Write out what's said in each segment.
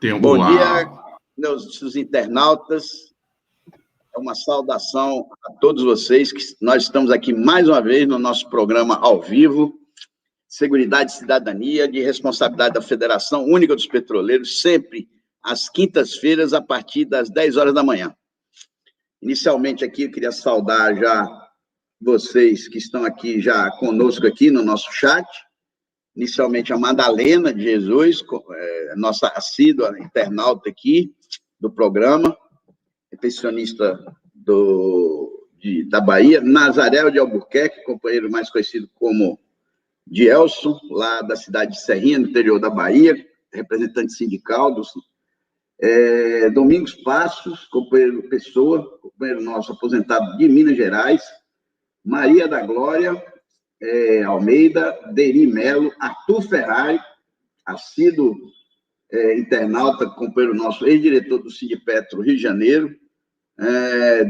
Tempo. Bom dia, meus internautas. É uma saudação a todos vocês, que nós estamos aqui mais uma vez no nosso programa ao vivo, Seguridade e Cidadania, de responsabilidade da Federação Única dos Petroleiros, sempre às quintas-feiras, a partir das 10 horas da manhã. Inicialmente aqui, eu queria saudar já vocês que estão aqui já conosco aqui no nosso chat. Inicialmente a Madalena de Jesus, nossa assídua internauta aqui do programa, pensionista da Bahia, Nazaré de Albuquerque, companheiro mais conhecido como Dielson, lá da cidade de Serrinha, no interior da Bahia, representante sindical, Domingos Passos, companheiro Pessoa, companheiro nosso aposentado de Minas Gerais, Maria da Glória, Almeida, Deri Melo, Arthur Ferrari, assíduo internauta, companheiro nosso, ex-diretor do Sindipetro Rio de Janeiro,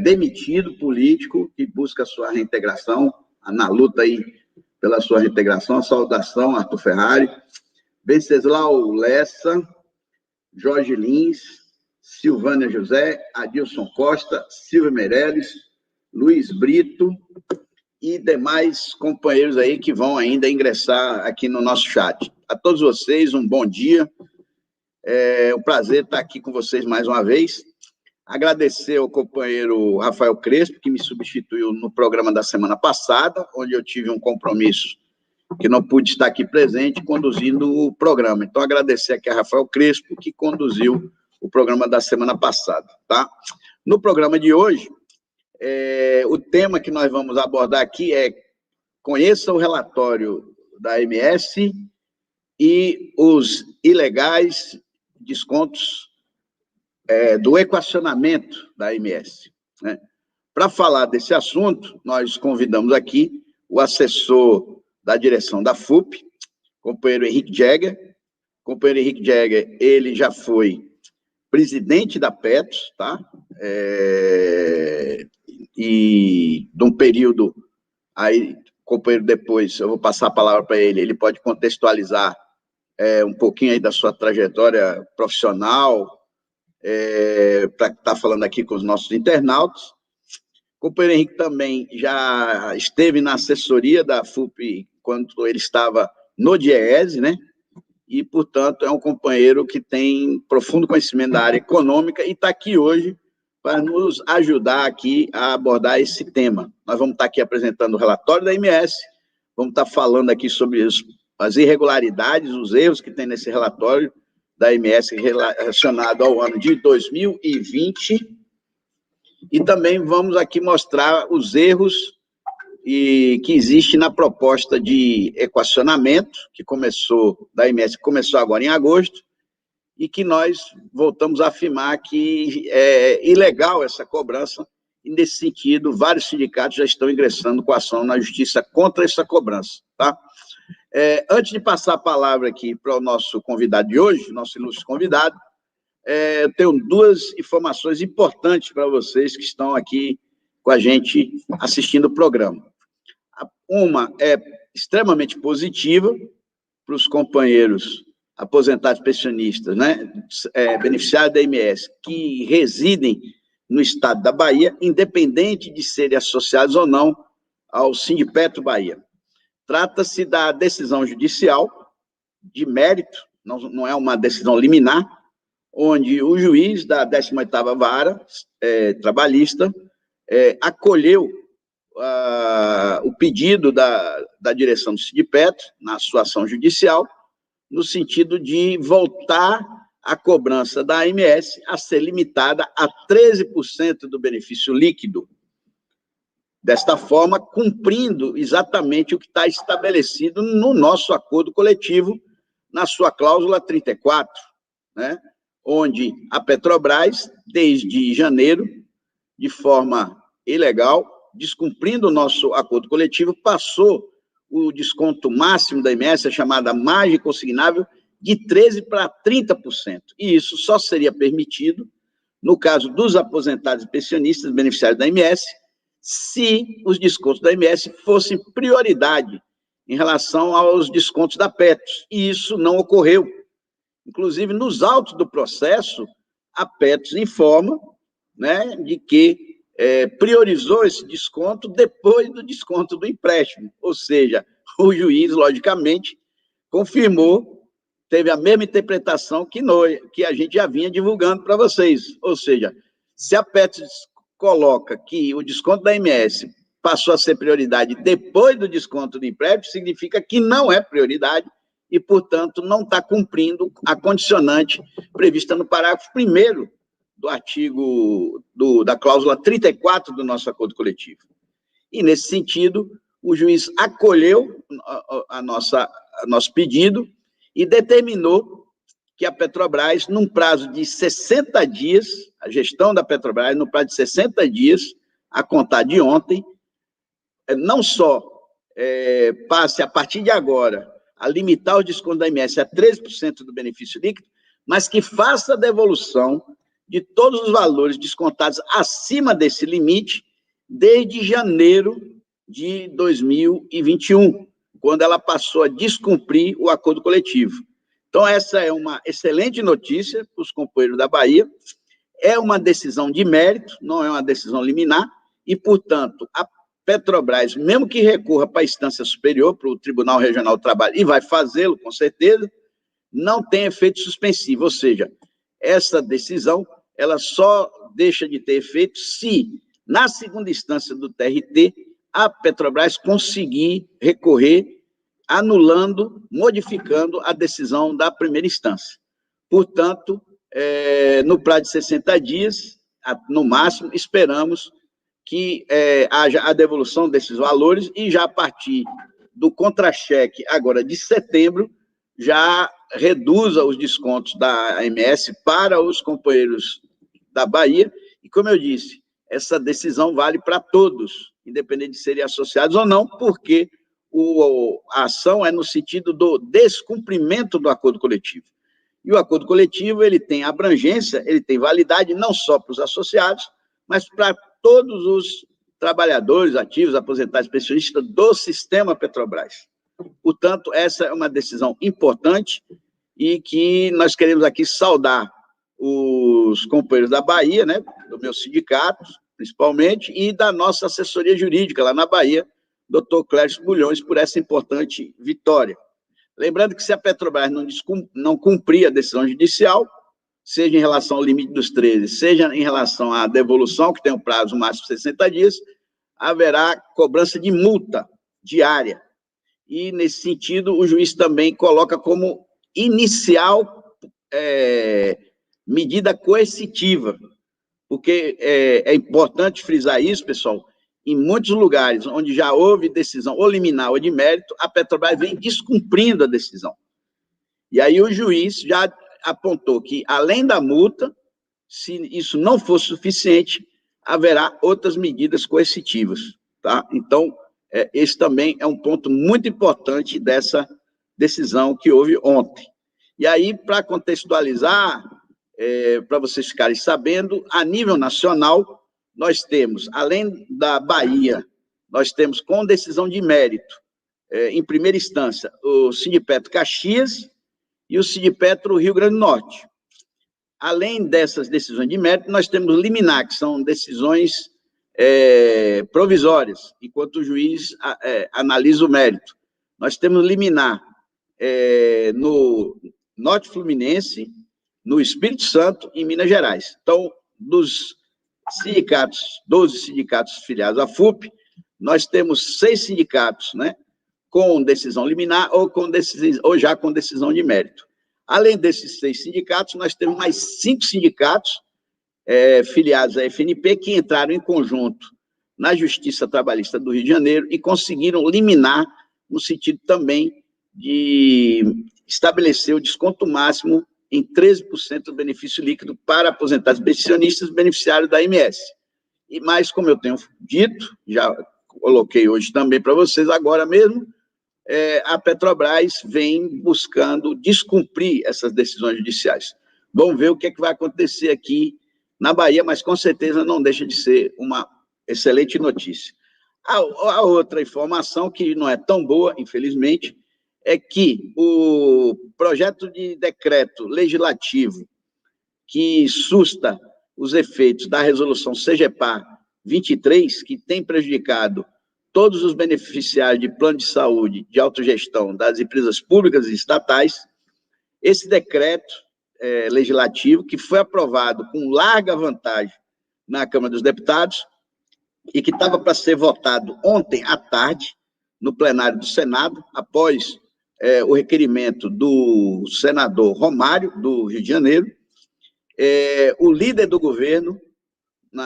demitido político, que busca a sua reintegração, na luta aí pela sua reintegração. A saudação, Arthur Ferrari, Venceslau Lessa, Jorge Lins, Silvânia José, Adilson Costa, Silvio Meirelles, Luiz Brito, e demais companheiros aí que vão ainda ingressar aqui no nosso chat. A todos vocês, um bom dia. É um prazer estar aqui com vocês mais uma vez. Agradecer ao companheiro Rafael Crespo, que me substituiu no programa da semana passada, onde eu tive um compromisso que não pude estar aqui presente, conduzindo o programa. Então, agradecer aqui a Rafael Crespo, que conduziu o programa da semana passada, tá? No programa de hoje, o tema que nós vamos abordar aqui é: conheça o relatório da AMS e os ilegais descontos do equacionamento da AMS, né? Para falar desse assunto, nós convidamos aqui o assessor da direção da FUP, companheiro Henrique Jäger. Companheiro Henrique Jäger, ele já foi presidente da Petros, tá? E de um período, aí, companheiro, depois eu vou passar a palavra para ele, ele pode contextualizar um pouquinho aí da sua trajetória profissional, para estar falando aqui com os nossos internautas. O companheiro Henrique também já esteve na assessoria da FUP quando ele estava no DIEESE, né? E, portanto, é um companheiro que tem profundo conhecimento da área econômica e está aqui hoje para nos ajudar aqui a abordar esse tema. Nós vamos estar aqui apresentando o relatório da AMS, vamos estar falando aqui sobre as irregularidades, os erros que tem nesse relatório da AMS relacionado ao ano de 2020, e também vamos aqui mostrar os erros que existe na proposta de equacionamento, que começou, da AMS, que começou agora em agosto, e que nós voltamos a afirmar que é ilegal essa cobrança, e nesse sentido, vários sindicatos já estão ingressando com ação na justiça contra essa cobrança, tá? Antes de passar a palavra aqui para o nosso convidado de hoje, nosso ilustre convidado, eu tenho duas informações importantes para vocês que estão aqui com a gente assistindo o programa. Uma é extremamente positiva para os companheiros aposentados pensionistas, né, beneficiários da AMS, que residem no estado da Bahia, independente de serem associados ou não ao Sindipetro Bahia. Trata-se da decisão judicial de mérito, não é uma decisão liminar, onde o juiz da 18ª Vara Trabalhista acolheu o pedido da direção do Sindipetro, na sua ação judicial, no sentido de voltar a cobrança da AMS a ser limitada a 13% do benefício líquido. Desta forma, cumprindo exatamente o que está estabelecido no nosso acordo coletivo, na sua cláusula 34, né? Onde a Petrobras, desde janeiro, de forma ilegal, descumprindo o nosso acordo coletivo, passou o desconto máximo da AMS, a chamada margem consignável, de 13% para 30%. E isso só seria permitido, no caso dos aposentados e pensionistas beneficiários da AMS, se os descontos da AMS fossem prioridade em relação aos descontos da Petros. E isso não ocorreu. Inclusive, nos autos do processo, a Petros informa, né, de que priorizou esse desconto depois do desconto do empréstimo. Ou seja, o juiz, logicamente, confirmou, teve a mesma interpretação que a gente já vinha divulgando para vocês. Ou seja, se a Petros coloca que o desconto da MS passou a ser prioridade depois do desconto do empréstimo, significa que não é prioridade e, portanto, não está cumprindo a condicionante prevista no parágrafo 1º do artigo, da cláusula 34 do nosso acordo coletivo. E, nesse sentido, o juiz acolheu nosso pedido e determinou que a Petrobras, num prazo de 60 dias, a gestão da Petrobras, no prazo de 60 dias, a contar de ontem, não só passe, a partir de agora, a limitar o desconto da MS a 13% do benefício líquido, mas que faça a devolução de todos os valores descontados acima desse limite desde janeiro de 2021, quando ela passou a descumprir o acordo coletivo. Então, essa é uma excelente notícia para os companheiros da Bahia, é uma decisão de mérito, não é uma decisão liminar, e, portanto, a Petrobras, mesmo que recorra para a instância superior, para o Tribunal Regional do Trabalho, e vai fazê-lo, com certeza, não tem efeito suspensivo, ou seja, essa decisão, ela só deixa de ter efeito se, na segunda instância do TRT, a Petrobras conseguir recorrer, anulando, modificando a decisão da primeira instância. Portanto, no prazo de 60 dias, no máximo, esperamos que haja a devolução desses valores e já a partir do contra-cheque, agora de setembro, já reduza os descontos da AMS para os companheiros da Bahia, e como eu disse, essa decisão vale para todos, independente de serem associados ou não, porque a ação é no sentido do descumprimento do acordo coletivo. E o acordo coletivo, ele tem abrangência, ele tem validade não só para os associados, mas para todos os trabalhadores ativos, aposentados, pensionistas do sistema Petrobras. Portanto, essa é uma decisão importante e que nós queremos aqui saudar os companheiros da Bahia, né, do meu sindicato, principalmente, e da nossa assessoria jurídica lá na Bahia, doutor Clécio Bulhões, por essa importante vitória. Lembrando que se a Petrobras não cumprir a decisão judicial, seja em relação ao limite dos 13, seja em relação à devolução, que tem um prazo máximo de 60 dias, haverá cobrança de multa diária. E, nesse sentido, o juiz também coloca como inicial medida coercitiva, porque é importante frisar isso, pessoal, em muitos lugares onde já houve decisão ou liminar ou de mérito, a Petrobras vem descumprindo a decisão. E aí o juiz já apontou que, além da multa, se isso não for suficiente, haverá outras medidas coercitivas, tá? Então, esse também é um ponto muito importante dessa decisão que houve ontem. E aí, para contextualizar, para vocês ficarem sabendo, a nível nacional, nós temos, além da Bahia, nós temos com decisão de mérito, em primeira instância, o Sindipetro Caxias e o Sindipetro Rio Grande do Norte. Além dessas decisões de mérito, nós temos liminar, que são decisões provisórias, enquanto o juiz analisa o mérito. Nós temos liminar no Norte Fluminense, no Espírito Santo e em Minas Gerais. Então, dos sindicatos, 12 sindicatos filiados à FUP, nós temos 6 sindicatos, né, com decisão liminar ou já com decisão de mérito. Além desses 6 sindicatos, nós temos mais 5 sindicatos filiados à FNP que entraram em conjunto na Justiça Trabalhista do Rio de Janeiro e conseguiram liminar no sentido também de estabelecer o desconto máximo em 13% do benefício líquido para aposentados pensionistas beneficiários da AMS. E mais, como eu tenho dito, já coloquei hoje também para vocês, agora mesmo, a Petrobras vem buscando descumprir essas decisões judiciais. Vamos ver o que é que vai acontecer aqui na Bahia, mas com certeza não deixa de ser uma excelente notícia. A outra informação, que não é tão boa, infelizmente, é que o projeto de decreto legislativo que susta os efeitos da resolução CGPAR 23, que tem prejudicado todos os beneficiários de plano de saúde de autogestão das empresas públicas e estatais, esse decreto legislativo, que foi aprovado com larga vantagem na Câmara dos Deputados e que estava para ser votado ontem à tarde no plenário do Senado, após o requerimento do senador Romário, do Rio de Janeiro, o líder do governo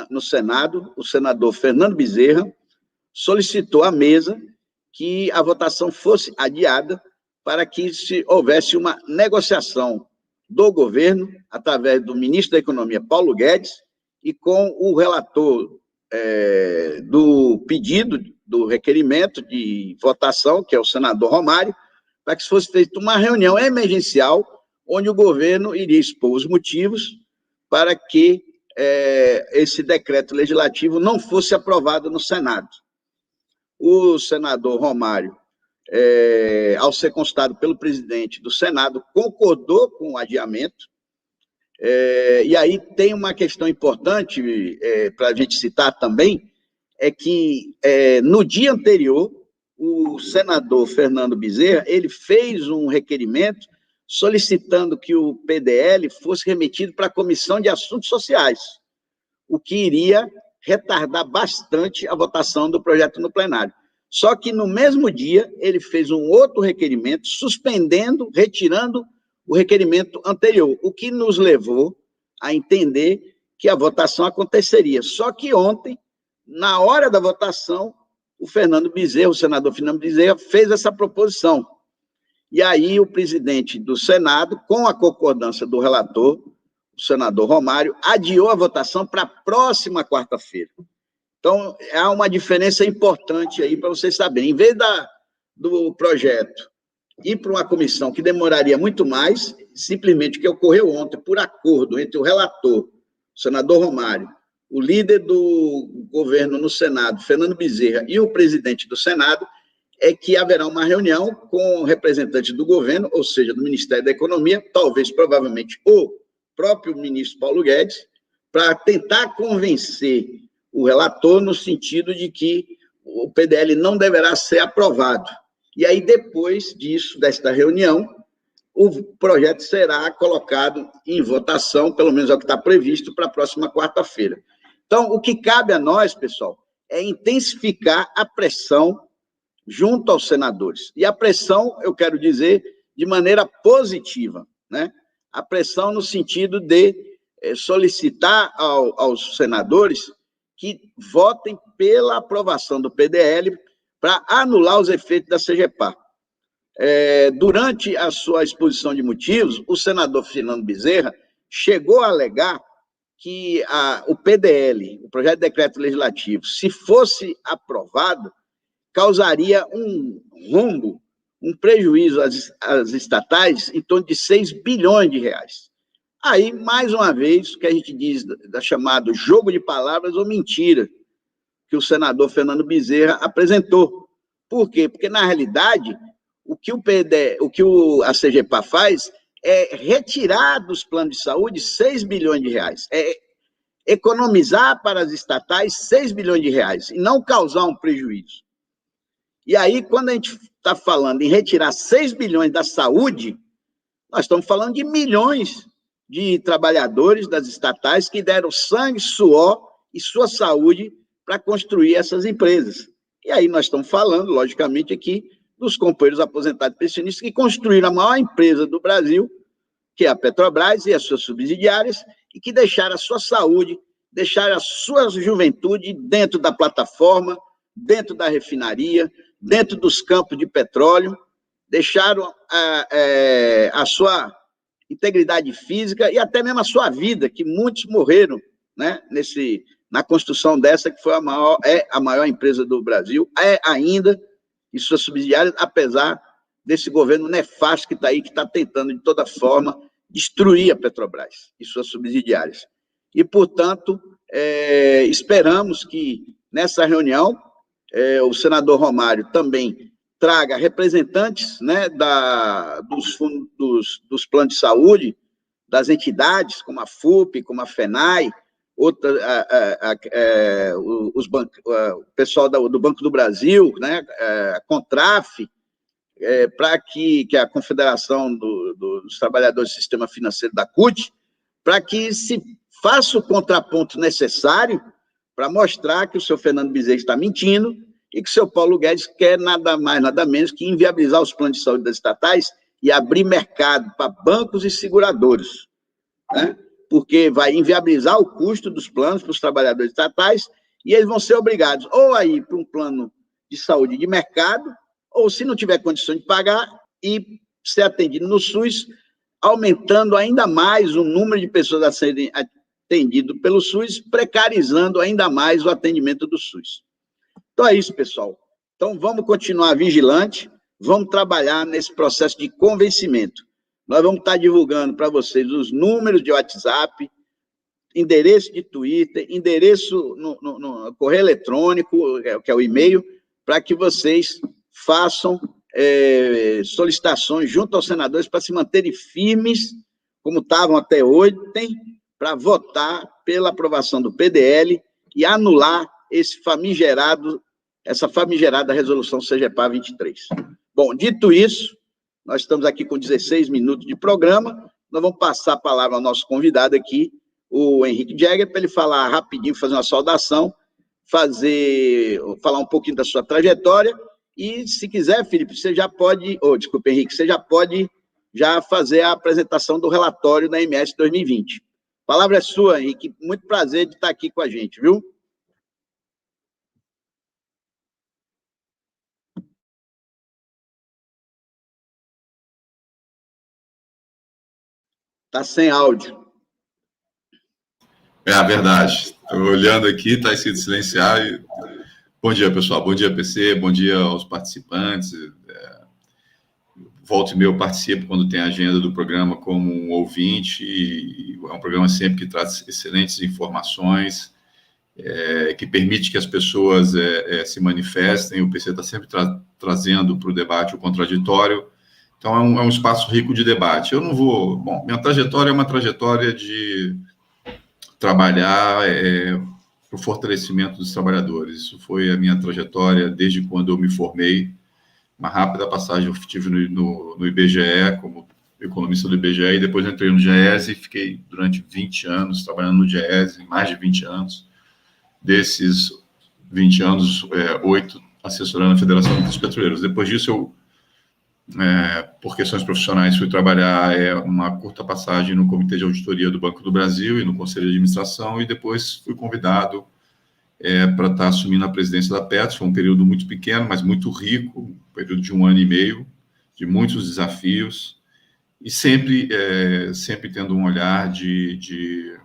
no Senado, o senador Fernando Bezerra, solicitou à mesa que a votação fosse adiada para que houvesse uma negociação do governo, através do ministro da Economia, Paulo Guedes, e com o relator do pedido, do requerimento de votação, que é o senador Romário, para que fosse feita uma reunião emergencial, onde o governo iria expor os motivos para que esse decreto legislativo não fosse aprovado no Senado. O senador Romário, ao ser constado pelo presidente do Senado, concordou com o adiamento. E aí tem uma questão importante para a gente citar também, é que no dia anterior, o senador Fernando Bezerra, ele fez um requerimento solicitando que o PDL fosse remetido para a Comissão de Assuntos Sociais, o que iria retardar bastante a votação do projeto no plenário. Só que no mesmo dia, ele fez um outro requerimento, suspendendo, retirando o requerimento anterior, o que nos levou a entender que a votação aconteceria. Só que ontem, na hora da votação, o senador Fernando Bezerra, fez essa proposição. E aí o presidente do Senado, com a concordância do relator, o senador Romário, adiou a votação para a próxima quarta-feira. Então, há uma diferença importante aí para vocês saberem. Em vez do projeto ir para uma comissão que demoraria muito mais, simplesmente o que ocorreu ontem, por acordo entre o relator, o senador Romário, o líder do governo no Senado, Fernando Bezerra, e o presidente do Senado, é que haverá uma reunião com representantes do governo, ou seja, do Ministério da Economia, talvez, provavelmente, o próprio ministro Paulo Guedes, para tentar convencer o relator no sentido de que o PDL não deverá ser aprovado. E aí, depois disso, desta reunião, o projeto será colocado em votação, pelo menos é o que está previsto, para a próxima quarta-feira. Então, o que cabe a nós, pessoal, é intensificar a pressão junto aos senadores. E a pressão, eu quero dizer, de maneira positiva, né? A pressão no sentido de solicitar aos senadores que votem pela aprovação do PDL para anular os efeitos da CGPAR. Durante a sua exposição de motivos, o senador Fernando Bezerra chegou a alegar que o PDL, o projeto de decreto legislativo, se fosse aprovado, causaria um rombo, um prejuízo às estatais em torno de 6 bilhões de reais. Aí, mais uma vez, o que a gente diz da chamado jogo de palavras ou mentira, que o senador Fernando Bezerra apresentou. Por quê? Porque, na realidade, o que a CGPAR faz é retirar dos planos de saúde 6 bilhões de reais. É economizar para as estatais 6 bilhões de reais e não causar um prejuízo. E aí, quando a gente está falando em retirar 6 bilhões da saúde, nós estamos falando de milhões de trabalhadores das estatais que deram sangue, suor e sua saúde para construir essas empresas. E aí nós estamos falando, logicamente, aqui dos companheiros aposentados e pensionistas que construíram a maior empresa do Brasil, que é a Petrobras e as suas subsidiárias, e que deixaram a sua saúde, deixaram a sua juventude dentro da plataforma, dentro da refinaria, dentro dos campos de petróleo, deixaram a sua integridade física e até mesmo a sua vida, que muitos morreram, né, na construção dessa, que foi a maior empresa do Brasil, ainda, e suas subsidiárias, apesar desse governo nefasto que está aí, que está tentando, de toda forma, destruir a Petrobras e suas subsidiárias. E, portanto, esperamos que, nessa reunião, o senador Romário também traga representantes, né, dos planos de saúde, das entidades, como a FUP, como a FENAI, o pessoal do Banco do Brasil, né, a CONTRAF, para que é a Confederação dos Trabalhadores do Sistema Financeiro da CUT, para que se faça o contraponto necessário para mostrar que o seu Fernando Bezerra está mentindo e que o seu Paulo Guedes quer nada mais, nada menos que inviabilizar os planos de saúde das estatais e abrir mercado para bancos e seguradoras, né? Porque vai inviabilizar o custo dos planos para os trabalhadores estatais e eles vão ser obrigados ou a ir para um plano de saúde de mercado, ou, se não tiver condição de pagar, e ser atendido no SUS, aumentando ainda mais o número de pessoas a serem atendidas pelo SUS, precarizando ainda mais o atendimento do SUS. Então, é isso, pessoal. Então, vamos continuar vigilante, vamos trabalhar nesse processo de convencimento. Nós vamos estar divulgando para vocês os números de WhatsApp, endereço de Twitter, endereço no correio eletrônico, que é o e-mail, para que vocês façam solicitações junto aos senadores para se manterem firmes, como estavam até ontem, para votar pela aprovação do PDL e anular essa famigerada resolução CGPA 23. Bom, dito isso, nós estamos aqui com 16 minutos de programa, nós vamos passar a palavra ao nosso convidado aqui, o Henrique Jäger, para ele falar rapidinho, fazer uma saudação, falar um pouquinho da sua trajetória, e se quiser, Felipe, você já pode, desculpa, Henrique, você já pode fazer a apresentação do relatório da MS 2020. A palavra é sua, Henrique, muito prazer de estar aqui com a gente, viu? Está sem áudio. É a verdade. Estou olhando aqui, está escrito silenciar. Bom dia, pessoal. Bom dia, PC. Bom dia aos participantes. Volta e meia eu participo quando tem a agenda do programa como um ouvinte. E é um programa sempre que traz excelentes informações, que permite que as pessoas se manifestem. O PC está sempre trazendo para o debate o contraditório. Então, é um espaço rico de debate. Eu não vou... Bom, minha trajetória é uma trajetória de trabalhar para o fortalecimento dos trabalhadores. Isso foi a minha trajetória desde quando eu me formei. Uma rápida passagem eu tive no IBGE, como economista do IBGE, e depois entrei no GES e fiquei durante 20 anos trabalhando no GES, mais de 20 anos. Desses 20 anos, 8 assessorando a Federação dos Petroleiros. Depois disso, por questões profissionais, fui trabalhar uma curta passagem no Comitê de Auditoria do Banco do Brasil e no Conselho de Administração, e depois fui convidado para estar assumindo a presidência da Petros. Foi um período muito pequeno, mas muito rico, um período de 1 ano e meio, de muitos desafios, e sempre tendo um olhar de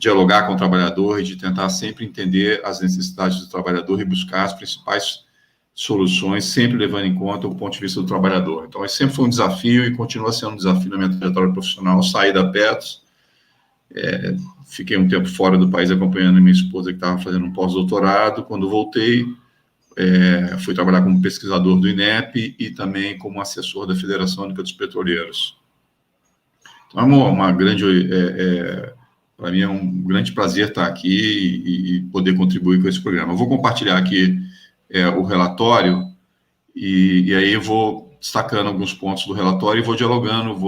dialogar com o trabalhador e de tentar sempre entender as necessidades do trabalhador e buscar as principais soluções, sempre levando em conta o ponto de vista do trabalhador. Então, sempre foi um desafio e continua sendo um desafio na minha trajetória profissional. Saí da Petros, fiquei um tempo fora do país acompanhando minha esposa que estava fazendo um pós-doutorado. Quando voltei, fui trabalhar como pesquisador do INEP e também como assessor da Federação Única dos Petroleiros. Então, para mim é um grande prazer estar aqui e poder contribuir com esse programa. Eu vou compartilhar aqui o relatório e aí eu vou destacando alguns pontos do relatório e vou dialogando,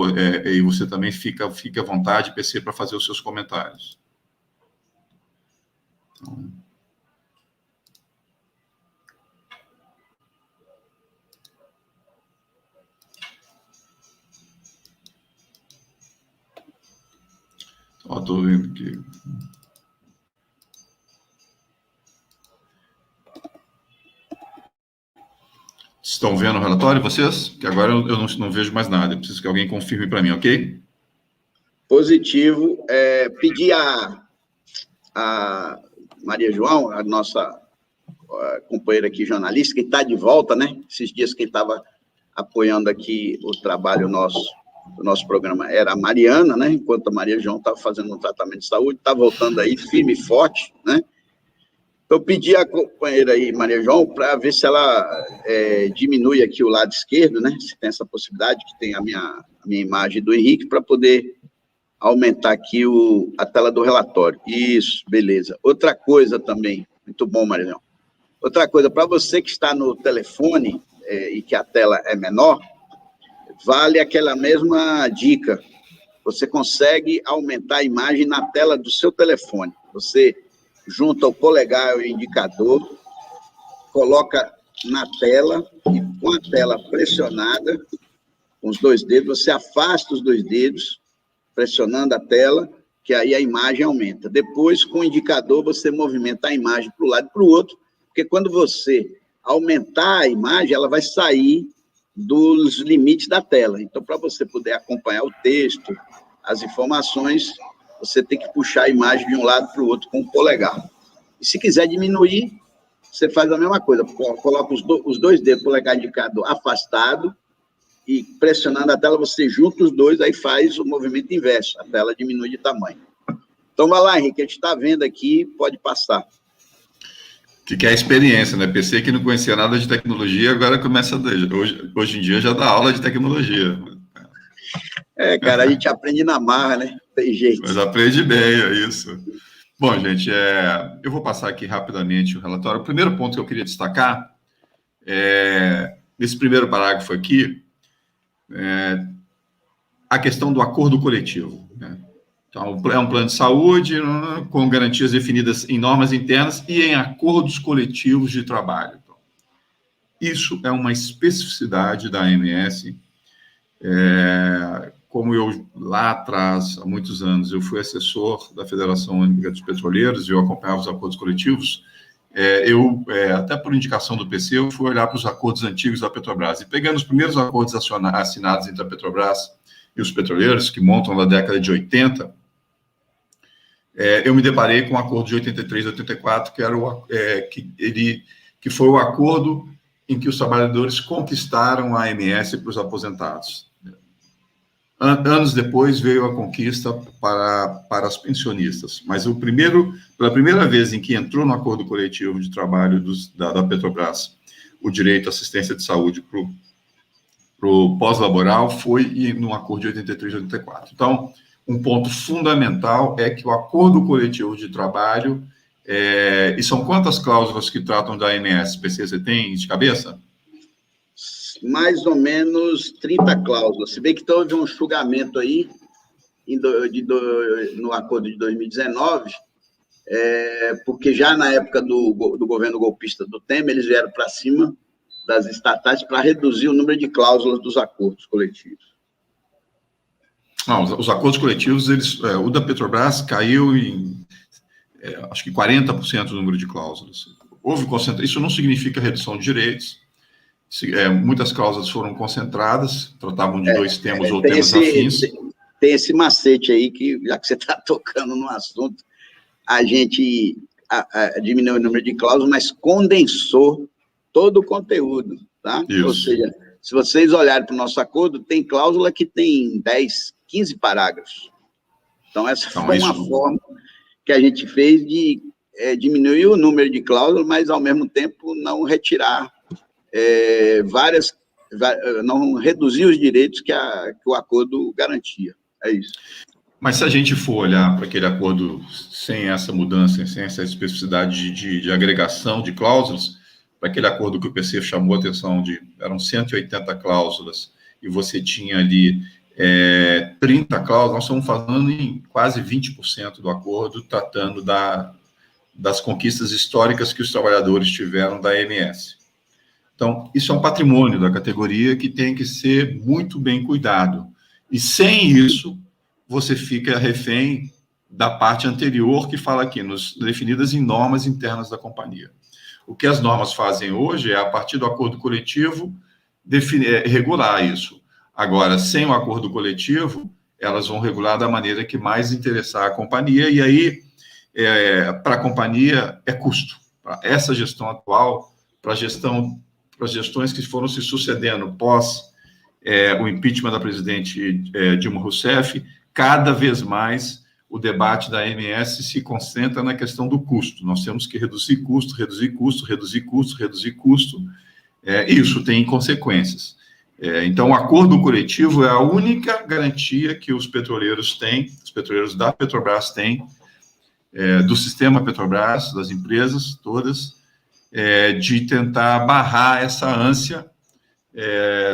e você também fica à vontade, PC, para fazer os seus comentários. Então, estou vendo aqui. Estão vendo o relatório, vocês? Que agora eu não vejo mais nada. Eu preciso que alguém confirme para mim, ok? Positivo. Pedir a Maria João, a nossa companheira aqui, jornalista, que está de volta, né? Esses dias quem estava apoiando aqui o trabalho do nosso programa era a Mariana, né? Enquanto a Maria João estava fazendo um tratamento de saúde, está voltando aí firme e forte, né? Eu pedi à companheira aí, Maria João, para ver se ela diminui aqui o lado esquerdo, né? Se tem essa possibilidade, que tem a minha imagem do Henrique, para poder aumentar aqui a tela do relatório. Isso, beleza. Outra coisa também, muito bom, Maria João. Outra coisa, para você que está no telefone e que a tela é menor, vale aquela mesma dica. Você consegue aumentar a imagem na tela do seu telefone. Você junta o polegar e o indicador, coloca na tela e com a tela pressionada, com os 2 dedos, você afasta os 2 dedos, pressionando a tela, que aí a imagem aumenta. Depois, com o indicador, você movimenta a imagem para um lado e para o outro, porque quando você aumentar a imagem, ela vai sair dos limites da tela. Então, para você poder acompanhar o texto, as informações, você tem que puxar a imagem de um lado para o outro com o polegar. E se quiser diminuir, você faz a mesma coisa, coloca os 2 dedos, polegar e indicador afastado, e pressionando a tela, você junta os 2, aí faz o movimento inverso, a tela diminui de tamanho. Então, vai lá, Henrique, a gente está vendo aqui, pode passar. Que é a experiência, né? PC que não conhecia nada de tecnologia, agora começa, hoje em dia já dá aula de tecnologia. Cara, a gente aprende na marra, né? Tem jeito. Mas aprende bem, é isso. Bom, gente, eu vou passar aqui rapidamente o relatório. O primeiro ponto que eu queria destacar nesse primeiro parágrafo aqui, a questão do acordo coletivo, né? Então, é um plano de saúde com garantias definidas em normas internas e em acordos coletivos de trabalho. Então, isso é uma especificidade da AMS. Como eu, lá atrás, há muitos anos, eu fui assessor da Federação Única dos Petroleiros e eu acompanhava os acordos coletivos, até por indicação do PC, eu fui olhar para os acordos antigos da Petrobras. E pegando os primeiros acordos assinados entre a Petrobras e os petroleiros, que montam na década de 80, eu me deparei com o acordo de 83 e 84, que foi o acordo em que os trabalhadores conquistaram a AMS para os aposentados. Anos depois veio a conquista para os pensionistas, mas pela primeira vez em que entrou no acordo coletivo de trabalho da Petrobras o direito à assistência de saúde para o pós-laboral foi no acordo de 83 e 84. Então, um ponto fundamental é que o acordo coletivo de trabalho, e são quantas cláusulas que tratam da AMS? PC, você tem de cabeça? Mais ou menos 30 cláusulas. Se bem que houve um enxugamento aí no acordo de 2019, porque já na época do governo golpista do Temer, eles vieram para cima das estatais para reduzir o número de cláusulas dos acordos coletivos. Não, os acordos coletivos, o da Petrobras caiu em, acho que 40% do número de cláusulas. Houve concentração, isso não significa redução de direitos, muitas cláusulas foram concentradas, tratavam de 2 temas ou temas afins. Tem esse macete aí, que já que você está tocando no assunto, a gente diminuiu o número de cláusulas, mas condensou todo o conteúdo, tá? Isso. Ou seja, se vocês olharem para o nosso acordo, tem cláusula que tem 10, 15 parágrafos. Então, essa foi uma forma que a gente fez de diminuir o número de cláusulas, mas, ao mesmo tempo, não retirar não reduzir os direitos que o acordo garantia. É isso. Mas se a gente for olhar para aquele acordo sem essa mudança, sem essa especificidade de agregação de cláusulas, para aquele acordo que o PC chamou a atenção eram 180 cláusulas, e você tinha ali 30 cláusulas, nós estamos falando em quase 20% do acordo, tratando das conquistas históricas que os trabalhadores tiveram da AMS. Então, isso é um patrimônio da categoria que tem que ser muito bem cuidado. E sem isso, você fica refém da parte anterior que fala aqui, definidas em normas internas da companhia. O que as normas fazem hoje é, a partir do acordo coletivo, regular isso. Agora, sem o acordo coletivo, elas vão regular da maneira que mais interessar a companhia, e aí, para a companhia, é custo. Para essa gestão atual, para as gestões que foram se sucedendo pós o impeachment da presidente Dilma Rousseff, cada vez mais o debate da AMS se concentra na questão do custo. Nós temos que reduzir custo, reduzir custo, reduzir custo, reduzir custo, e isso tem consequências. Então, o acordo coletivo é a única garantia que os petroleiros têm, os petroleiros da Petrobras têm, do sistema Petrobras, das empresas todas, de tentar barrar essa ânsia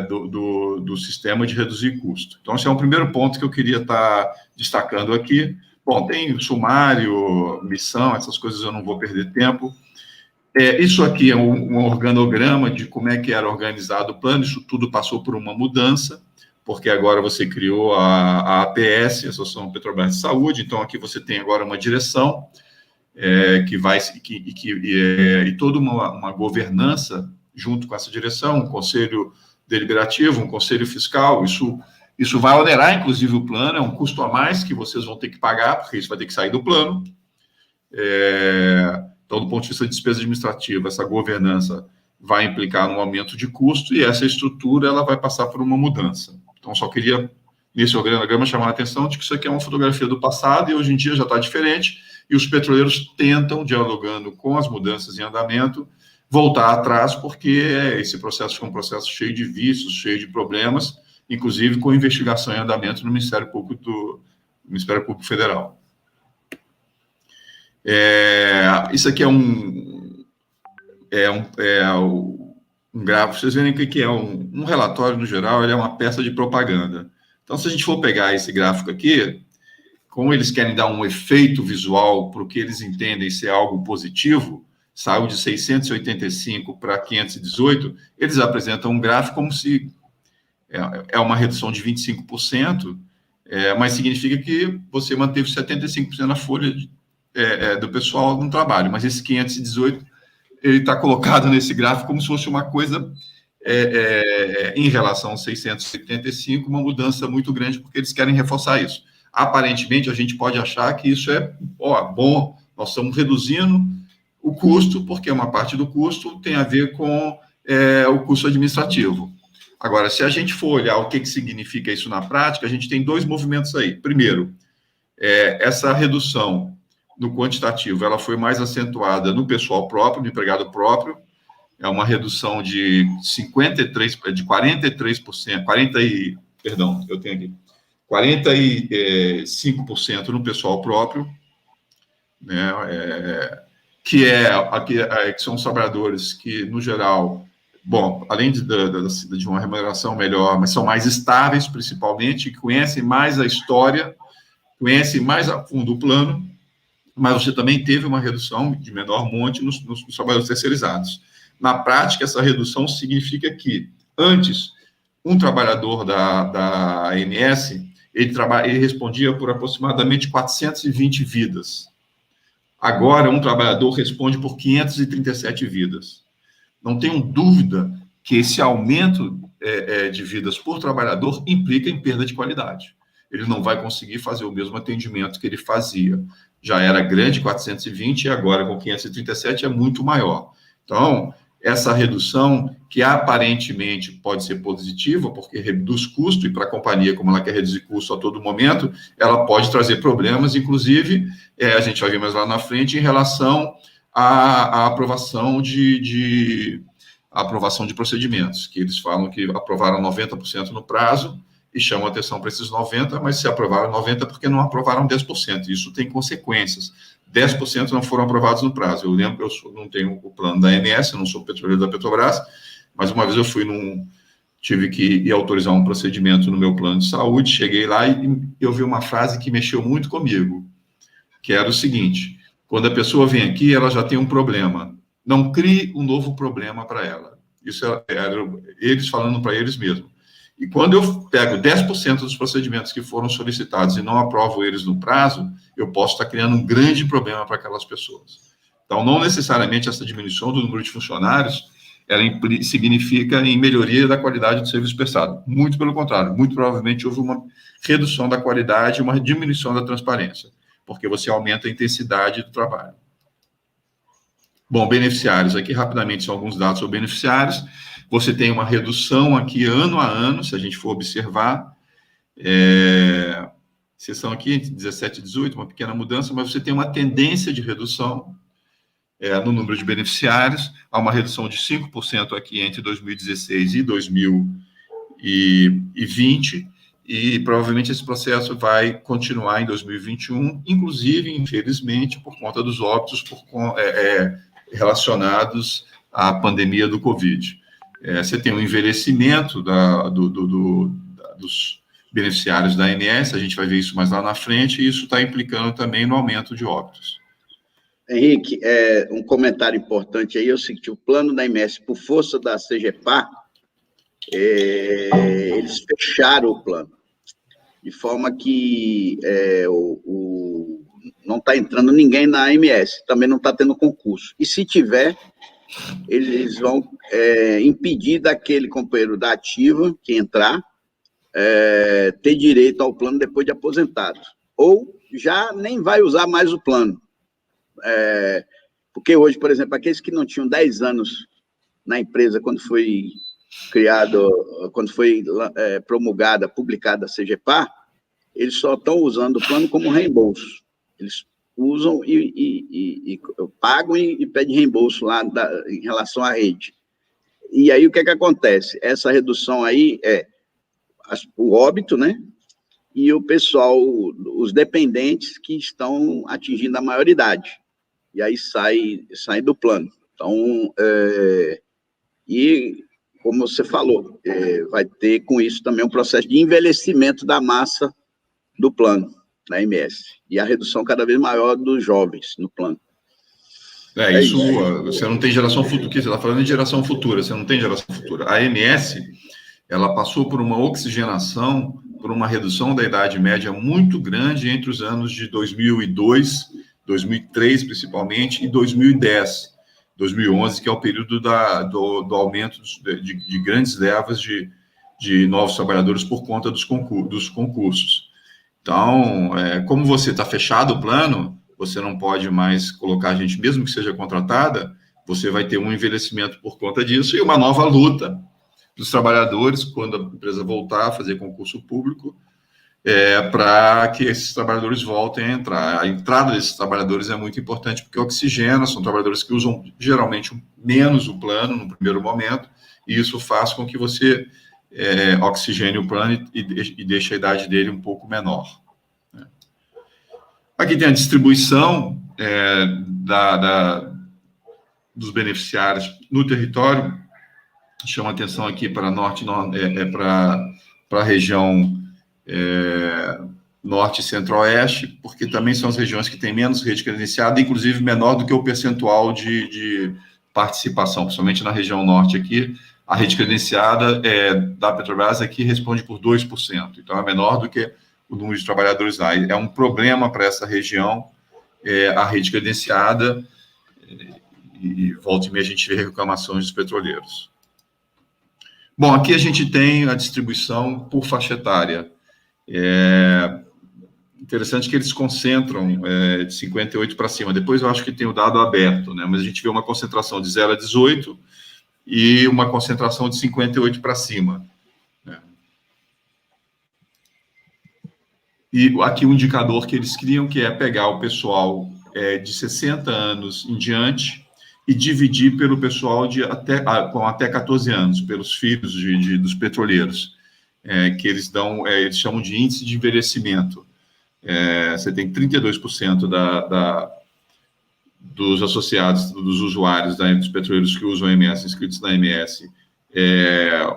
do sistema de reduzir custo. Então, esse é um primeiro ponto que eu queria estar destacando aqui. Bom, tem sumário, missão, essas coisas eu não vou perder tempo. Isso aqui é um organograma de como é que era organizado o plano, isso tudo passou por uma mudança, porque agora você criou a APS, a Associação Petrobras de Saúde, então aqui você tem agora uma direção, e toda uma governança junto com essa direção, um conselho deliberativo, um conselho fiscal, isso vai onerar, inclusive, o plano, é um custo a mais que vocês vão ter que pagar, porque isso vai ter que sair do plano. Então, do ponto de vista de despesa administrativa, essa governança vai implicar num aumento de custo e essa estrutura ela vai passar por uma mudança. Então, só queria, nesse organograma, chamar a atenção de que isso aqui é uma fotografia do passado e hoje em dia já está diferente e os petroleiros tentam, dialogando com as mudanças em andamento, voltar atrás, porque esse processo foi um processo cheio de vícios, cheio de problemas, inclusive com investigação em andamento no Ministério Público Federal. Isso aqui é um gráfico, vocês verem o que é um relatório, no geral, ele é uma peça de propaganda. Então, se a gente for pegar esse gráfico aqui, como eles querem dar um efeito visual para o que eles entendem ser algo positivo, saiu de 685 para 518, eles apresentam um gráfico como se é uma redução de 25%, mas significa que você manteve 75% na folha do pessoal no trabalho, mas esse 518, ele está colocado nesse gráfico como se fosse uma coisa, em relação aos 685, uma mudança muito grande, porque eles querem reforçar isso. Aparentemente, a gente pode achar que isso é bom, nós estamos reduzindo o custo, porque uma parte do custo tem a ver com o custo administrativo. Agora, se a gente for olhar o que significa isso na prática, a gente tem dois movimentos aí. Primeiro, essa redução no quantitativo, ela foi mais acentuada no pessoal próprio, no empregado próprio, é uma redução de 43%, eu tenho aqui, 45% no pessoal próprio, né, que são os trabalhadores que, no geral, bom, além de uma remuneração melhor, mas são mais estáveis, principalmente, que conhecem mais a história, conhecem mais a fundo o plano, mas você também teve uma redução de menor monte nos trabalhadores terceirizados. Na prática, essa redução significa que, antes, um trabalhador da AMS, ele respondia por aproximadamente 420 vidas. Agora, um trabalhador responde por 537 vidas. Não tenho dúvida que esse aumento de vidas por trabalhador implica em perda de qualidade. Ele não vai conseguir fazer o mesmo atendimento que ele fazia. Já era grande, 420, e agora com 537 é muito maior. Então, essa redução, que aparentemente pode ser positiva, porque reduz custo, e para a companhia, como ela quer reduzir custo a todo momento, ela pode trazer problemas, inclusive, a gente vai ver mais lá na frente, em relação à aprovação de procedimentos, que eles falam que aprovaram 90% no prazo, e chamam atenção para esses 90%, mas se aprovaram 90% porque não aprovaram 10%. Isso tem consequências. 10% não foram aprovados no prazo. Eu lembro, eu não tenho o plano da AMS, eu não sou petroleiro da Petrobras, mas uma vez eu tive que ir autorizar um procedimento no meu plano de saúde, cheguei lá e eu vi uma frase que mexeu muito comigo, que era o seguinte: quando a pessoa vem aqui, ela já tem um problema. Não crie um novo problema para ela. Isso era eles falando para eles mesmos. E quando eu pego 10% dos procedimentos que foram solicitados e não aprovo eles no prazo, eu posso estar criando um grande problema para aquelas pessoas. Então, não necessariamente essa diminuição do número de funcionários, ela significa em melhoria da qualidade do serviço prestado. Muito pelo contrário, muito provavelmente houve uma redução da qualidade e uma diminuição da transparência, porque você aumenta a intensidade do trabalho. Bom, beneficiários, aqui rapidamente são alguns dados sobre beneficiários. Você tem uma redução aqui ano a ano, se a gente for observar. exceção aqui, entre 17 e 18, uma pequena mudança, mas você tem uma tendência de redução no número de beneficiários, há uma redução de 5% aqui entre 2016 e 2020, e provavelmente esse processo vai continuar em 2021, inclusive, infelizmente, por conta dos óbitos relacionados à pandemia do Covid. Você tem um envelhecimento dos beneficiários da ANS, a gente vai ver isso mais lá na frente, e isso está implicando também no aumento de óbitos. Henrique, um comentário importante aí é o seguinte: o plano da ANS, por força da CGPAR, eles fecharam o plano, de forma que não está entrando ninguém na AMS, também não está tendo concurso. E se tiver, eles vão impedir daquele companheiro da ativa que entrar ter direito ao plano depois de aposentado. Ou já nem vai usar mais o plano. Porque hoje, por exemplo, aqueles que não tinham 10 anos na empresa quando foi promulgada, publicada a CGPAR, eles só estão usando o plano como reembolso. Eles usam e pagam e pedem reembolso lá em relação à rede. E aí, o que acontece? Essa redução aí o óbito, né? E o pessoal, os dependentes que estão atingindo a maioridade. E aí sai do plano. Então, e como você falou, vai ter com isso também um processo de envelhecimento da massa do plano, na MS, e a redução cada vez maior dos jovens no plano. Isso, você não tem geração futura, você está falando de geração futura, você não tem geração futura. A MS, ela passou por uma oxigenação, por uma redução da idade média muito grande entre os anos de 2002, 2003 principalmente, e 2010, 2011, que é o período do aumento de grandes levas de novos trabalhadores por conta dos concursos. Então, como você está fechado o plano, você não pode mais colocar gente, mesmo que seja contratada, você vai ter um envelhecimento por conta disso e uma nova luta dos trabalhadores, quando a empresa voltar a fazer concurso público, para que esses trabalhadores voltem a entrar. A entrada desses trabalhadores é muito importante, porque oxigena, são trabalhadores que usam geralmente menos o plano no primeiro momento, e isso faz com que você oxigene o plano e deixe a idade dele um pouco menor. Aqui tem a distribuição dos beneficiários no território. Chama atenção aqui para norte, para a região norte e centro-oeste, porque também são as regiões que têm menos rede credenciada, inclusive menor do que o percentual de participação, principalmente na região norte aqui. A rede credenciada da Petrobras aqui responde por 2%, então é menor do que o número de trabalhadores lá. É um problema para essa região, a rede credenciada, e volta e meia a gente vê reclamações dos petroleiros. Bom, aqui a gente tem a distribuição por faixa etária. Interessante que eles concentram de 58 para cima. Depois eu acho que tem o dado aberto, né? Mas a gente vê uma concentração de 0 a 18 e uma concentração de 58 para cima. Né? E aqui o indicador que eles criam, que é pegar o pessoal de 60 anos em diante e dividir pelo pessoal com até 14 anos, pelos filhos dos petroleiros, que eles chamam de índice de envelhecimento. Você tem 32% dos associados, dos usuários dos petroleiros que usam a MS, inscritos na MS,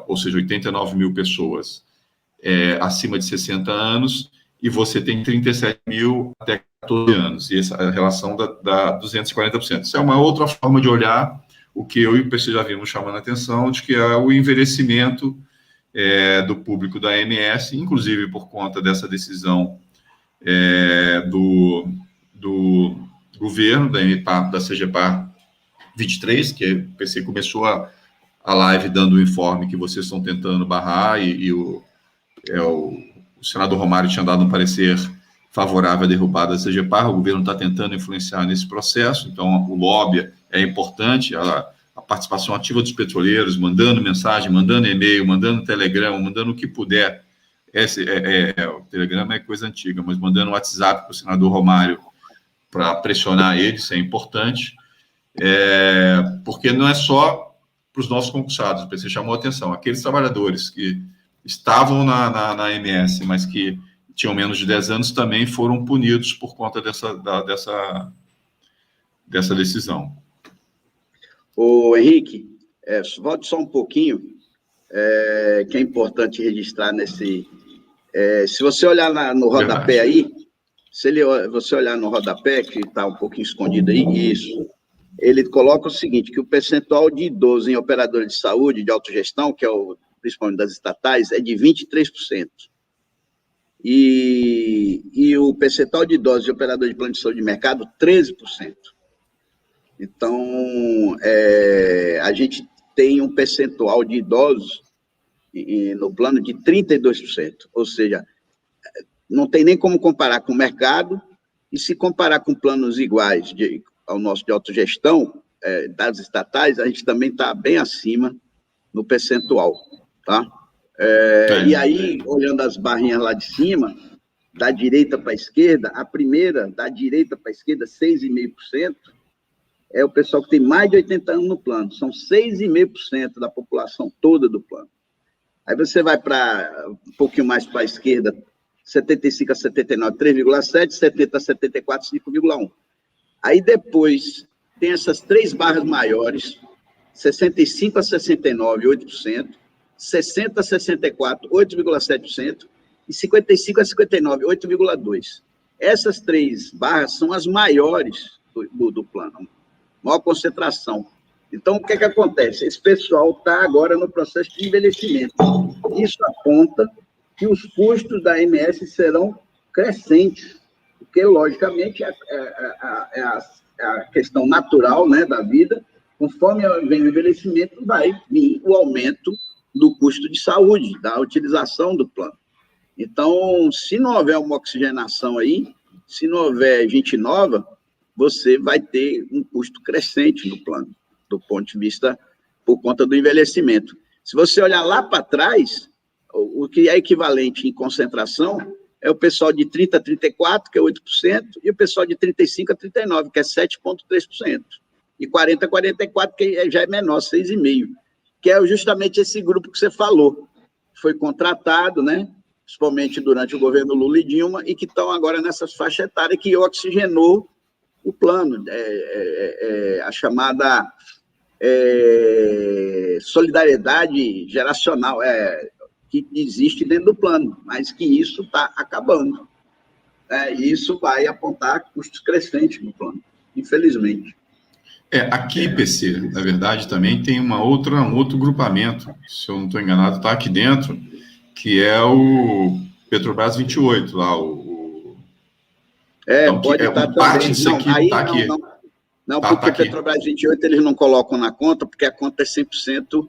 ou seja, 89 mil pessoas acima de 60 anos, e você tem 37 mil até 14 anos, e essa é a relação da 240%. Isso é uma outra forma de olhar o que eu e o PC já vimos chamando a atenção, de que é o envelhecimento do público da AMS, inclusive por conta dessa decisão do governo, da CGPAR 23, que o PC começou a live dando o informe que vocês estão tentando barrar, e o senador Romário tinha dado um parecer favorável à derrubada da CGPAR. O governo está tentando influenciar nesse processo, então o lobby é importante, a participação ativa dos petroleiros, mandando mensagem, mandando e-mail, mandando telegrama, mandando o que puder O Telegram é coisa antiga, mas mandando um WhatsApp para o senador Romário para pressionar ele, isso é importante, porque não é só para os nossos concursados, você chamou a atenção, aqueles trabalhadores que estavam na MS, mas que tinham menos de 10 anos, também foram punidos por conta dessa decisão. Ô, Henrique, volte só um pouquinho, que é importante registrar nesse... se você olhar no rodapé aí, você olhar no rodapé, que está um pouquinho escondido aí, isso, ele coloca o seguinte, que o percentual de idosos em operadores de saúde, de autogestão, que é principalmente das estatais, é de 23%. E o percentual de idosos de operadores de plano de saúde de mercado, 13%. Então, a gente tem um percentual de idosos no plano de 32%, ou seja, não tem nem como comparar com o mercado, e se comparar com planos iguais ao nosso de autogestão, das estatais, a gente também está bem acima no percentual, tá? E aí, olhando as barrinhas lá de cima, da direita para a esquerda, a primeira, da direita para a esquerda, 6,5%, é o pessoal que tem mais de 80 anos no plano, são 6,5% da população toda do plano. Aí você vai para um pouquinho mais para a esquerda, 75 a 79, 3,7, 70 a 74, 5,1. Aí depois tem essas três barras maiores, 65 a 69, 8%, 60 a 64, 8,7%, e 55 a 59, 8,2%. Essas três barras são as maiores do plano, maior concentração. Então, o que acontece? Esse pessoal está agora no processo de envelhecimento. Isso aponta que os custos da MS serão crescentes, porque, logicamente, é a questão natural, né, da vida, conforme vem o envelhecimento, vai vir o aumento do custo de saúde, da utilização do plano. Então, se não houver uma oxigenação aí, se não houver gente nova, você vai ter um custo crescente no plano, do ponto de vista por conta do envelhecimento. Se você olhar lá para trás, o que é equivalente em concentração é o pessoal de 30 a 34, que é 8%, e o pessoal de 35 a 39, que é 7,3%. E 40 a 44, que já é menor, 6,5%, que é justamente esse grupo que você falou, foi contratado, né, principalmente durante o governo Lula e Dilma, e que estão agora nessas faixas etárias que oxigenou o plano, a chamada solidariedade geracional, que existe dentro do plano, mas que isso está acabando. E isso vai apontar custos crescentes no plano, infelizmente. Aqui, PC, na verdade, também tem um outro grupamento, se eu não estou enganado, está aqui dentro, que é o Petrobras 28, lá, então, pode estar também. Parte disso aqui está aqui. Não, porque tá Petrobras 28 eles não colocam na conta, porque a conta é 100%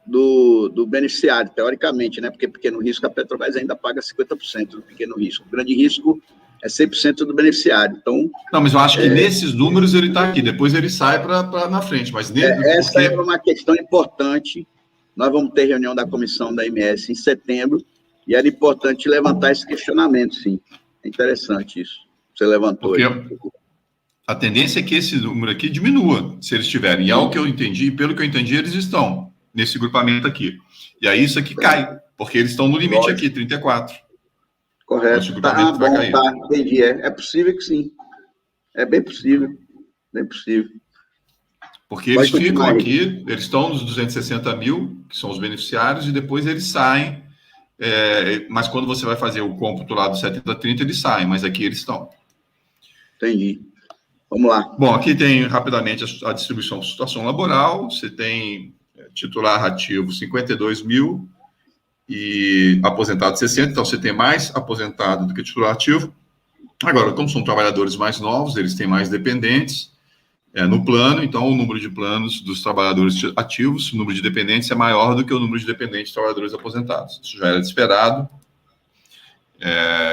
do beneficiário, teoricamente, né? Porque pequeno risco, a Petrobras ainda paga 50% do pequeno risco. O grande risco é 100% do beneficiário. Então, não, mas eu acho que nesses números ele está aqui, depois ele sai para na frente. Mas essa é uma questão importante. Nós vamos ter reunião da comissão da MS em setembro, e era importante levantar esse questionamento, sim. É interessante isso. Você levantou. Porque a tendência é que esse número aqui diminua, se eles tiverem. E ao que eu entendi, pelo que eu entendi, eles estão nesse grupamento aqui. E aí isso aqui cai, porque eles estão no limite aqui, 34. Correto. Então, vai cair. Entendi. É possível que sim. É bem possível. Bem possível. Porque eles ficam aqui, eles estão nos 260 mil, que são os beneficiários, e depois eles saem. Mas quando você vai fazer o cômputo lá do 70-30, eles saem, mas aqui eles estão. Entendi. Vamos lá. Bom, aqui tem rapidamente a distribuição de situação laboral. Você tem titular ativo 52 mil e aposentado 60, então você tem mais aposentado do que titular ativo. Agora, como são trabalhadores mais novos, eles têm mais dependentes no plano, então o número de planos dos trabalhadores ativos, o número de dependentes é maior do que o número de dependentes de trabalhadores aposentados. Isso já era esperado.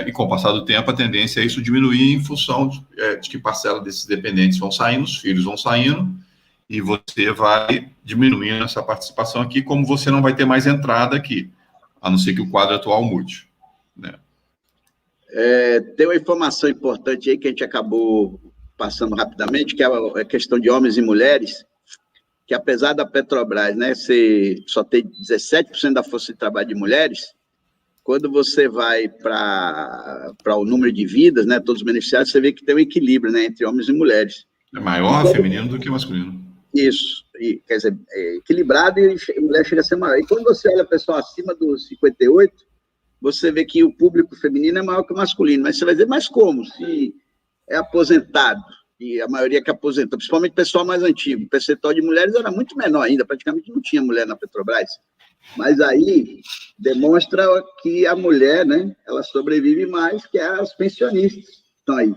E com o passar do tempo, a tendência é isso diminuir em função de que parcela desses dependentes vão saindo, os filhos vão saindo, e você vai diminuindo essa participação aqui, como você não vai ter mais entrada aqui. a não ser que o quadro atual mude, né? Tem uma informação importante aí que a gente acabou passando rapidamente, que é a questão de homens e mulheres, que apesar da Petrobras, né, só ter 17% da força de trabalho de mulheres, quando você vai para o número de vidas, né, todos os beneficiários, você vê que tem um equilíbrio, né, entre homens e mulheres. É maior feminino do que masculino. Isso, quer dizer, equilibrado e a mulher chega a ser maior. E quando você olha pessoal acima dos 58, você vê que o público feminino é maior que o masculino, mas você vai dizer, mas como? Se é aposentado, e a maioria que aposentou, principalmente o pessoal mais antigo, o percentual de mulheres era muito menor ainda, praticamente não tinha mulher na Petrobras. Mas aí demonstra que a mulher, né, ela sobrevive mais que as pensionistas que estão aí.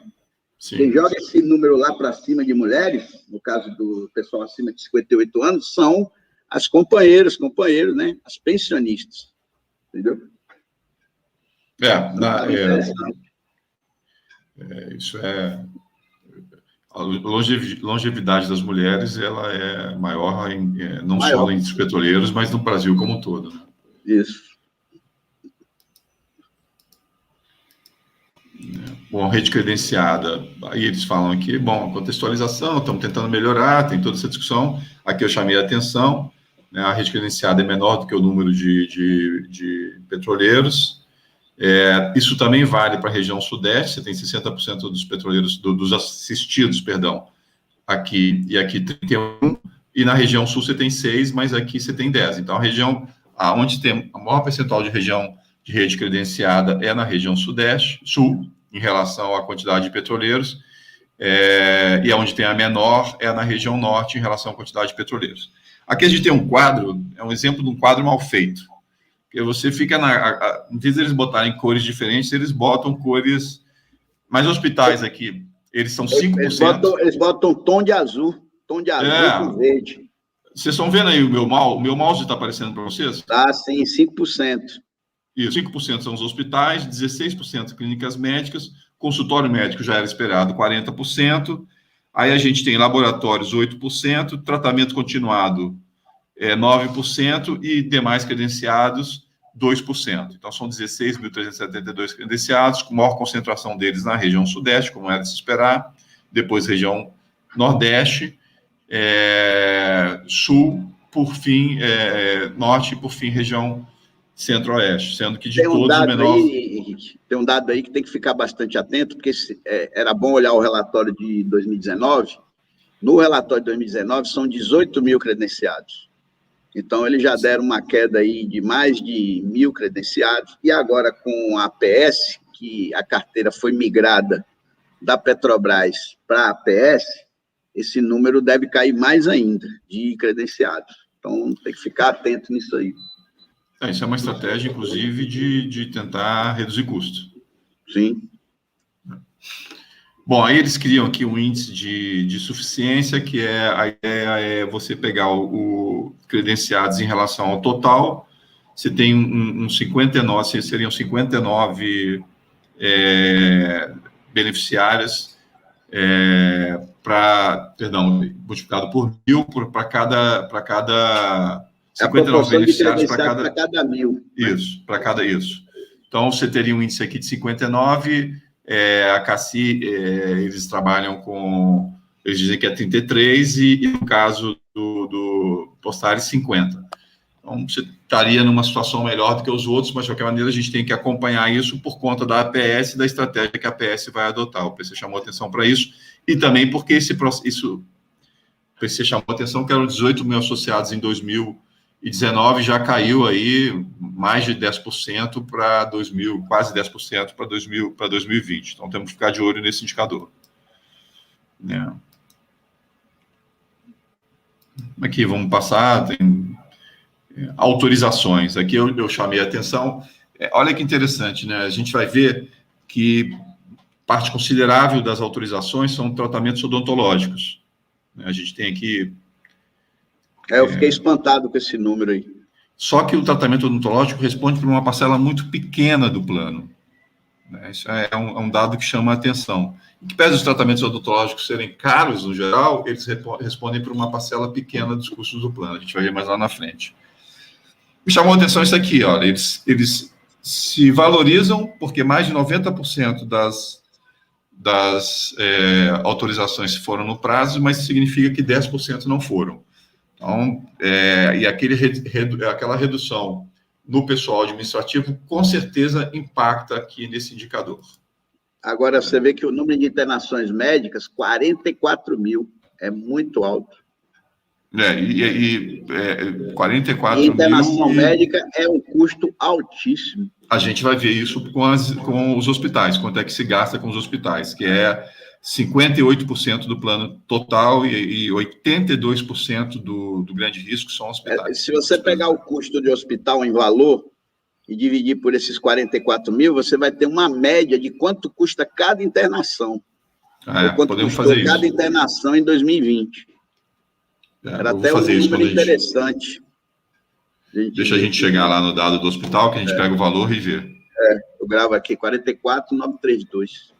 Sim. Quem joga esse número lá para cima de mulheres, no caso do pessoal acima de 58 anos, são as companheiros, né, as pensionistas. Entendeu? Isso é... A longevidade das mulheres, ela é maior, não só entre os petroleiros, mas no Brasil como um todo. Né? Isso. Bom, rede credenciada, aí eles falam aqui, bom, contextualização, estamos tentando melhorar, tem toda essa discussão, aqui eu chamei a atenção, né, a rede credenciada é menor do que o número de petroleiros, isso também vale para a região sudeste, você tem 60% dos petroleiros, dos assistidos, perdão, aqui, e aqui 31%, e na região sul você tem 6%, mas aqui você tem 10%. Então, a região, onde tem a maior percentual de região de rede credenciada é na região sul, em relação à quantidade de petroleiros, e onde tem a menor é na região norte, em relação à quantidade de petroleiros. Aqui a gente tem um quadro, é um exemplo de um quadro mal feito, porque você fica em vez de eles botarem cores diferentes, eles botam cores, mas hospitais aqui, eles são 5%. Eles botam tom de azul com verde. Vocês estão vendo aí o meu mouse está aparecendo para vocês? Tá, sim, 5%. Isso, 5% são os hospitais, 16% clínicas médicas, consultório médico já era esperado, 40%, aí a gente tem laboratórios, 8%, tratamento continuado, 9%, e demais credenciados, 2%. Então, são 16.372 credenciados, com maior concentração deles na região sudeste, como era de se esperar, depois região nordeste, sul, por fim, norte, e por fim, região centro-oeste, sendo que de todos o menor... Tem um dado aí que tem que ficar bastante atento, porque era bom olhar o relatório de 2019. No relatório de 2019, são 18 mil credenciados. Então, eles já deram uma queda aí de mais de 1.000 credenciados, e agora com a APS, que a carteira foi migrada da Petrobras para a APS, esse número deve cair mais ainda de credenciados. Então, tem que ficar atento nisso aí. Isso é uma estratégia, inclusive, de tentar reduzir custo. Sim. Bom, aí eles criam aqui um índice de suficiência, que a ideia é você pegar o credenciados em relação ao total, você tem um 59, seriam 59 beneficiários, multiplicado por 1.000, para cada 59 beneficiários para cada 1.000. Isso, para cada isso. Então, você teria um índice aqui de 59, a CACI, eles trabalham com, eles dizem que é 33, e no caso do Postares, 50. Então, você estaria numa situação melhor do que os outros, mas, de qualquer maneira, a gente tem que acompanhar isso por conta da APS e da estratégia que a APS vai adotar. O PC chamou atenção para isso, e também porque o PC chamou atenção que eram 18 mil associados em 2019, já caiu aí mais de 10% para 2000, quase 10% para 2020. Então, temos que ficar de olho nesse indicador. Aqui, vamos passar, tem autorizações. Aqui eu chamei a atenção. Olha que interessante, né? A gente vai ver que parte considerável das autorizações são tratamentos odontológicos. A gente tem aqui... eu fiquei espantado com esse número aí. Só que o tratamento odontológico responde por uma parcela muito pequena do plano. Isso é um dado que chama a atenção. Em que pese os tratamentos odontológicos serem caros, no geral, eles respondem por uma parcela pequena dos custos do plano. A gente vai ver mais lá na frente. Me chamou a atenção isso aqui, olha, eles se valorizam porque mais de 90% das autorizações foram no prazo, mas significa que 10% não foram. Então, e aquela redução no pessoal administrativo, com certeza, impacta aqui nesse indicador. Agora, você vê que o número de internações médicas, 44 mil, é muito alto. 44 mil... E internação mil, médica é um custo altíssimo. A gente vai ver isso com os hospitais, quanto é que se gasta com os hospitais, que é 58% do plano total e 82% do grande risco são hospitais. Se você pegar o custo de hospital em valor e dividir por esses 44 mil, você vai ter uma média de quanto custa cada internação. Ou quanto custou cada internação em 2020. Era até um número interessante. Deixa a gente chegar lá no dado do hospital, que a gente pega o valor e vê. Eu gravo aqui, 44.932.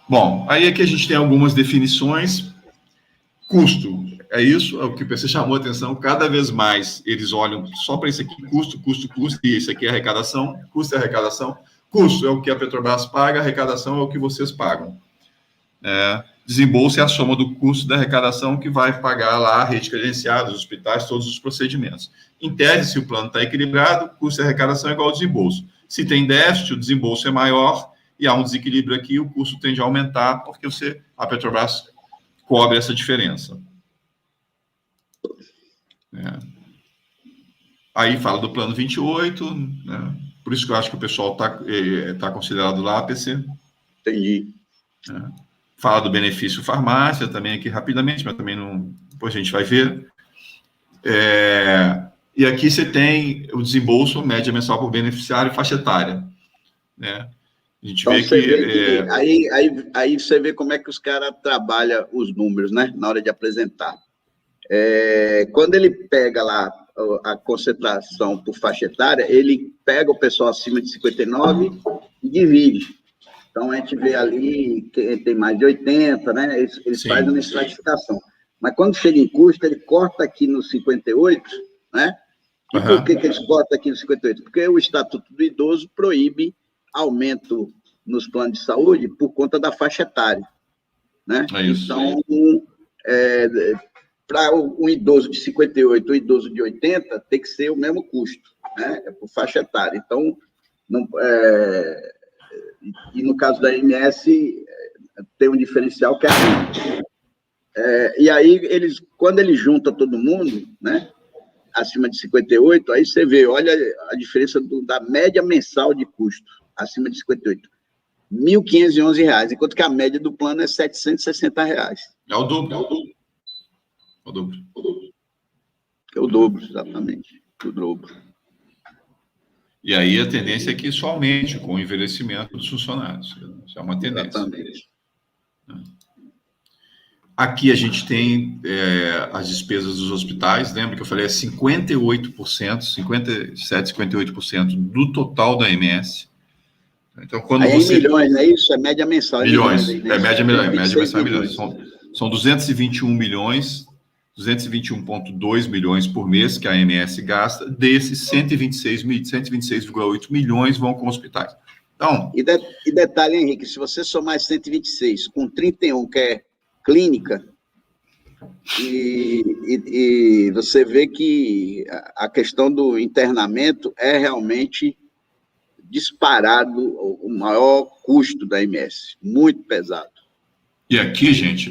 Bom, aí aqui a gente tem algumas definições. Custo, é isso, é o que o PC chamou a atenção. Cada vez mais eles olham só para isso aqui, custo, e isso aqui é arrecadação, custo é arrecadação. Custo é o que a Petrobras paga, arrecadação é o que vocês pagam. Desembolso é a soma do custo da arrecadação que vai pagar lá a rede credenciada, os hospitais, todos os procedimentos. Em tese, se o plano está equilibrado, custo e arrecadação é igual ao desembolso. Se tem déficit, o desembolso é maior e há um desequilíbrio aqui, o custo tende a aumentar porque a Petrobras cobre essa diferença. Aí fala do plano 28, né? Por isso que eu acho que o pessoal tá considerado lá, PC. Entendi. Fala do benefício farmácia também aqui rapidamente, mas também não, depois a gente vai ver. E aqui você tem o desembolso, média mensal por beneficiário e faixa etária. Né? A gente então, vê que... Aí você vê como é que os caras trabalham os números, né? Na hora de apresentar. Quando ele pega lá a concentração por faixa etária, ele pega o pessoal acima de 59 e divide. Então, a gente vê ali que tem mais de 80, né? Eles fazem uma estratificação. Mas quando chega em custo, ele corta aqui no 58, né? E por que eles cortam aqui no 58? Porque o Estatuto do Idoso proíbe aumento nos planos de saúde por conta da faixa etária, né? Então, para um idoso de 58 ou idoso de 80, tem que ser o mesmo custo, né? Por faixa etária. Então, e no caso da MS, tem um diferencial que e aí, quando ele junta todo mundo, né, acima de 58, aí você vê, olha a diferença da média mensal de custo, acima de 58, R$ 1.511, enquanto que a média do plano é R$ 760. É o dobro. É o dobro. É o dobro, exatamente. O dobro. E aí a tendência é que isso aumente com o envelhecimento dos funcionários. Isso é uma tendência. Exatamente. Aqui a gente tem as despesas dos hospitais. Lembra que eu falei 58%, 57%, 58% do total da MS. Então, quando aí você... milhões, não é isso? É média mensal. Milhões. Média mensal em milhões. São 221 milhões, 221,2 milhões por mês que a AMS gasta, desses 126,8 milhões vão com hospitais. Então, e detalhe, Henrique, se você somar 126 com 31, que é clínica, e você vê que a questão do internamento é realmente disparado o maior custo da AMS, muito pesado. E aqui, gente,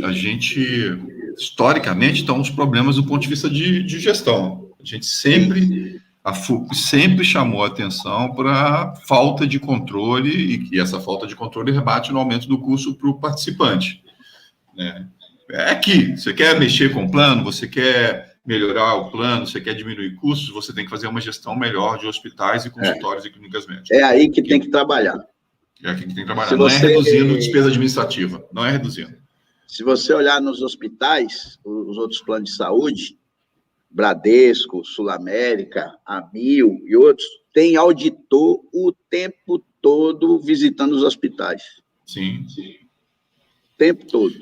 historicamente, estão os problemas do ponto de vista de gestão. A gente sempre chamou a atenção para a falta de controle, e essa falta de controle rebate no aumento do custo para o participante. Né? Aqui, você quer mexer com o plano, você quer melhorar o plano, você quer diminuir custos, você tem que fazer uma gestão melhor de hospitais e consultórios e clínicas médicas. É aí que tem que trabalhar. É aqui que tem que trabalhar. Não é reduzindo despesa administrativa, não é reduzindo. Se você olhar nos hospitais, os outros planos de saúde, Bradesco, Sul América, Amil e outros, tem auditor o tempo todo visitando os hospitais. Sim. O tempo todo.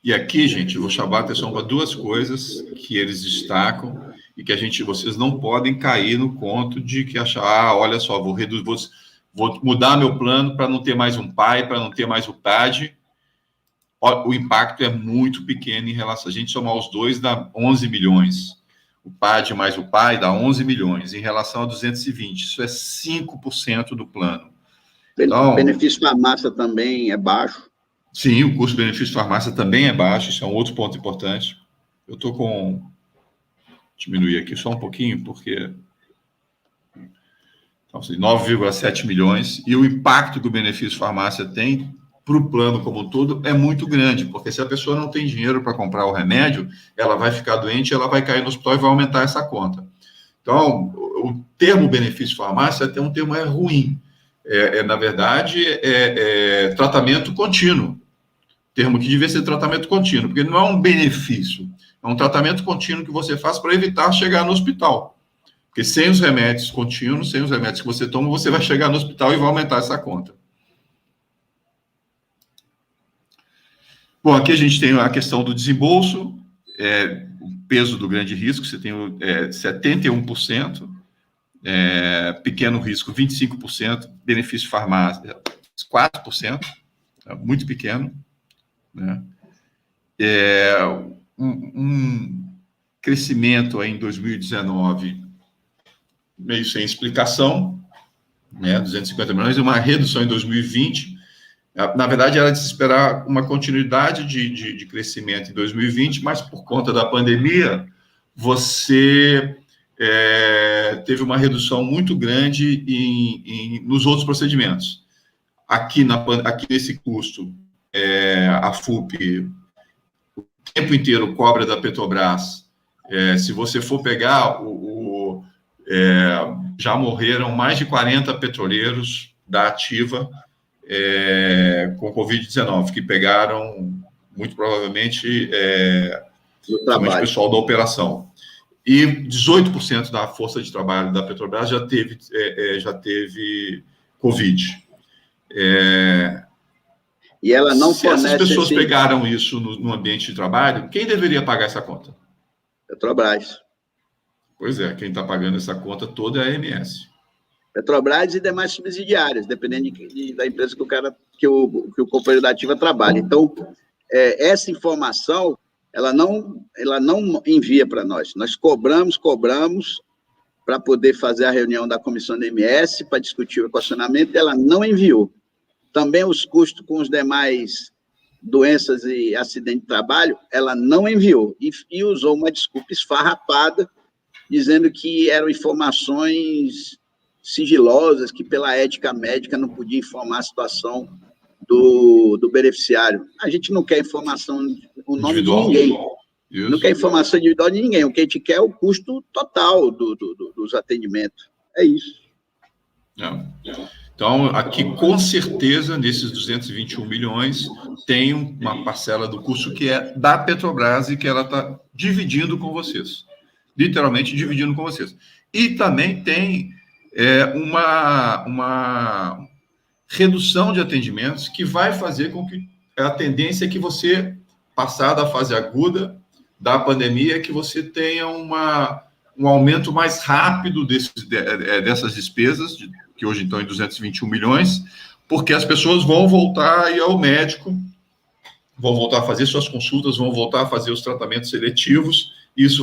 E aqui, gente, eu vou chamar a atenção para duas coisas que eles destacam e que vocês não podem cair no conto de que achar, olha só, vou mudar meu plano para não ter mais um pai, para não ter mais o PAD. O impacto é muito pequeno em relação a gente somar os dois, dá 11 milhões. O PAD mais o pai dá 11 milhões, em relação a 220. Isso é 5% do plano. Então, o benefício farmácia também é baixo. Sim, o custo-benefício farmácia também é baixo, isso é um outro ponto importante. Eu estou com... diminuir aqui só um pouquinho, porque... Então, 9,7 milhões, e o impacto que o benefício farmácia tem para o plano como um todo é muito grande, porque se a pessoa não tem dinheiro para comprar o remédio, ela vai ficar doente, ela vai cair no hospital e vai aumentar essa conta. Então, o termo benefício farmácia até um termo ruim. Na verdade, tratamento contínuo. Termo que devia ser tratamento contínuo, porque não é um benefício, é um tratamento contínuo que você faz para evitar chegar no hospital. Porque sem os remédios contínuos, sem os remédios que você toma, você vai chegar no hospital e vai aumentar essa conta. Bom, aqui a gente tem a questão do desembolso, o peso do grande risco, você tem 71%, pequeno risco 25%, benefício farmácia 4%, muito pequeno, né? Um crescimento aí em 2019 meio sem explicação, né? 250 milhões, e uma redução em 2020. Na verdade, era de se esperar uma continuidade de crescimento em 2020, mas por conta da pandemia, você teve uma redução muito grande nos outros procedimentos. Aqui nesse custo, a FUP o tempo inteiro cobra da Petrobras. Se você for pegar, já morreram mais de 40 petroleiros da ativa com Covid-19, que pegaram, muito provavelmente, somente o pessoal da operação. E 18% da força de trabalho da Petrobras já teve Covid. E ela não Se essas pessoas pegaram isso no ambiente de trabalho, quem deveria pagar essa conta? Petrobras. Pois é, quem está pagando essa conta toda é a AMS. Petrobras e demais subsidiárias, dependendo da empresa que o companheiro da ativa trabalha. Então, essa informação, ela não envia para nós. Nós cobramos para poder fazer a reunião da comissão da MS, para discutir o equacionamento, ela não enviou. Também os custos com os demais doenças e acidente de trabalho, ela não enviou. E usou uma desculpa esfarrapada, dizendo que eram informações sigilosas, que pela ética médica não podia informar a situação do beneficiário. A gente não quer informação, o nome individual de ninguém. Isso. Não quer informação individual de ninguém. O que a gente quer é o custo total dos atendimentos. É isso. Então, aqui, com certeza, nesses 221 milhões, tem uma parcela do custo que é da Petrobras e que ela está dividindo com vocês. Literalmente dividindo com vocês. E também tem uma redução de atendimentos que vai fazer com que a tendência é que você, passada a fase aguda da pandemia, que você tenha um aumento mais rápido dessas despesas, que hoje estão em 221 milhões, porque as pessoas vão voltar a ir ao médico, vão voltar a fazer suas consultas, vão voltar a fazer os tratamentos seletivos, e isso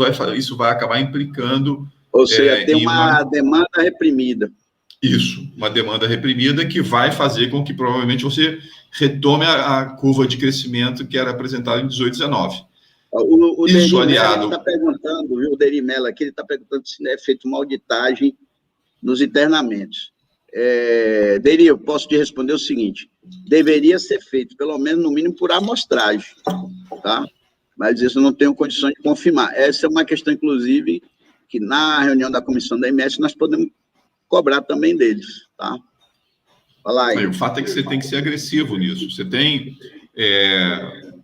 vai acabar implicando... Ou seja, tem uma demanda reprimida. Isso, uma demanda reprimida que vai fazer com que provavelmente você retome a curva de crescimento que era apresentada em 18, 19. O Derimela está perguntando, viu, o Derimela aqui, ele está perguntando se é feita uma auditagem nos internamentos. Deri, eu posso te responder o seguinte: deveria ser feito, pelo menos, no mínimo, por amostragem, tá? Mas isso eu não tenho condições de confirmar. Essa é uma questão, inclusive, que na reunião da comissão da MS nós podemos cobrar também deles, tá? Fala aí. O fato é que você tem que ser agressivo nisso.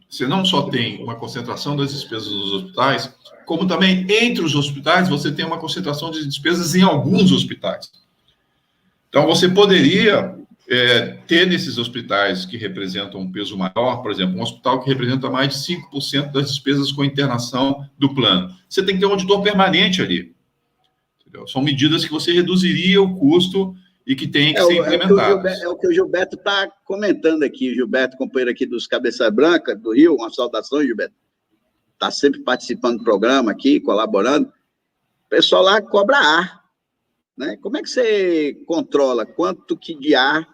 Você não só tem uma concentração das despesas nos hospitais, como também entre os hospitais você tem uma concentração de despesas em alguns hospitais. Então, você poderia ter nesses hospitais que representam um peso maior, por exemplo, um hospital que representa mais de 5% das despesas com internação do plano, você tem que ter um auditor permanente ali. Entendeu? São medidas que você reduziria o custo e que tem que ser implementadas. É o que o Gilberto está comentando aqui, o Gilberto, companheiro aqui dos Cabeça Branca, do Rio, uma saudação, Gilberto. Está sempre participando do programa aqui, colaborando. O pessoal lá cobra ar, né? Como é que você controla quanto que de ar,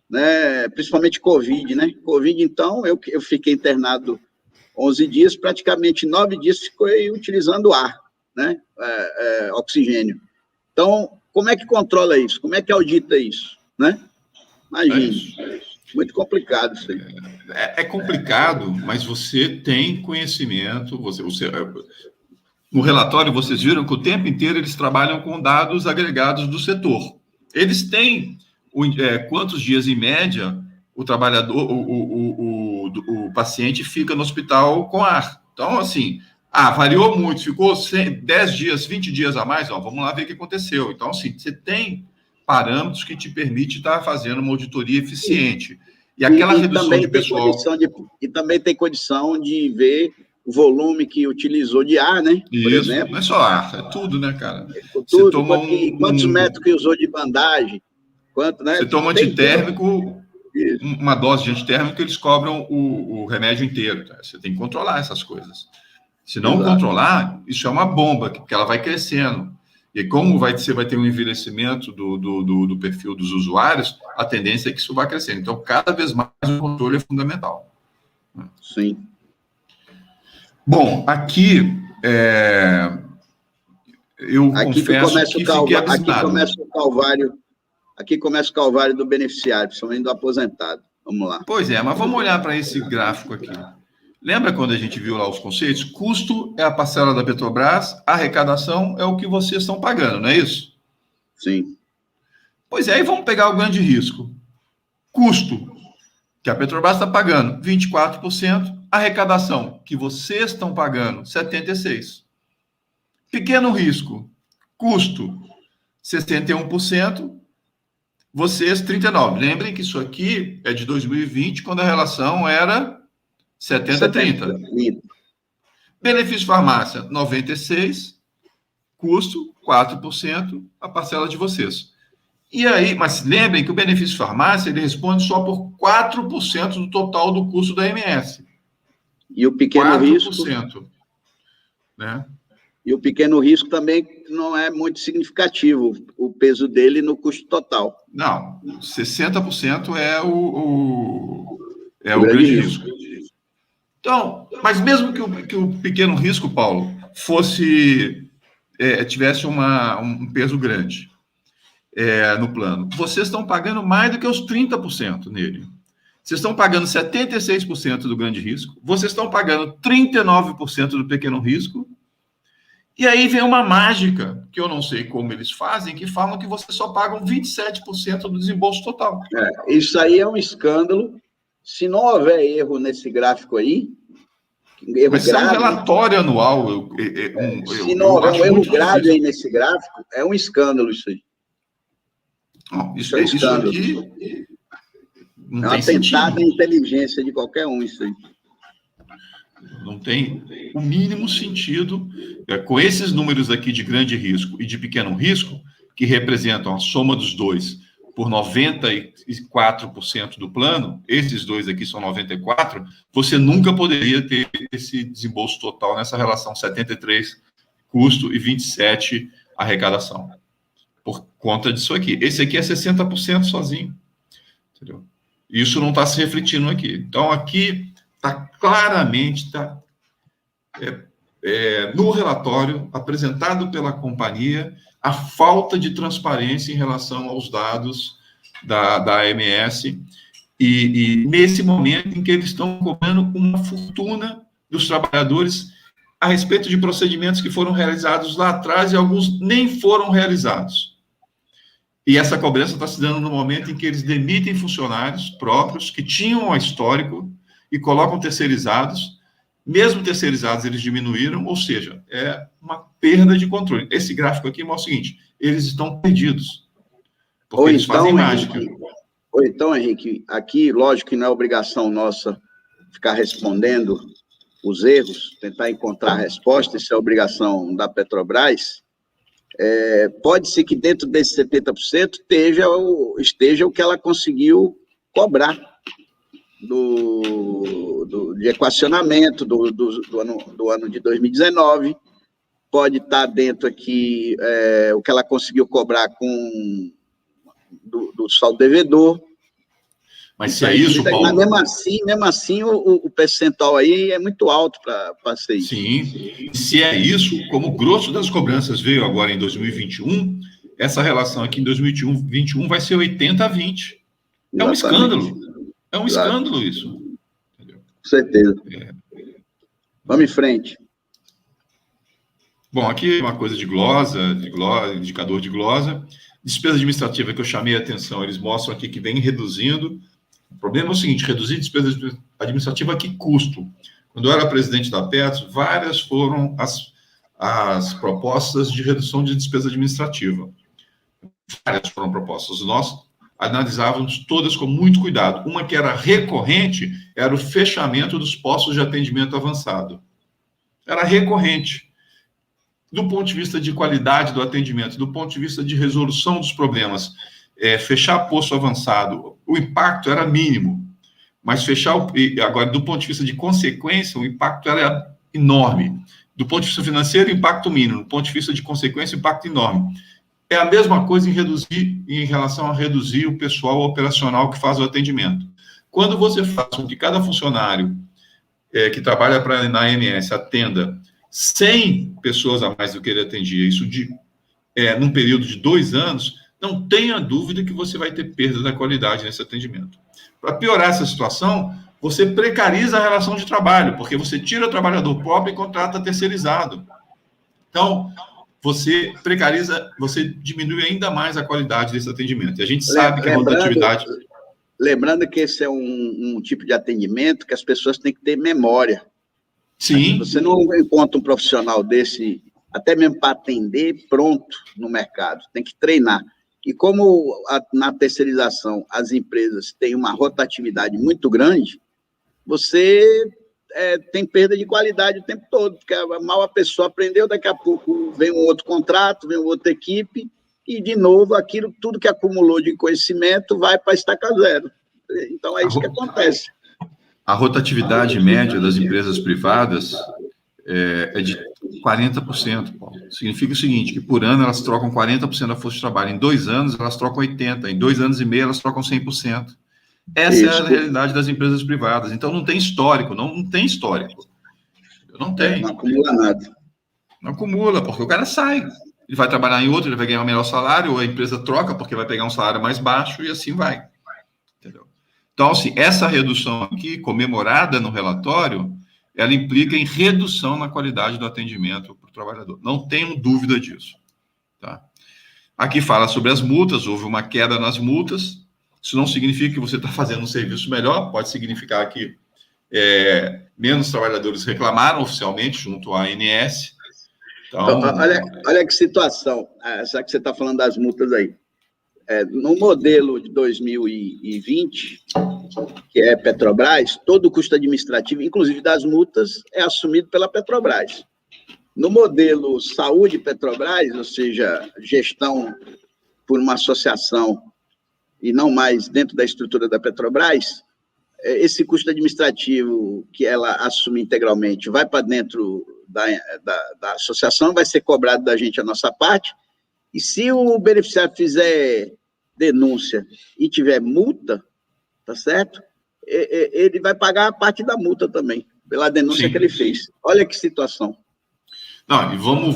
né? Principalmente Covid, né? Covid, então, eu fiquei internado 11 dias, praticamente 9 dias fiquei utilizando ar, né? Oxigênio. Então, como é que controla isso? Como é que audita isso, né? Imagine. Muito complicado isso aí. É complicado, mas você tem conhecimento. No relatório, vocês viram que o tempo inteiro eles trabalham com dados agregados do setor. Eles têm quantos dias, em média, o trabalhador, o paciente fica no hospital com ar. Então, assim, variou muito, ficou 10 dias, 20 dias a mais, vamos lá ver o que aconteceu. Então, assim, você tem parâmetros que te permite estar fazendo uma auditoria eficiente. E aquela redução de pessoal... E também tem condição de ver o volume que utilizou de ar, né? Por exemplo. Não é só ar, é tudo, né, cara? Tudo, você toma quantos metros que usou de bandagem, quanto, né? Você toma antitérmico, uma dose de antitérmico, eles cobram o remédio inteiro. Tá? Você tem que controlar essas coisas. Se não controlar, isso é uma bomba, porque ela vai crescendo. E como você vai ter um envelhecimento do perfil dos usuários, a tendência é que isso vai crescendo. Então, cada vez mais o controle é fundamental. Sim. Bom, aqui eu confesso que fiquei abismado. Aqui começa o calvário do beneficiário, principalmente do aposentado. Vamos lá. Pois é, mas vamos olhar para esse gráfico aqui. Lembra quando a gente viu lá os conceitos? Custo é a parcela da Petrobras, arrecadação é o que vocês estão pagando, não é isso? Sim. Pois é, aí vamos pegar o grande risco. Custo, que a Petrobras está pagando, 24%, arrecadação, que vocês estão pagando, 76%. Pequeno risco, custo, 61%, vocês, 39%. Lembrem que isso aqui é de 2020, quando a relação era 70-30. Benefício farmácia, 96%, custo, 4%, a parcela de vocês. E aí, mas lembrem que o benefício farmácia, ele responde só por 4% do total do custo da MS. E o pequeno 4%, risco... Né? E o pequeno risco também não é muito significativo, o peso dele no custo total. Não, 60% é o grande risco. Então, mas mesmo que o pequeno risco, Paulo, tivesse um peso grande no plano, vocês estão pagando mais do que os 30% nele. Vocês estão pagando 76% do grande risco, vocês estão pagando 39% do pequeno risco, e aí vem uma mágica, que eu não sei como eles fazem, que falam que vocês só pagam 27% do desembolso total. Isso aí é um escândalo. Se não houver erro nesse gráfico aí, mas grave, é um relatório anual. Se não houver um erro grave aí nesse gráfico, é um escândalo isso aí. Não, isso aqui não é uma tentada à inteligência de qualquer um, isso aí. Não tem o mínimo sentido. Com esses números aqui de grande risco e de pequeno risco, que representam a soma dos dois por 94% do plano, esses dois aqui são 94%, você nunca poderia ter esse desembolso total nessa relação 73% custo e 27% arrecadação. Por conta disso aqui. Esse aqui é 60% sozinho. Entendeu? Isso não está se refletindo aqui. Então, aqui está claramente no relatório apresentado pela companhia a falta de transparência em relação aos dados da AMS e nesse momento em que eles estão cobrando uma fortuna dos trabalhadores a respeito de procedimentos que foram realizados lá atrás e alguns nem foram realizados. E essa cobrança está se dando no momento em que eles demitem funcionários próprios que tinham um histórico e colocam terceirizados. Mesmo terceirizados, eles diminuíram, ou seja, é uma perda de controle. Esse gráfico aqui mostra o seguinte, eles estão perdidos, porque eles fazem mágica. Ou então, Henrique, aqui, lógico que não é obrigação nossa ficar respondendo os erros, tentar encontrar a resposta, isso é obrigação da Petrobras. Pode ser que dentro desses 70% esteja o que ela conseguiu cobrar de equacionamento do ano de 2019, pode estar dentro aqui o que ela conseguiu cobrar do saldo devedor. Mas se é isso, Paulo... Mas mesmo assim o percentual aí é muito alto para ser isso. Sim, se é isso, como o grosso das cobranças veio agora em 2021, essa relação aqui em 2021 vai ser 80-20. É um escândalo. É um escândalo isso. Entendeu? Com certeza. Vamos em frente. Bom, aqui uma coisa de glosa, indicador de glosa. Despesa administrativa que eu chamei a atenção, eles mostram aqui que vem reduzindo. O problema é o seguinte, reduzir despesa administrativa a que custo? Quando eu era presidente da Petros, várias foram as propostas de redução de despesa administrativa. Várias foram propostas. Nós analisávamos todas com muito cuidado. Uma que era recorrente era o fechamento dos postos de atendimento avançado. Era recorrente. Do ponto de vista de qualidade do atendimento, do ponto de vista de resolução dos problemas, fechar posto avançado, o impacto era mínimo, mas agora, do ponto de vista de consequência, o impacto era enorme. Do ponto de vista financeiro, impacto mínimo. Do ponto de vista de consequência, impacto enorme. É a mesma coisa em relação a reduzir o pessoal operacional que faz o atendimento. Quando você faz com que cada funcionário que trabalha na ANS atenda 100 pessoas a mais do que ele atendia, isso num período de 2 anos, não tenha dúvida que você vai ter perda da qualidade nesse atendimento. Para piorar essa situação, você precariza a relação de trabalho, porque você tira o trabalhador próprio e contrata terceirizado. Então, você precariza, você diminui ainda mais a qualidade desse atendimento. E a gente sabe que a rotatividade... Lembrando que esse é um tipo de atendimento que as pessoas têm que ter memória. Sim. Você não encontra um profissional desse, até mesmo para atender, pronto no mercado. Tem que treinar. E como na terceirização as empresas têm uma rotatividade muito grande, você tem perda de qualidade o tempo todo, porque mal a pessoa aprendeu, daqui a pouco vem um outro contrato, vem outra equipe, e, de novo, aquilo, tudo que acumulou de conhecimento vai para estaca zero. Então, é isso que acontece. A rotatividade média das empresas privadas é de 40%, Paulo. Significa o seguinte, que por ano elas trocam 40% da força de trabalho. Em 2 anos, elas trocam 80%. Em 2 anos e meio, elas trocam 100%. Essa é a realidade das empresas privadas. Então, não tem histórico. Não tem histórico. Não tem. Não acumula nada. Não acumula, porque o cara sai. Ele vai trabalhar em outro, ele vai ganhar um melhor salário, ou a empresa troca, porque vai pegar um salário mais baixo, e assim vai. Entendeu? Então, assim, essa redução aqui, comemorada no relatório, ela implica em redução na qualidade do atendimento para o trabalhador. Não tenho dúvida disso. Tá? Aqui fala sobre as multas, houve uma queda nas multas. Isso não significa que você está fazendo um serviço melhor, pode significar que menos trabalhadores reclamaram oficialmente junto à ANS. Então, olha que situação, já que você está falando das multas aí. No modelo de 2020, que é Petrobras, todo o custo administrativo, inclusive das multas, é assumido pela Petrobras. No modelo Saúde Petrobras, ou seja, gestão por uma associação e não mais dentro da estrutura da Petrobras, esse custo administrativo que ela assume integralmente vai para dentro da associação, vai ser cobrado da gente a nossa parte, e se o beneficiário fizer denúncia e tiver multa, tá certo? Ele vai pagar a parte da multa também, pela denúncia que ele fez. Olha que situação. Não, e vamos.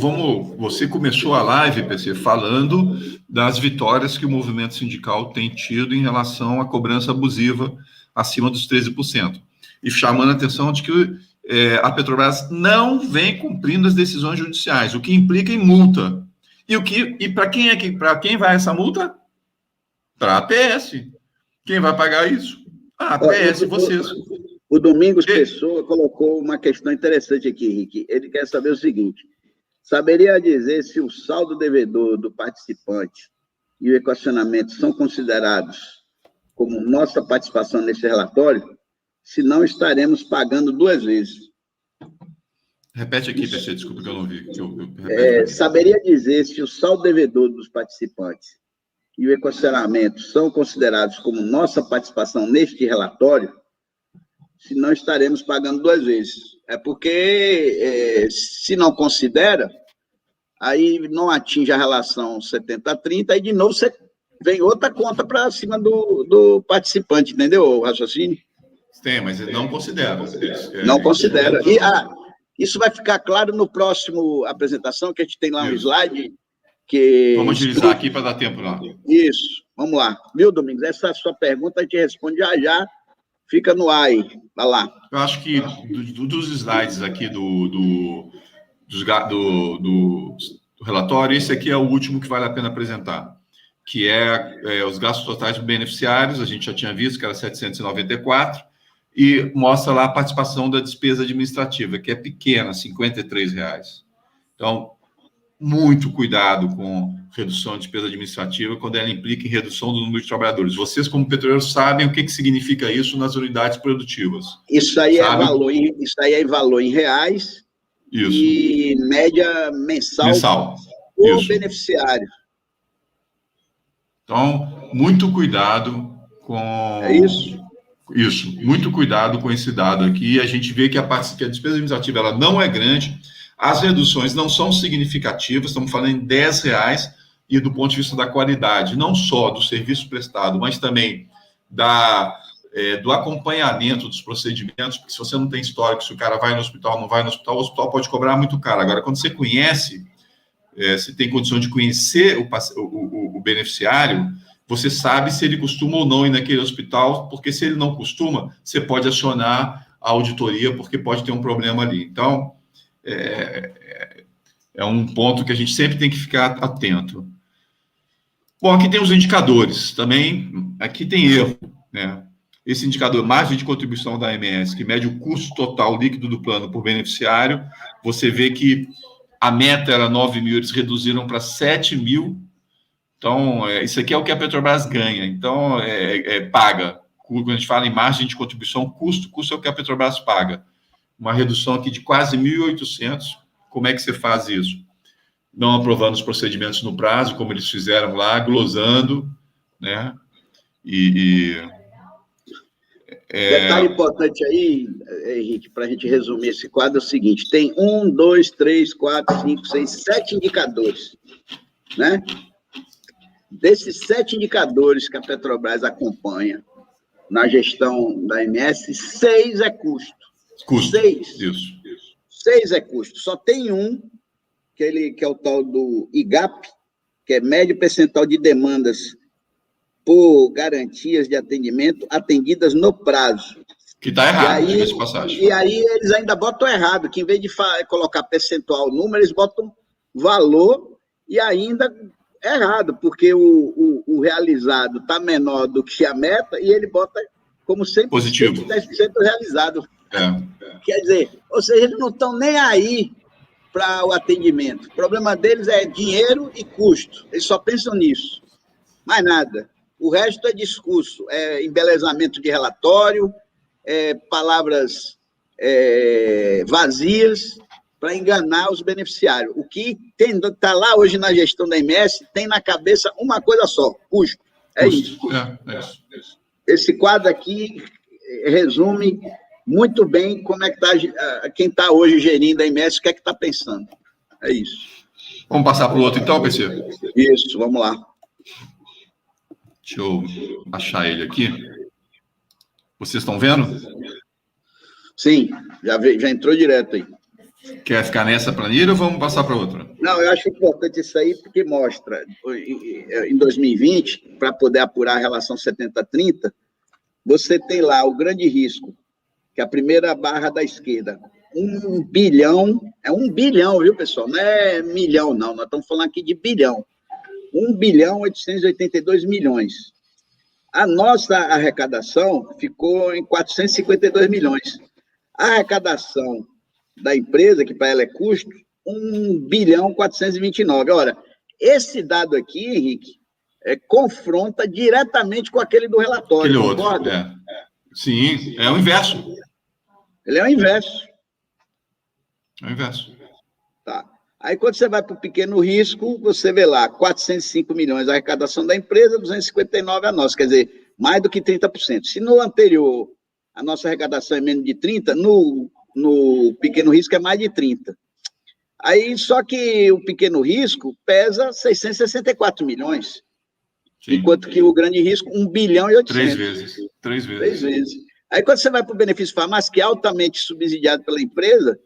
Você começou a live, PC, falando das vitórias que o movimento sindical tem tido em relação à cobrança abusiva acima dos 13%. E chamando a atenção de que a Petrobras não vem cumprindo as decisões judiciais, o que implica em multa. E para quem vai essa multa? Para a APS. Quem vai pagar isso? A APS, vocês. O Domingos Pessoa colocou uma questão interessante aqui, Henrique. Ele quer saber o seguinte: saberia dizer se o saldo devedor do participante e o equacionamento são considerados como nossa participação nesse relatório, se não estaremos pagando 2 vezes. Repete aqui, PC, desculpa que eu não vi. Saberia dizer se o saldo devedor dos participantes e o equacionamento são considerados como nossa participação neste relatório, se não estaremos pagando 2 vezes. É porque, se não considera, aí não atinge a relação 70-30, aí de novo você vem outra conta para cima do participante, entendeu, o raciocínio? Tem, mas ele não considera. Não considera. E isso vai ficar claro no próximo apresentação, que a gente tem lá um slide que... Vamos agilizar aqui para dar tempo lá. Isso, vamos lá. Viu, Domingos? Essa sua pergunta a gente responde já. Fica no ar aí. Vai lá. Eu acho que dos slides aqui do relatório, esse aqui é o último que vale a pena apresentar, que é os gastos totais dos beneficiários. A gente já tinha visto que era 794, e mostra lá a participação da despesa administrativa, que é pequena, R$ 53. Então, muito cuidado com redução de despesa administrativa quando ela implica em redução do número de trabalhadores. Vocês, como petroleiros, sabem o que significa isso nas unidades produtivas. Isso aí é valor em reais. Isso. E média mensal. Por isso. Beneficiário. Então, muito cuidado com... É isso? Isso, muito cuidado com esse dado aqui. A gente vê que a despesa administrativa ela não é grande, as reduções não são significativas, estamos falando em R$10, e do ponto de vista da qualidade, não só do serviço prestado, mas também do acompanhamento dos procedimentos, porque se você não tem histórico, se o cara vai no hospital, não vai no hospital, o hospital pode cobrar muito caro. Agora, quando você conhece, você tem condição de conhecer o beneficiário, você sabe se ele costuma ou não ir naquele hospital, porque se ele não costuma, você pode acionar a auditoria, porque pode ter um problema ali. Então, é um ponto que a gente sempre tem que ficar atento. Bom, aqui tem os indicadores. Também, aqui tem erro, né? Esse indicador, margem de contribuição da AMS, que mede o custo total líquido do plano por beneficiário, você vê que a meta era 9 mil, eles reduziram para 7 mil. Então, isso aqui é o que a Petrobras ganha. Então, paga. Quando a gente fala em margem de contribuição, custo é o que a Petrobras paga. Uma redução aqui de quase 1.800. Como é que você faz isso? Não aprovando os procedimentos no prazo, como eles fizeram lá, glosando, né? Detalhe importante aí, Henrique, para a gente resumir esse quadro, é o seguinte: tem 1, 2, 3, 4, 5, 6, 7 indicadores, né? Desses 7 indicadores que a Petrobras acompanha na gestão da AMS, 6 é custo. 6. Isso. 6 é custo. Só tem um, que é o tal do IGAP, que é médio percentual de demandas por garantias de atendimento atendidas no prazo. Que está errado, diga-se de passagem. E aí eles ainda botam errado, que em vez de colocar percentual, número, eles botam valor e ainda errado, porque o realizado está menor do que a meta e ele bota como 100%, positivo. 10% realizado. Quer dizer, ou seja, eles não estão nem aí para o atendimento. O problema deles é dinheiro e custo. Eles só pensam nisso. Mais nada. O resto é discurso, é embelezamento de relatório, palavras vazias para enganar os beneficiários. O que está lá hoje na gestão da MS tem na cabeça uma coisa só: custo. É isso. Esse quadro aqui resume muito bem como é que está quem está hoje gerindo a MS, o que é que está pensando. É isso. Vamos passar para o outro então, PC? Isso, vamos lá. Deixa eu achar ele aqui. Vocês estão vendo? Sim, já entrou direto aí. Quer ficar nessa planilha ou vamos passar para outra? Não, eu acho importante isso aí, porque mostra, em 2020, para poder apurar a relação 70-30, você tem lá o grande risco, que é a primeira barra da esquerda, 1 bilhão, é 1 bilhão, viu, pessoal? Não é milhão, não, nós estamos falando aqui de bilhão. 1.882 bilhões. A nossa arrecadação ficou em 452 milhões. A arrecadação da empresa, que para ela é custo, 1.429 bilhões. Ora, esse dado aqui, Henrique, confronta diretamente com aquele do relatório, Aquele concorda? outro, Sim, é o inverso. Ele é o inverso. É o inverso. Tá. Aí, quando você vai para o pequeno risco, você vê lá, 405 milhões a arrecadação da empresa, 259 a nossa, quer dizer, mais do que 30%. Se no anterior a nossa arrecadação é menos de 30%, no pequeno risco é mais de 30%. Aí, só que o pequeno risco pesa 664 milhões, Sim. enquanto que o grande risco, 1 bilhão e 800. Três vezes. 3 vezes. Aí, quando você vai para o benefício farmácia, que é altamente subsidiado pela empresa,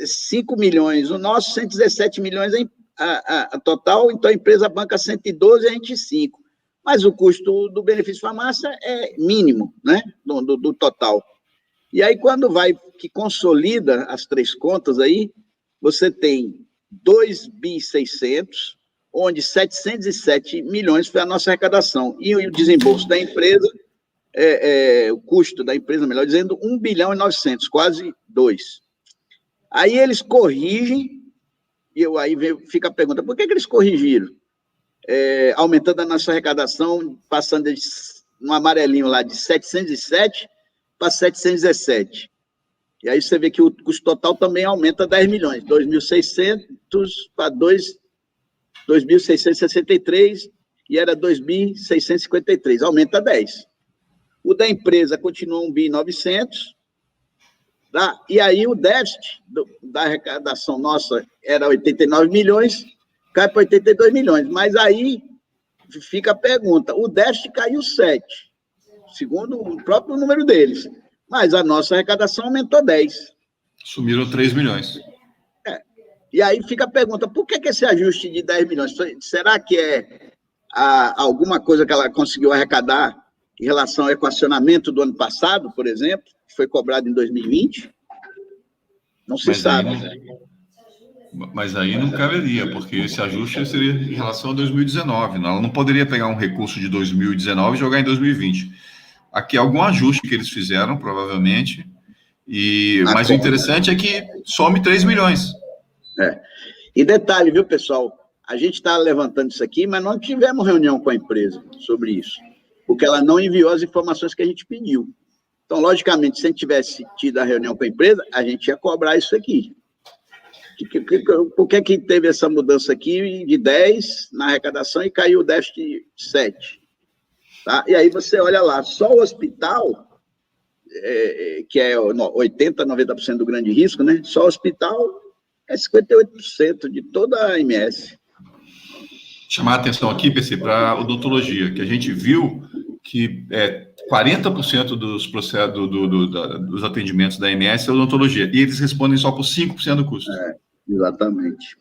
5 milhões, o nosso 117 milhões a total, então a empresa banca 112 e a gente 5. Mas o custo do benefício farmácia é mínimo, né, do total. E aí, quando vai, que consolida as três contas aí, você tem 2.600 bi, onde 707 milhões foi a nossa arrecadação. E o desembolso da empresa, o custo da empresa, melhor dizendo, 1 bilhão e 900, quase 2. Aí eles corrigem, e aí fica a pergunta, por que eles corrigiram? Aumentando a nossa arrecadação, passando no amarelinho lá de 707 para 717. E aí você vê que o custo total também aumenta 10 milhões, 2.600 para 2.663, e era 2.653, aumenta 10. O da empresa continua 1 bi 900, tá? E aí o déficit da arrecadação nossa era 89 milhões, cai para 82 milhões. Mas aí fica a pergunta, o déficit caiu 7, segundo o próprio número deles, mas a nossa arrecadação aumentou 10. Sumiram 3 milhões. E aí fica a pergunta, por que esse ajuste de 10 milhões? Será que é alguma coisa que ela conseguiu arrecadar em relação ao equacionamento do ano passado, por exemplo, que foi cobrado em 2020? Não se sabe. Mas aí não caberia, porque esse ajuste seria em relação a 2019. Ela não poderia pegar um recurso de 2019 e jogar em 2020. Aqui é algum ajuste que eles fizeram, provavelmente, mas o interessante é que some 3 milhões. E detalhe, viu, pessoal? A gente está levantando isso aqui, mas não tivemos reunião com a empresa sobre isso, porque ela não enviou as informações que a gente pediu. Então, logicamente, se a gente tivesse tido a reunião com a empresa, a gente ia cobrar isso aqui. Por que teve essa mudança aqui de 10 na arrecadação e caiu o déficit de 7? Tá? E aí você olha lá, só o hospital, que é 80%, 90% do grande risco, né? Só o hospital é 58% de toda a MS. Chamar a atenção aqui, PC, para a odontologia, que a gente viu que 40% dos processos dos atendimentos da MS é odontologia, e eles respondem só por 5% do custo. Exatamente.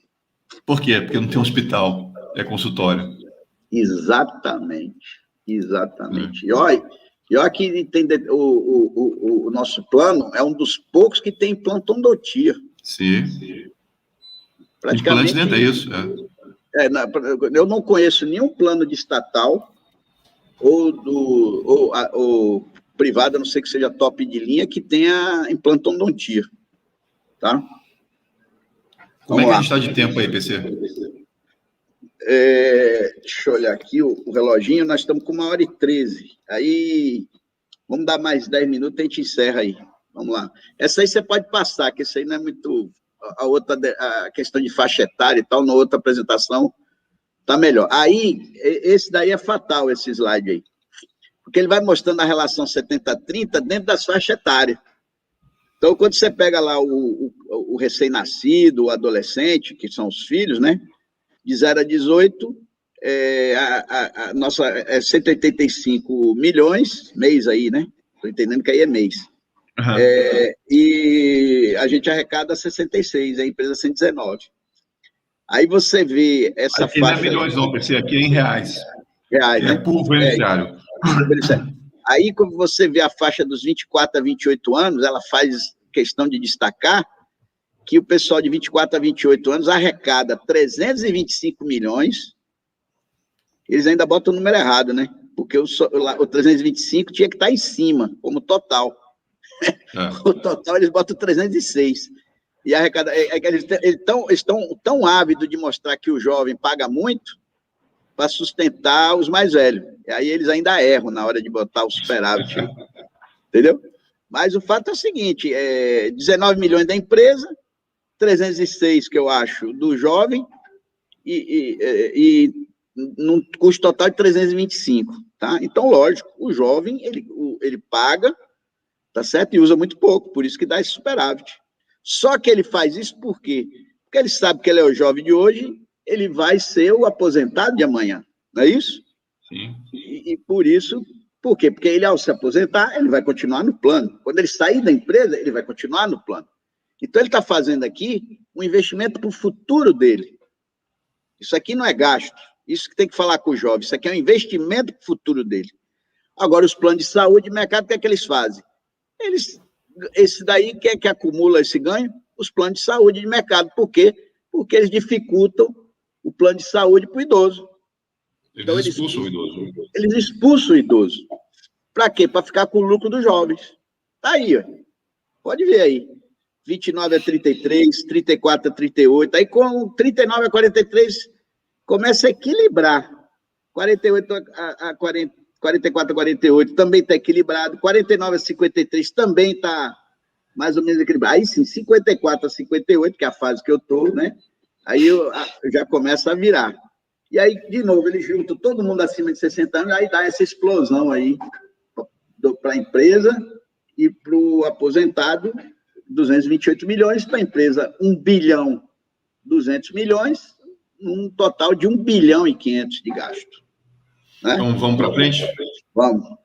Por quê? Porque não tem hospital, é consultório. Exatamente. E olha que tem o nosso plano é um dos poucos que tem implantodontia. Sim. Praticamente. Implante é isso. Eu não conheço nenhum plano de estatal ou privado, a não ser que seja top de linha, que tenha implantodontia. Tá? Como é que a gente está de tempo aí, PC? Deixa eu olhar aqui o reloginho, nós estamos com 1h13. Aí, vamos dar mais 10 minutos e a gente encerra aí. Vamos lá. Essa aí você pode passar, que isso aí não é muito... A questão de faixa etária e tal, na outra apresentação, tá melhor. Aí, esse daí é fatal, esse slide aí. Porque ele vai mostrando a relação 70-30 dentro das faixas etárias. Então, quando você pega lá o recém-nascido, o adolescente, que são os filhos, né? De 0 a 18, a nossa é 185 milhões, mês aí, né? Estou entendendo que aí é mês. Uhum. E a gente arrecada 66, a empresa 119. Aí você vê essa aqui faixa... Aqui não é milhões não, PC, aqui é em reais. Reais, né? Pulverizário. Aí, quando você vê a faixa dos 24 a 28 anos, ela faz questão de destacar que o pessoal de 24 a 28 anos arrecada 325 milhões, eles ainda botam o número errado, né? Porque o 325 tinha que estar em cima, como total. O total eles botam 306. E arrecada, eles estão tão ávidos de mostrar que o jovem paga muito, para sustentar os mais velhos. E aí eles ainda erram na hora de botar o superávit, entendeu? Mas o fato é o seguinte, 19 milhões da empresa, 306, que eu acho, do jovem, e num custo total de 325, tá? Então, lógico, o jovem, ele paga, tá certo? E usa muito pouco, por isso que dá esse superávit. Só que ele faz isso por quê? Porque ele sabe que ele é o jovem de hoje, ele vai ser o aposentado de amanhã, não é isso? Sim. E por isso, por quê? Porque ele, ao se aposentar, ele vai continuar no plano. Quando ele sair da empresa, ele vai continuar no plano. Então, ele está fazendo aqui um investimento para o futuro dele. Isso aqui não é gasto. Isso que tem que falar com o jovem. Isso aqui é um investimento para o futuro dele. Agora, os planos de saúde e mercado, o que é que eles fazem? Esse daí, quem é que acumula esse ganho? Os planos de saúde e de mercado. Por quê? Porque eles dificultam o plano de saúde para o idoso. Então, eles expulsam o idoso. Eles expulsam o idoso. Para quê? Para ficar com o lucro dos jovens. Está aí, ó. Pode ver aí. 29 a 33, 34 a 38. Aí, com 39 a 43, começa a equilibrar. 48 a 40, 44 a 48 também está equilibrado. 49 a 53 também está mais ou menos equilibrado. Aí sim, 54 a 58, que é a fase que eu estou, né? Aí eu já começa a virar. E aí, de novo, ele junta todo mundo acima de 60 anos, aí dá essa explosão aí para a empresa e para o aposentado, 228 milhões, para a empresa 1 bilhão 200 milhões, um total de 1 bilhão e 500 de gasto. Né? Então, vamos para frente? Vamos.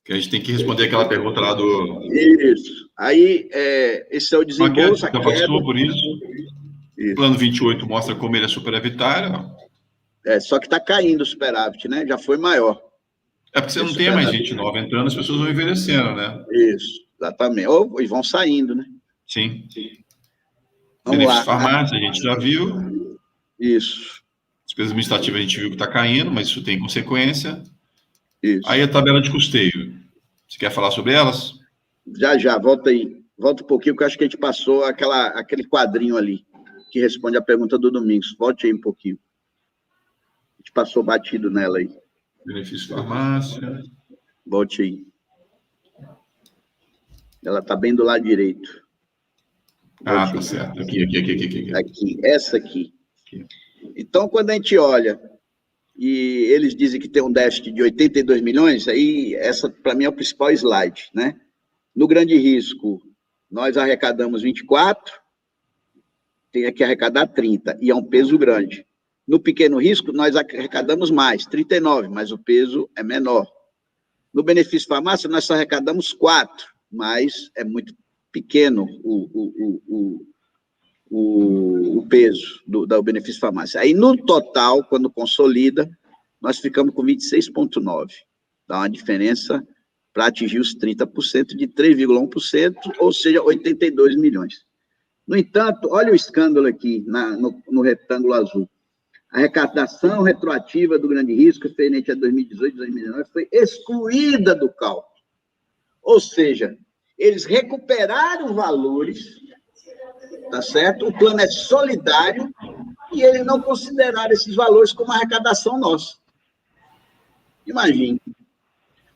Que a gente tem que responder aquela pergunta lá do... Isso. Aí, esse é o desembolso. Já passou por isso. O plano 28 mostra como ele é superavitário. Só que está caindo o superávit, né? Já foi maior. É porque você não tem mais gente nova entrando, as pessoas vão envelhecendo, né? Isso, exatamente. Ou vão saindo, né? Sim. Vamos Benefício lá. de farmácia, a gente já viu. Isso. Despesas administrativas a gente viu que está caindo, mas isso tem consequência. Isso. Aí a tabela de custeio. Você quer falar sobre elas? Já, volta aí. Volta um pouquinho, porque eu acho que a gente passou aquele quadrinho ali, que responde a pergunta do Domingos. Volte aí um pouquinho. A gente passou batido nela aí. Benefício de farmácia. Volte aí. Ela está bem do lado direito. Volte tá certo. Aqui. Essa aqui. Então, quando a gente olha e eles dizem que tem um déficit de 82 milhões, aí essa, para mim, é o principal slide, né? No grande risco, nós arrecadamos 24, tem que arrecadar 30, e é um peso grande. No pequeno risco, nós arrecadamos mais, 39, mas o peso é menor. No benefício farmácia, nós só arrecadamos 4, mas é muito pequeno o peso do benefício farmácia. Aí, no total, quando consolida, nós ficamos com 26,9. Dá uma diferença para atingir os 30% de 3,1%, ou seja, 82 milhões. No entanto, olha o escândalo aqui no retângulo azul. A arrecadação retroativa do grande risco, referente a 2018 e 2019, foi excluída do cálculo. Ou seja, eles recuperaram valores, tá certo? O plano é solidário e eles não consideraram esses valores como arrecadação nossa. Imagine.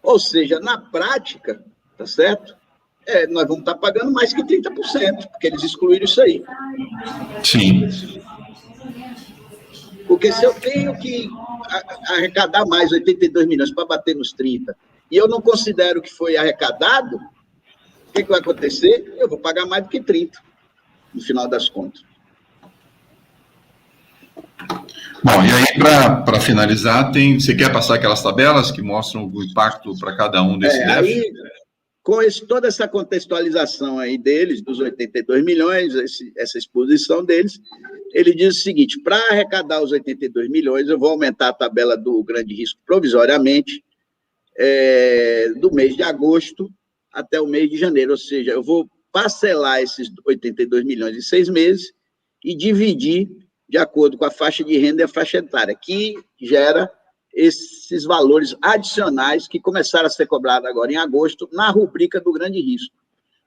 Ou seja, na prática, tá certo? Nós vamos estar pagando mais que 30%, porque eles excluíram isso aí. Sim. Porque se eu tenho que arrecadar mais 82 milhões para bater nos 30, e eu não considero que foi arrecadado, o que vai acontecer? Eu vou pagar mais do que 30, no final das contas. Bom, e aí, para finalizar, você quer passar aquelas tabelas que mostram o impacto para cada um desse déficit? Aí, com toda essa contextualização aí deles, dos 82 milhões, essa exposição deles, ele diz o seguinte: para arrecadar os 82 milhões, eu vou aumentar a tabela do grande risco provisoriamente, do mês de agosto até o mês de janeiro, ou seja, eu vou parcelar esses 82 milhões em 6 meses e dividir de acordo com a faixa de renda e a faixa etária, que gera esses valores adicionais que começaram a ser cobrados agora em agosto, na rubrica do grande risco.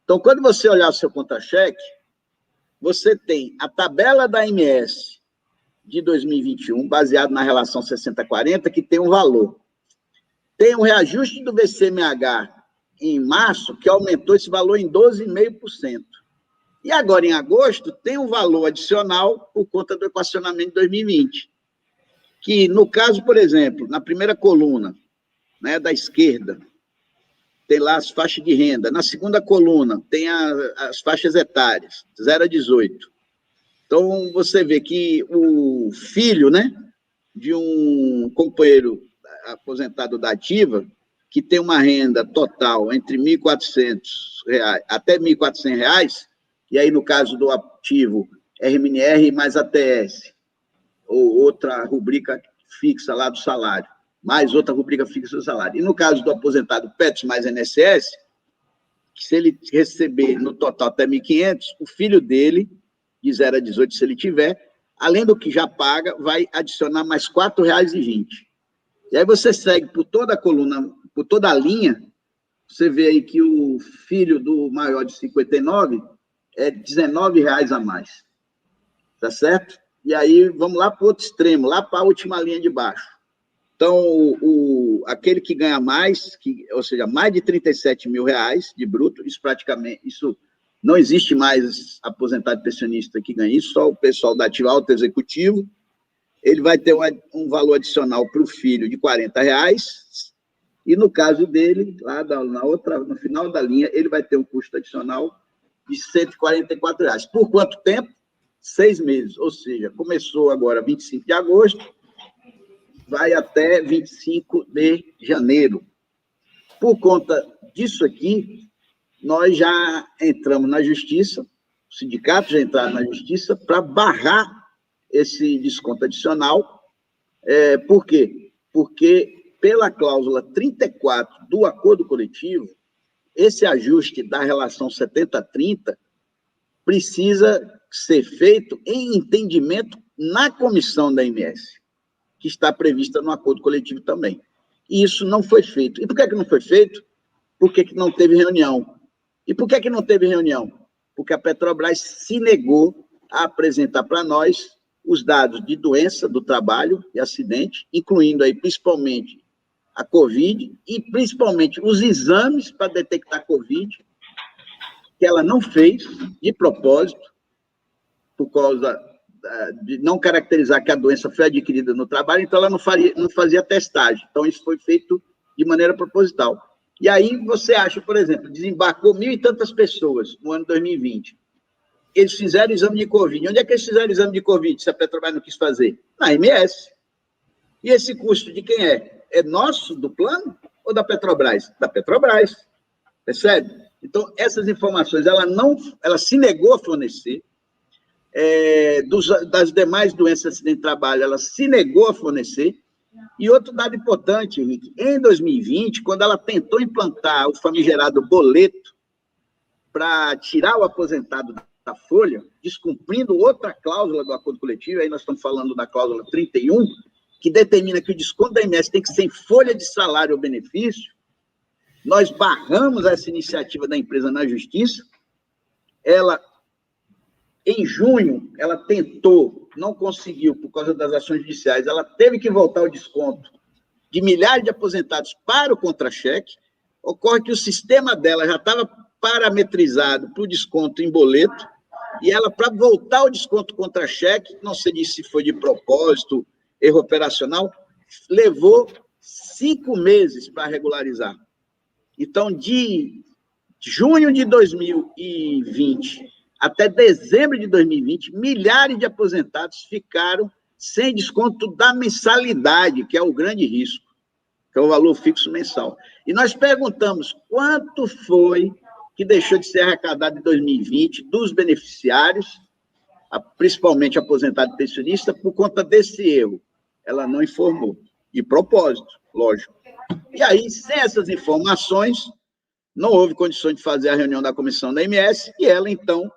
Então, quando você olhar o seu conta-cheque, você tem a tabela da AMS de 2021, baseado na relação 60-40, que tem um valor. Tem um reajuste do VCMH em março, que aumentou esse valor em 12,5%. E agora, em agosto, tem um valor adicional por conta do equacionamento de 2020. Que, no caso, por exemplo, na primeira coluna, né, da esquerda, tem lá as faixas de renda. Na segunda coluna, tem as faixas etárias, 0 a 18. Então, você vê que o filho, né, de um companheiro aposentado da ativa, que tem uma renda total entre R$ 1.400 até R$ 1.400, e aí, no caso do ativo, RMNR mais ATS, ou outra rubrica fixa lá do salário, mais outra rubrica fixa do salário. E no caso do aposentado PETS mais INSS, se ele receber no total até 1.500, o filho dele, de 0 a 18, se ele tiver, além do que já paga, vai adicionar mais R$ 4,20. E aí você segue por toda a coluna, por toda a linha, você vê aí que o filho do maior de 59 é R$ 19,00 a mais. Tá certo? E aí, vamos lá para o outro extremo, lá para a última linha de baixo. Então, aquele que ganha mais, ou seja, mais de R$ 37.000 de bruto, isso não existe mais aposentado pensionista que ganha isso, só o pessoal da ativa alto executivo, ele vai ter um valor adicional para o filho de R$ 40,00, e no caso dele, lá no final da linha, ele vai ter um custo adicional de R$ 144,00. Por quanto tempo? 6 meses, ou seja, começou agora 25 de agosto, vai até 25 de janeiro. Por conta disso aqui, nós já entramos na justiça, o sindicato já entraram na justiça para barrar esse desconto adicional. Por quê? Porque, pela cláusula 34 do acordo coletivo, esse ajuste da relação 70-30 precisa ser feito em entendimento na comissão da MS, que está prevista no acordo coletivo também. E isso não foi feito. E por que não foi feito? Porque não teve reunião. E por que não teve reunião? Porque a Petrobras se negou a apresentar para nós os dados de doença do trabalho e acidente, incluindo aí principalmente a Covid e principalmente os exames para detectar Covid, que ela não fez de propósito, por causa de não caracterizar que a doença foi adquirida no trabalho, então ela não fazia testagem. Então, isso foi feito de maneira proposital. E aí você acha, por exemplo, desembarcou 1.000 e tantas pessoas no ano 2020. Eles fizeram exame de Covid. Onde é que eles fizeram exame de Covid, se a Petrobras não quis fazer? Na MS. E esse custo de quem é? É nosso, do plano, ou da Petrobras? Da Petrobras. Percebe? Então, essas informações, ela se negou a fornecer. Das demais doenças de acidente de trabalho, ela se negou a fornecer. E outro dado importante, Henrique, em 2020, quando ela tentou implantar o famigerado boleto para tirar o aposentado da folha, descumprindo outra cláusula do acordo coletivo, aí nós estamos falando da cláusula 31, que determina que o desconto da INSS tem que ser em folha de salário ou benefício. Nós barramos essa iniciativa da empresa na justiça. Em junho, ela tentou, não conseguiu por causa das ações judiciais, ela teve que voltar o desconto de milhares de aposentados para o contra-cheque. Ocorre que o sistema dela já estava parametrizado para o desconto em boleto, e ela, para voltar o desconto contra-cheque, não sei se foi de propósito, erro operacional, levou 5 meses para regularizar. Então, de junho de 2020 até dezembro de 2020, milhares de aposentados ficaram sem desconto da mensalidade, que é o grande risco, que é o valor fixo mensal. E nós perguntamos quanto foi que deixou de ser arrecadado em 2020 dos beneficiários, principalmente aposentado e pensionista, por conta desse erro. Ela não informou, de propósito, lógico. E aí, sem essas informações, não houve condições de fazer a reunião da comissão da MS, e ela, então,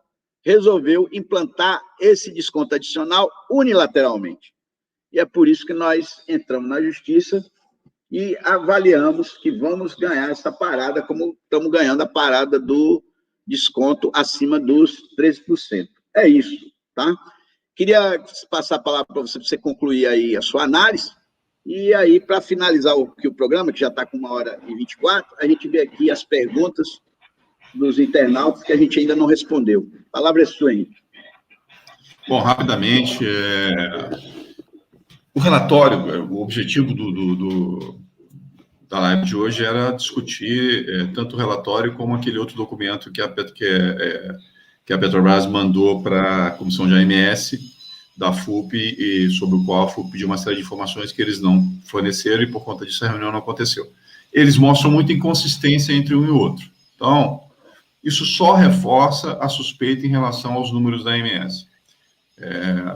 resolveu implantar esse desconto adicional unilateralmente. E é por isso que nós entramos na justiça e avaliamos que vamos ganhar essa parada, como estamos ganhando a parada do desconto acima dos 13%. É isso, tá? Queria passar a palavra para você concluir aí a sua análise, e aí, para finalizar o programa, que já está com 1h24, a gente vê aqui as perguntas dos internautas que a gente ainda não respondeu. A palavra é sua, Henrique. Bom, rapidamente, o relatório, o objetivo da live de hoje era discutir tanto o relatório como aquele outro documento que a Petrobras mandou para a comissão de AMS da FUP, e sobre o qual a FUP pediu uma série de informações que eles não forneceram, e por conta disso a reunião não aconteceu. Eles mostram muita inconsistência entre um e o outro. Então, isso só reforça a suspeita em relação aos números da AMS.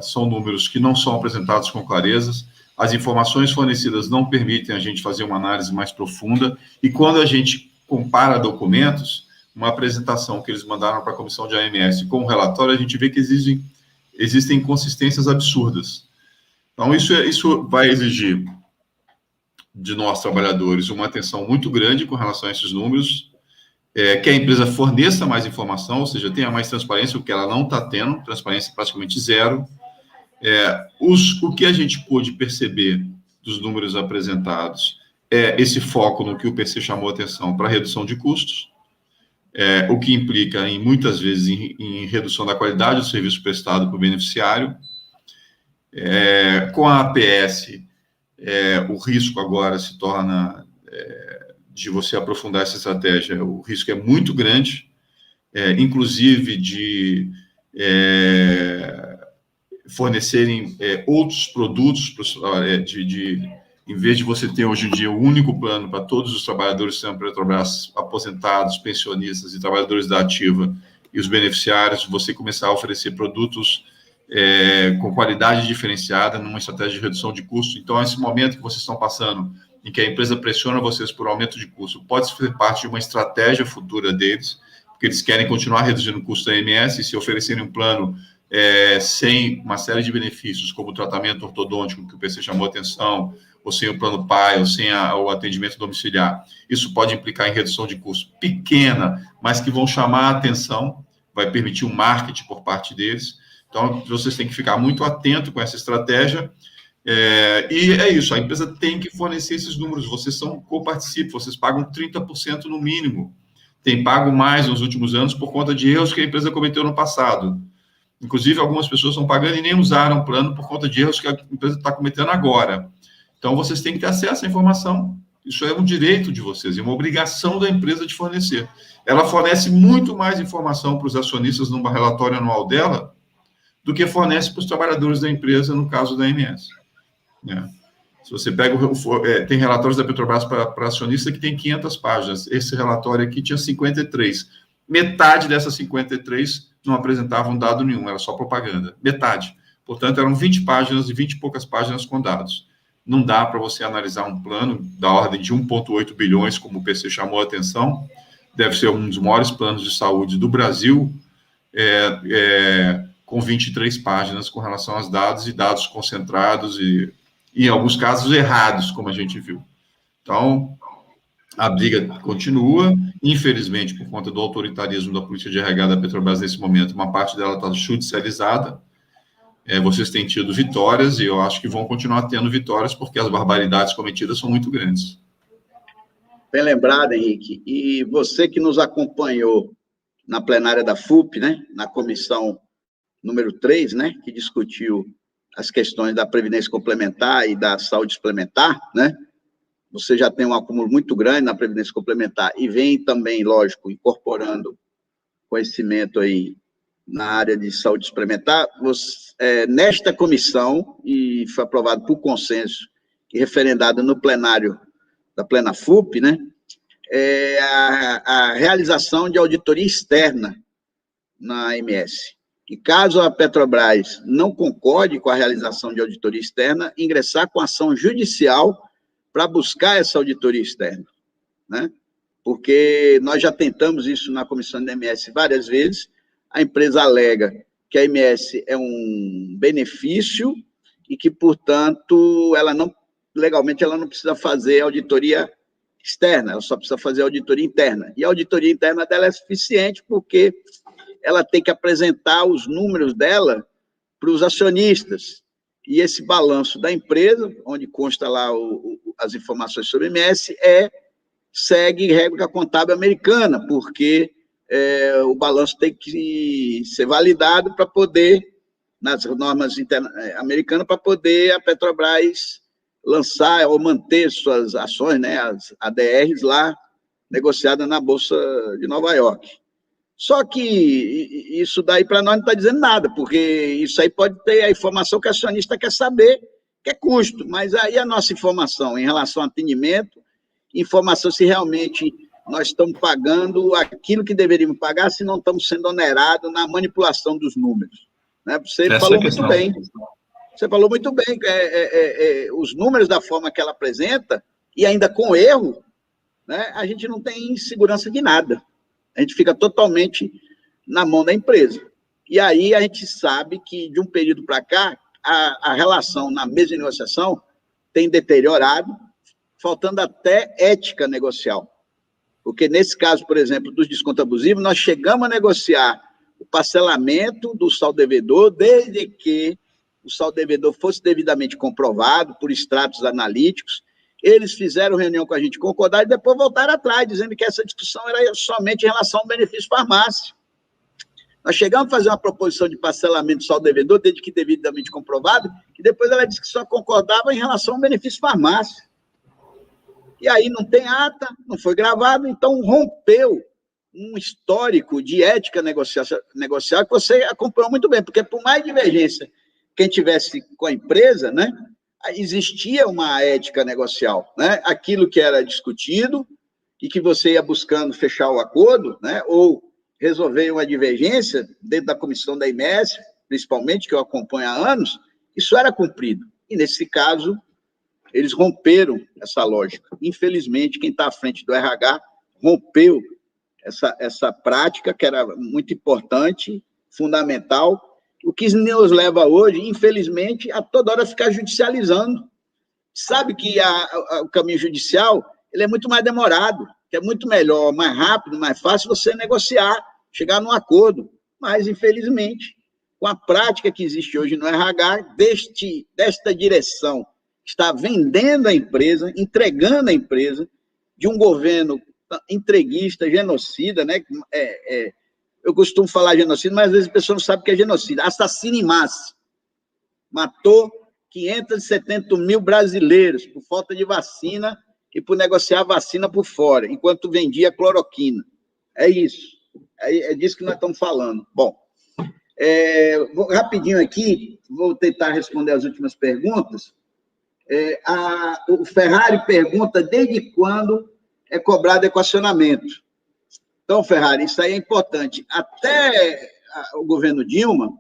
São números que não são apresentados com clareza, as informações fornecidas não permitem a gente fazer uma análise mais profunda, e quando a gente compara documentos, uma apresentação que eles mandaram para a comissão de AMS com o relatório, a gente vê que existem inconsistências absurdas. Então, isso vai exigir de nós, trabalhadores, uma atenção muito grande com relação a esses números, que a empresa forneça mais informação, ou seja, tenha mais transparência, o que ela não está tendo, transparência praticamente zero. O que a gente pôde perceber dos números apresentados é esse foco no que o PC chamou a atenção para redução de custos, o que implica, muitas vezes, em redução da qualidade do serviço prestado para o beneficiário. Com a APS, o risco agora se torna, de você aprofundar essa estratégia, o risco é muito grande, inclusive de fornecerem outros produtos, em vez de você ter hoje em dia o único plano para todos os trabalhadores da Petrobras, aposentados, pensionistas e trabalhadores da ativa e os beneficiários, você começar a oferecer produtos com qualidade diferenciada, numa estratégia de redução de custo. Então, esse momento que vocês estão passando, em que a empresa pressiona vocês por aumento de custo, pode ser parte de uma estratégia futura deles, porque eles querem continuar reduzindo o custo da AMS, e se oferecerem um plano sem uma série de benefícios, como o tratamento ortodôntico, que o PC chamou a atenção, ou sem o plano PAI, ou sem o atendimento domiciliar, isso pode implicar em redução de custo pequena, mas que vão chamar a atenção, vai permitir um marketing por parte deles. Então, vocês têm que ficar muito atento com essa estratégia. E é isso, a empresa tem que fornecer esses números, vocês são coparticipam, vocês pagam 30% no mínimo, tem pago mais nos últimos anos por conta de erros que a empresa cometeu no passado. Inclusive, algumas pessoas estão pagando e nem usaram o plano por conta de erros que a empresa está cometendo agora. Então, vocês têm que ter acesso à informação, isso é um direito de vocês, é uma obrigação da empresa de fornecer. Ela fornece muito mais informação para os acionistas no relatório anual dela do que fornece para os trabalhadores da empresa, no caso da AMS. Se você pega, tem relatórios da Petrobras para acionista que tem 500 páginas, esse relatório aqui tinha 53, metade dessas 53 não apresentava um dado nenhum, era só propaganda, metade, portanto eram 20 páginas e 20 e poucas páginas com dados. Não dá para você analisar um plano da ordem de 1,8 bilhões, como o PC chamou a atenção, deve ser um dos maiores planos de saúde do Brasil, com 23 páginas com relação aos dados, e dados concentrados e, em alguns casos, errados, como a gente viu. Então, a briga continua, infelizmente, por conta do autoritarismo da política de RH da Petrobras nesse momento, uma parte dela está judicializada, vocês têm tido vitórias, e eu acho que vão continuar tendo vitórias, porque as barbaridades cometidas são muito grandes. Bem lembrado, Henrique. E você que nos acompanhou na plenária da FUP, na comissão número 3, que discutiu as questões da Previdência Complementar e da Saúde Suplementar, você já tem um acúmulo muito grande na Previdência Complementar e vem também, lógico, incorporando conhecimento aí na área de saúde suplementar. Nesta comissão, e foi aprovado por consenso e referendado no plenário da Plena FUP, a realização de auditoria externa na AMS. E caso a Petrobras não concorde com a realização de auditoria externa, ingressar com ação judicial para buscar essa auditoria externa, Porque nós já tentamos isso na comissão da AMS várias vezes, a empresa alega que a AMS é um benefício e que, portanto, legalmente ela não precisa fazer auditoria externa, ela só precisa fazer auditoria interna. E a auditoria interna dela é suficiente porque ela tem que apresentar os números dela para os acionistas. E esse balanço da empresa, onde consta lá as informações sobre o MS, segue regra contábil americana, porque o balanço tem que ser validado para poder, nas normas americanas, para poder a Petrobras lançar ou manter suas ações, né, as ADRs lá, negociadas na Bolsa de Nova York. Só que isso daí para nós não está dizendo nada, porque isso aí pode ter a informação que o acionista quer saber, que é custo, mas aí a nossa informação em relação ao atendimento, informação se realmente nós estamos pagando aquilo que deveríamos pagar, se não estamos sendo onerados na manipulação dos números. Né? Você falou muito bem. Você falou muito bem. Os números da forma que ela apresenta, e ainda com erro, né, a gente não tem segurança de nada. A gente fica totalmente na mão da empresa. E aí a gente sabe que, de um período para cá, a relação na mesa de negociação tem deteriorado, faltando até ética negocial. Porque, nesse caso, por exemplo, dos descontos abusivos, nós chegamos a negociar o parcelamento do saldo devedor, desde que o saldo devedor fosse devidamente comprovado por extratos analíticos. Eles fizeram reunião com a gente, concordaram, e depois voltaram atrás, dizendo que essa discussão era somente em relação ao benefício farmácia. Nós chegamos a fazer uma proposição de parcelamento do saldo devedor, desde que devidamente comprovado, e depois ela disse que só concordava em relação ao benefício farmácia. E aí não tem ata, não foi gravado, então rompeu um histórico de ética negocial que você acompanhou muito bem, porque por mais divergência que tivesse com a empresa, né, existia uma ética negocial, né, aquilo que era discutido e que você ia buscando fechar o acordo, né, ou resolver uma divergência dentro da comissão da IMS, principalmente, que eu acompanho há anos, isso era cumprido. E nesse caso, eles romperam essa lógica. Infelizmente, quem está à frente do RH rompeu essa prática, que era muito importante, fundamental, o que nos leva hoje, infelizmente, a toda hora ficar judicializando. Sabe que o caminho judicial ele é muito mais demorado, que é muito melhor, mais rápido, mais fácil você negociar, chegar num acordo. Mas, infelizmente, com a prática que existe hoje no RH, desta direção, está vendendo a empresa, entregando a empresa, de um governo entreguista, genocida, né? Eu costumo falar genocida, mas às vezes a pessoa não sabe o que é genocida. Assassino em massa. Matou 570 mil brasileiros por falta de vacina e por negociar vacina por fora, enquanto vendia cloroquina. É isso. É disso que nós estamos falando. Bom, rapidinho aqui, vou tentar responder as últimas perguntas. O Ferrari pergunta desde quando é cobrado equacionamento. Então, Ferrari, isso aí é importante. Até o governo Dilma,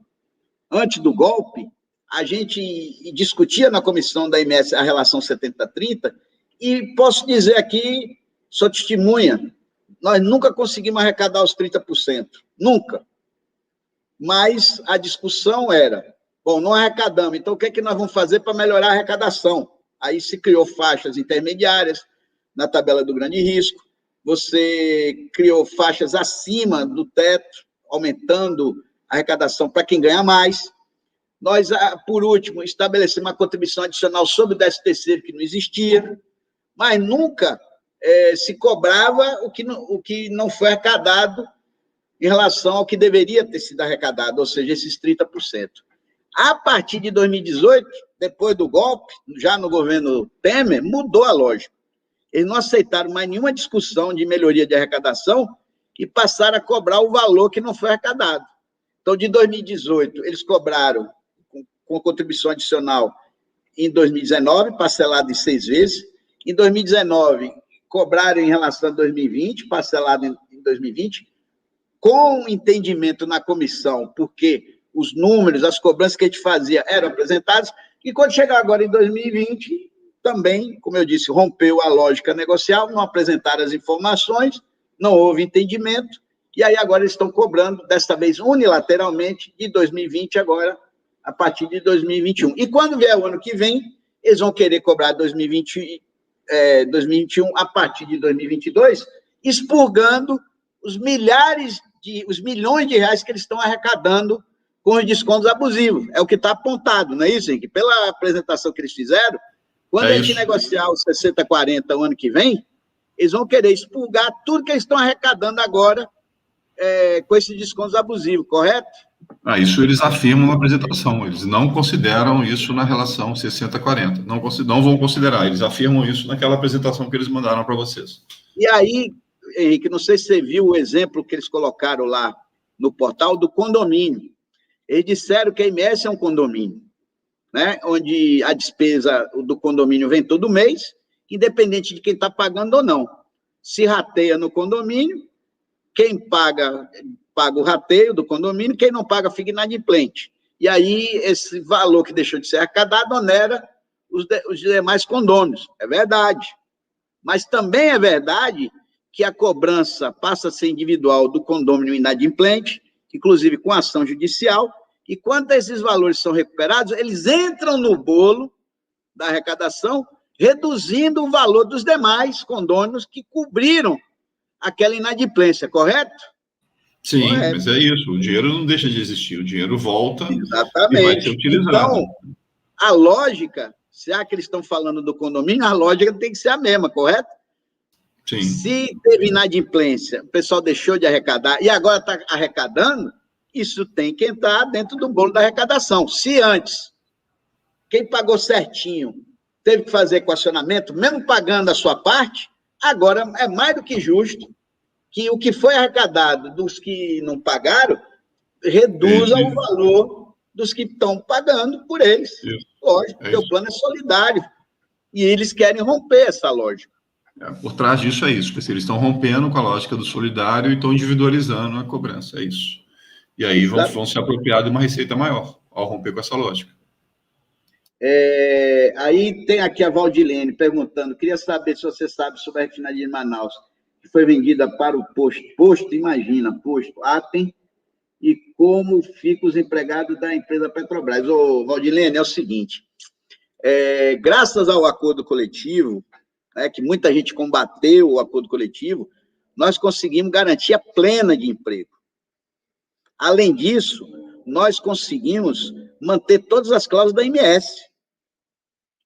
antes do golpe, a gente discutia na comissão da IMS a relação 70-30, e posso dizer aqui, sou testemunha, nós nunca conseguimos arrecadar os 30%, nunca. Mas a discussão era, bom, não arrecadamos, então o que é que nós vamos fazer para melhorar a arrecadação? Aí se criou faixas intermediárias na tabela do grande risco, você criou faixas acima do teto, aumentando a arrecadação para quem ganha mais. Nós, por último, estabelecemos uma contribuição adicional sobre o 13º, que não existia, mas nunca se cobrava o que não foi arrecadado em relação ao que deveria ter sido arrecadado, ou seja, esses 30%. A partir de 2018, depois do golpe, já no governo Temer, mudou a lógica. Eles não aceitaram mais nenhuma discussão de melhoria de arrecadação e passaram a cobrar o valor que não foi arrecadado. Então, de 2018, eles cobraram com contribuição adicional em 2019, parcelado em 6 vezes. Em 2019, cobraram em relação a 2020, parcelado em 2020, com entendimento na comissão, porque os números, as cobranças que a gente fazia eram apresentadas, e quando chegar agora em 2020, também, como eu disse, rompeu a lógica negocial, não apresentaram as informações, não houve entendimento, e aí agora eles estão cobrando, desta vez unilateralmente, de 2020 agora, a partir de 2021. E quando vier o ano que vem, eles vão querer cobrar 2021 a partir de 2022, expurgando os milhões de reais que eles estão arrecadando com os descontos abusivos. É o que está apontado, não é isso, Henrique? Pela apresentação que eles fizeram, quando a gente negociar os 60-40 o ano que vem, eles vão querer expurgar tudo que eles estão arrecadando agora com esses descontos abusivos, correto? Isso eles afirmam na apresentação, eles não consideram isso na relação 60-40, não vão considerar, eles afirmam isso naquela apresentação que eles mandaram para vocês. E aí, Henrique, não sei se você viu o exemplo que eles colocaram lá no portal do condomínio. Eles disseram que a IMS é um condomínio, né, onde a despesa do condomínio vem todo mês, independente de quem está pagando ou não. Se rateia no condomínio, quem paga o rateio do condomínio, quem não paga fica inadimplente. E aí, esse valor que deixou de ser arrecadado onera os demais condôminos. É verdade. Mas também é verdade que a cobrança passa a ser individual do condômino inadimplente, inclusive com ação judicial, e quando esses valores são recuperados, eles entram no bolo da arrecadação, reduzindo o valor dos demais condôminos que cobriram aquela inadimplência, correto? Sim, correto. Mas é isso, o dinheiro não deixa de existir, o dinheiro volta. Exatamente. E vai ser utilizado. Então, a lógica, já que eles estão falando do condomínio, a lógica tem que ser a mesma, correto? Sim. Se teve inadimplência, o pessoal deixou de arrecadar e agora está arrecadando, isso tem que entrar dentro do bolo da arrecadação. Se antes, quem pagou certinho teve que fazer equacionamento, mesmo pagando a sua parte, agora é mais do que justo que o que foi arrecadado dos que não pagaram reduza o valor dos que estão pagando por eles. Isso. Lógico, porque o plano é solidário. E eles querem romper essa lógica. Por trás disso é isso, porque eles estão rompendo com a lógica do solidário e estão individualizando a cobrança, é isso. E aí vão se apropriar de uma receita maior, ao romper com essa lógica. Aí tem aqui a Valdilene perguntando, queria saber se você sabe sobre a refinaria de Manaus, que foi vendida para o posto, imagina, posto, Atem, e como ficam os empregados da empresa Petrobras. Ô, Valdilene, é o seguinte, graças ao acordo coletivo, que muita gente combateu o acordo coletivo, nós conseguimos garantia plena de emprego. Além disso, nós conseguimos manter todas as cláusulas da MS.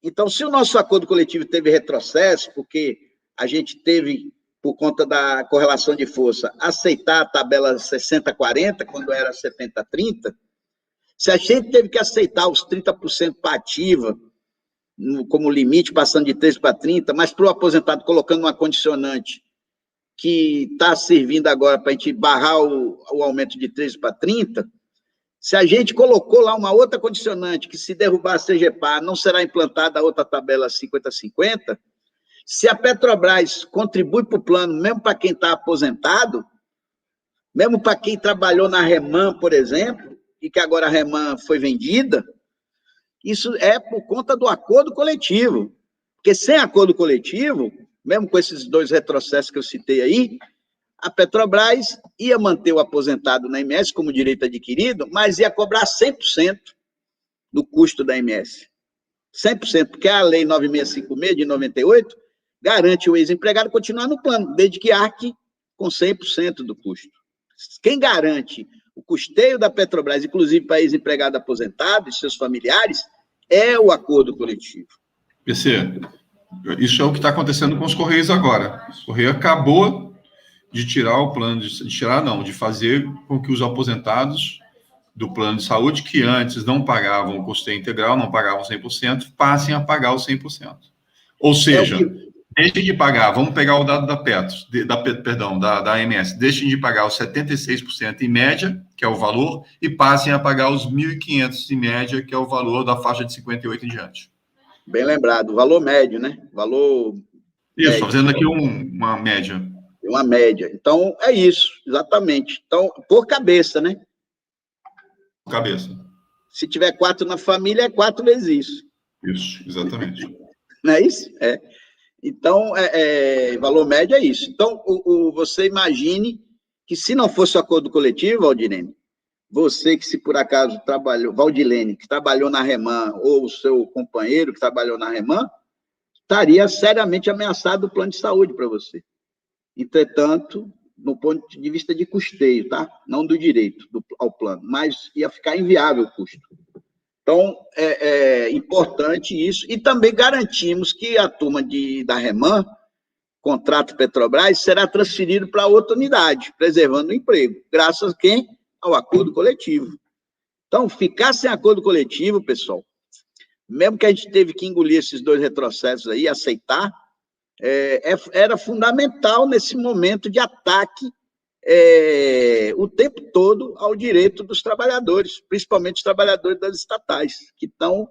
Então, se o nosso acordo coletivo teve retrocesso, porque a gente teve, por conta da correlação de força, aceitar a tabela 60-40, quando era 70-30, se a gente teve que aceitar os 30% para ativa, como limite, passando de 13 para 30, mas para o aposentado colocando uma condicionante que está servindo agora para a gente barrar o aumento de 13 para 30, se a gente colocou lá uma outra condicionante que se derrubar a CGPAR não será implantada a outra tabela 50-50, se a Petrobras contribui para o plano, mesmo para quem está aposentado, mesmo para quem trabalhou na Reman, por exemplo, e que agora a Reman foi vendida, isso é por conta do acordo coletivo. Porque sem acordo coletivo, mesmo com esses dois retrocessos que eu citei aí, a Petrobras ia manter o aposentado na MS como direito adquirido, mas ia cobrar 100% do custo da MS. 100%, porque a Lei 9656 de 98 garante o ex-empregado continuar no plano, desde que arque com 100% do custo. Quem garante o custeio da Petrobras, inclusive para ex-empregado aposentado e seus familiares, é o acordo coletivo. PC, isso é o que está acontecendo com os Correios agora. O Correio acabou de tirar o plano, de fazer com que os aposentados do plano de saúde, que antes não pagavam o custeio integral, não pagavam 100%, passem a pagar os 100%. Ou seja, deixem de pagar, vamos pegar o dado da Petros, da AMS, deixem de pagar os 76% em média, que é o valor, e passem a pagar os 1.500 em média, que é o valor da faixa de 58 em diante. Bem lembrado, valor médio, né? Valor isso, médio. Fazendo aqui uma média. Uma média. Então, é isso, exatamente. Então, por cabeça, né? Cabeça. Se tiver 4 na família, é 4 vezes isso. Isso, exatamente. Não é isso? É. Então, valor médio é isso. Então, você imagine que se não fosse o acordo coletivo, Valdilene, você que se por acaso trabalhou, Valdilene, que trabalhou na Reman, ou o seu companheiro que trabalhou na Reman, estaria seriamente ameaçado o plano de saúde para você. Entretanto, no ponto de vista de custeio, tá? Não do direito ao plano, mas ia ficar inviável o custo. Então, é importante isso, e também garantimos que a turma da Reman, contrato Petrobras, será transferido para outra unidade, preservando o emprego, graças a quem? Ao acordo coletivo. Então, ficar sem acordo coletivo, pessoal, mesmo que a gente teve que engolir esses 2 retrocessos aí, aceitar, era fundamental nesse momento de ataque o tempo todo ao direito dos trabalhadores, principalmente os trabalhadores das estatais, que estão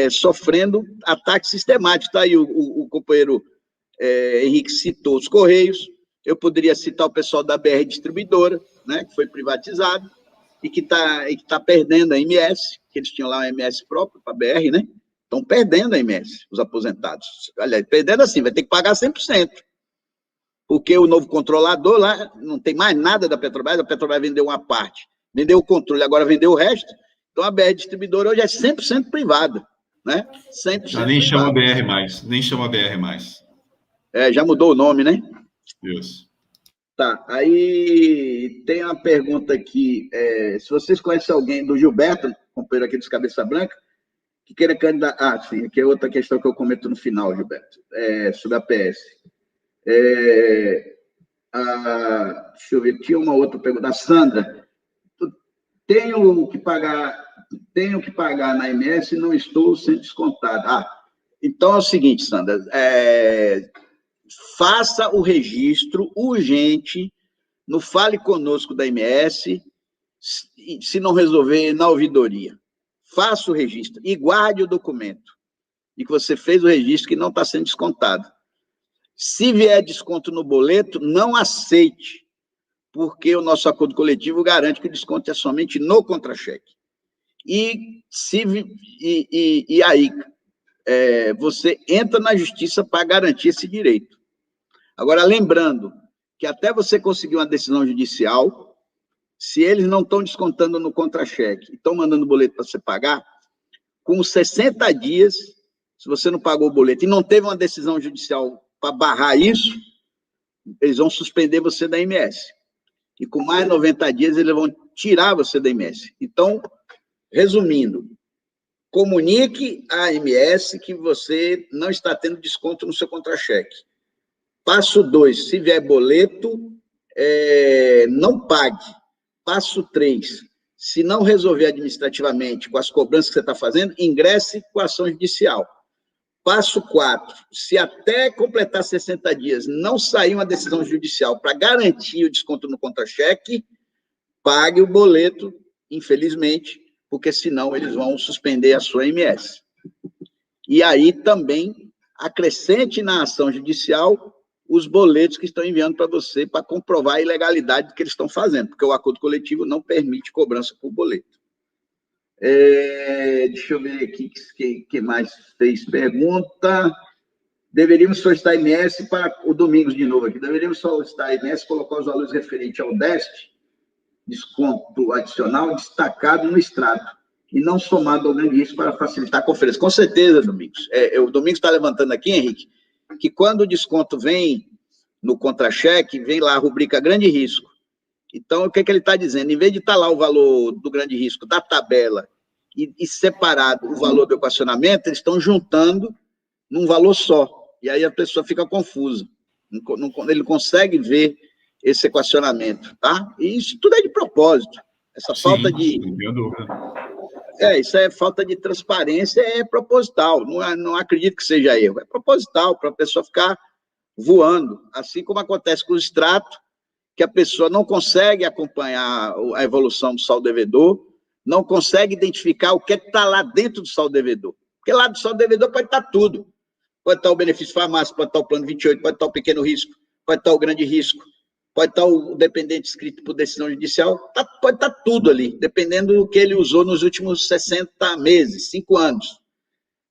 sofrendo ataque sistemático. Está aí o companheiro Henrique citou os Correios, eu poderia citar o pessoal da BR Distribuidora, né, que foi privatizado, e que tá perdendo a MS, que eles tinham lá uma MS própria para a BR, né? Estão perdendo a MS, os aposentados. Aliás, perdendo assim, vai ter que pagar 100%. Porque o novo controlador lá não tem mais nada da Petrobras, a Petrobras vendeu uma parte, vendeu o controle, agora vendeu o resto. Então a BR Distribuidora hoje é 100% privada, né? 100% já nem chama BR mais, nem chama BR mais. Já mudou o nome, né? Isso. Tá, aí tem uma pergunta aqui, se vocês conhecem alguém do Gilberto, companheiro aqui dos Cabeça Branca, que queira candidatar... sim, aqui é outra questão que eu comento no final, Gilberto, sobre a PS. Deixa eu ver, tinha uma outra pergunta, da Sandra. Tenho que pagar na MS e não estou sendo descontado. Então é o seguinte, Sandra, faça o registro urgente no Fale Conosco da MS, se não resolver, na ouvidoria. Faça o registro e guarde o documento de que você fez o registro que não está sendo descontado. Se vier desconto no boleto, não aceite, porque o nosso acordo coletivo garante que o desconto é somente no contra-cheque. E aí, você entra na justiça para garantir esse direito. Agora, lembrando que até você conseguir uma decisão judicial, se eles não estão descontando no contra-cheque e estão mandando boleto para você pagar, com 60 dias, se você não pagou o boleto e não teve uma decisão judicial para barrar isso, eles vão suspender você da MS. E com mais 90 dias, eles vão tirar você da MS. Então, resumindo, comunique à MS que você não está tendo desconto no seu contra-cheque. Passo 2, se vier boleto, não pague. Passo 3, se não resolver administrativamente com as cobranças que você está fazendo, ingresse com a ação judicial. Passo 4, se até completar 60 dias não sair uma decisão judicial para garantir o desconto no contra-cheque, pague o boleto, infelizmente, porque senão eles vão suspender a sua MS. E aí também acrescente na ação judicial os boletos que estão enviando para você para comprovar a ilegalidade do que eles estão fazendo, porque o acordo coletivo não permite cobrança por boleto. Deixa eu ver aqui quem mais fez pergunta. Deveríamos solicitar MS para o Domingos de novo aqui. Deveríamos solicitar MS, colocar os valores referentes ao DEST, desconto adicional, destacado no extrato, e não somado ao grande risco para facilitar a conferência. Com certeza, Domingos. O Domingos está levantando aqui, Henrique, que quando o desconto vem no contra-cheque, vem lá a rubrica grande risco. Então, o que ele está dizendo? Em vez de estar lá o valor do grande risco da tabela e separado o valor do equacionamento, eles estão juntando num valor só. E aí a pessoa fica confusa. Ele não consegue ver esse equacionamento, tá? E isso tudo é de propósito. Essa falta de... Não tenho dúvida. Isso é falta de transparência, é proposital. Não acredito que seja erro. É proposital, para a pessoa ficar voando. Assim como acontece com o extrato, que a pessoa não consegue acompanhar a evolução do saldo devedor, não consegue identificar o que está lá dentro do saldo devedor. Porque lá do saldo devedor pode estar tudo. Pode estar o benefício farmácia, pode estar o plano 28, pode estar o pequeno risco, pode estar o grande risco, pode estar o dependente escrito por decisão judicial, pode estar tudo ali, dependendo do que ele usou nos últimos 60 meses, 5 anos.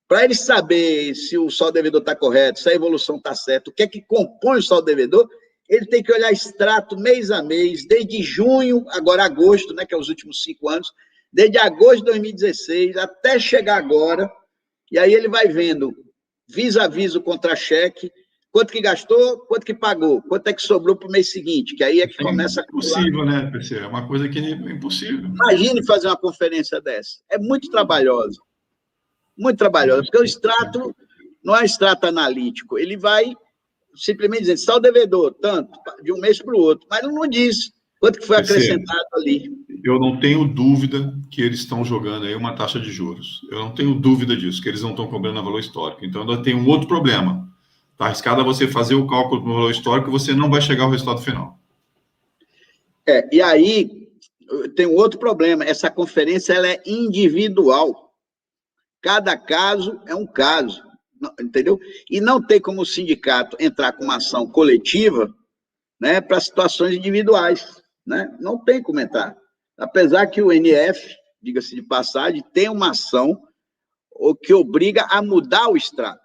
Para ele saber se o saldo devedor está correto, se a evolução está certa, o que é que compõe o saldo devedor, ele tem que olhar extrato mês a mês, desde junho, agora agosto, né, que é os últimos 5 anos, desde agosto de 2016 até chegar agora, e aí ele vai vendo vis a vis o contra-cheque, quanto que gastou, quanto que pagou, quanto é que sobrou para o mês seguinte, que aí é que começa a acumular. É impossível, né, PC? É uma coisa que é impossível. Imagine fazer uma conferência dessa. É muito trabalhosa, porque o extrato não é um extrato analítico, ele vai simplesmente dizendo, está o devedor, tanto, de um mês para o outro, mas não diz quanto que foi acrescentado ali. Eu não tenho dúvida que eles estão jogando aí uma taxa de juros. Eu não tenho dúvida disso, que eles não estão cobrando a valor histórico. Então, ainda tem um outro problema. Está arriscado a você fazer o cálculo do valor histórico e você não vai chegar ao resultado final. E aí, tem um outro problema. Essa conferência ela é individual. Cada caso é um caso, entendeu? E não tem como o sindicato entrar com uma ação coletiva, né, para situações individuais, né? Não tem como entrar. Apesar que o NF, diga-se de passagem, tem uma ação que obriga a mudar o extrato,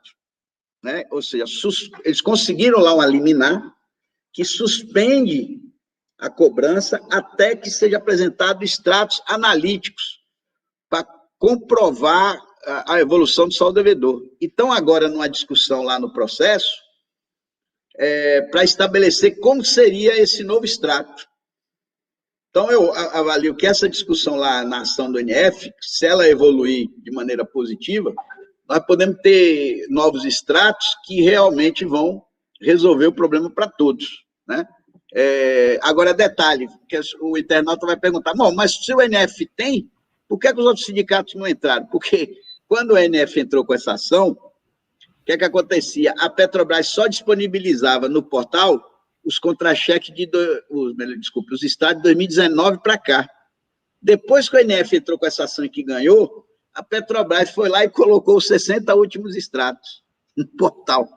né? Ou seja, eles conseguiram lá uma liminar que suspende a cobrança até que seja apresentado extratos analíticos para comprovar a evolução do saldo devedor. Então, agora, numa discussão lá no processo, para estabelecer como seria esse novo extrato. Então, eu avalio que essa discussão lá na ação do NF, se ela evoluir de maneira positiva, nós podemos ter novos extratos que realmente vão resolver o problema para todos, né? Agora, detalhe, que o internauta vai perguntar, bom, mas se o NF tem, por que os outros sindicatos não entraram? Porque quando o NF entrou com essa ação, o que acontecia? A Petrobras só disponibilizava no portal os contra-cheques os extratos de 2019 para cá. Depois que o NF entrou com essa ação e que ganhou, a Petrobras foi lá e colocou os 60 últimos extratos no portal.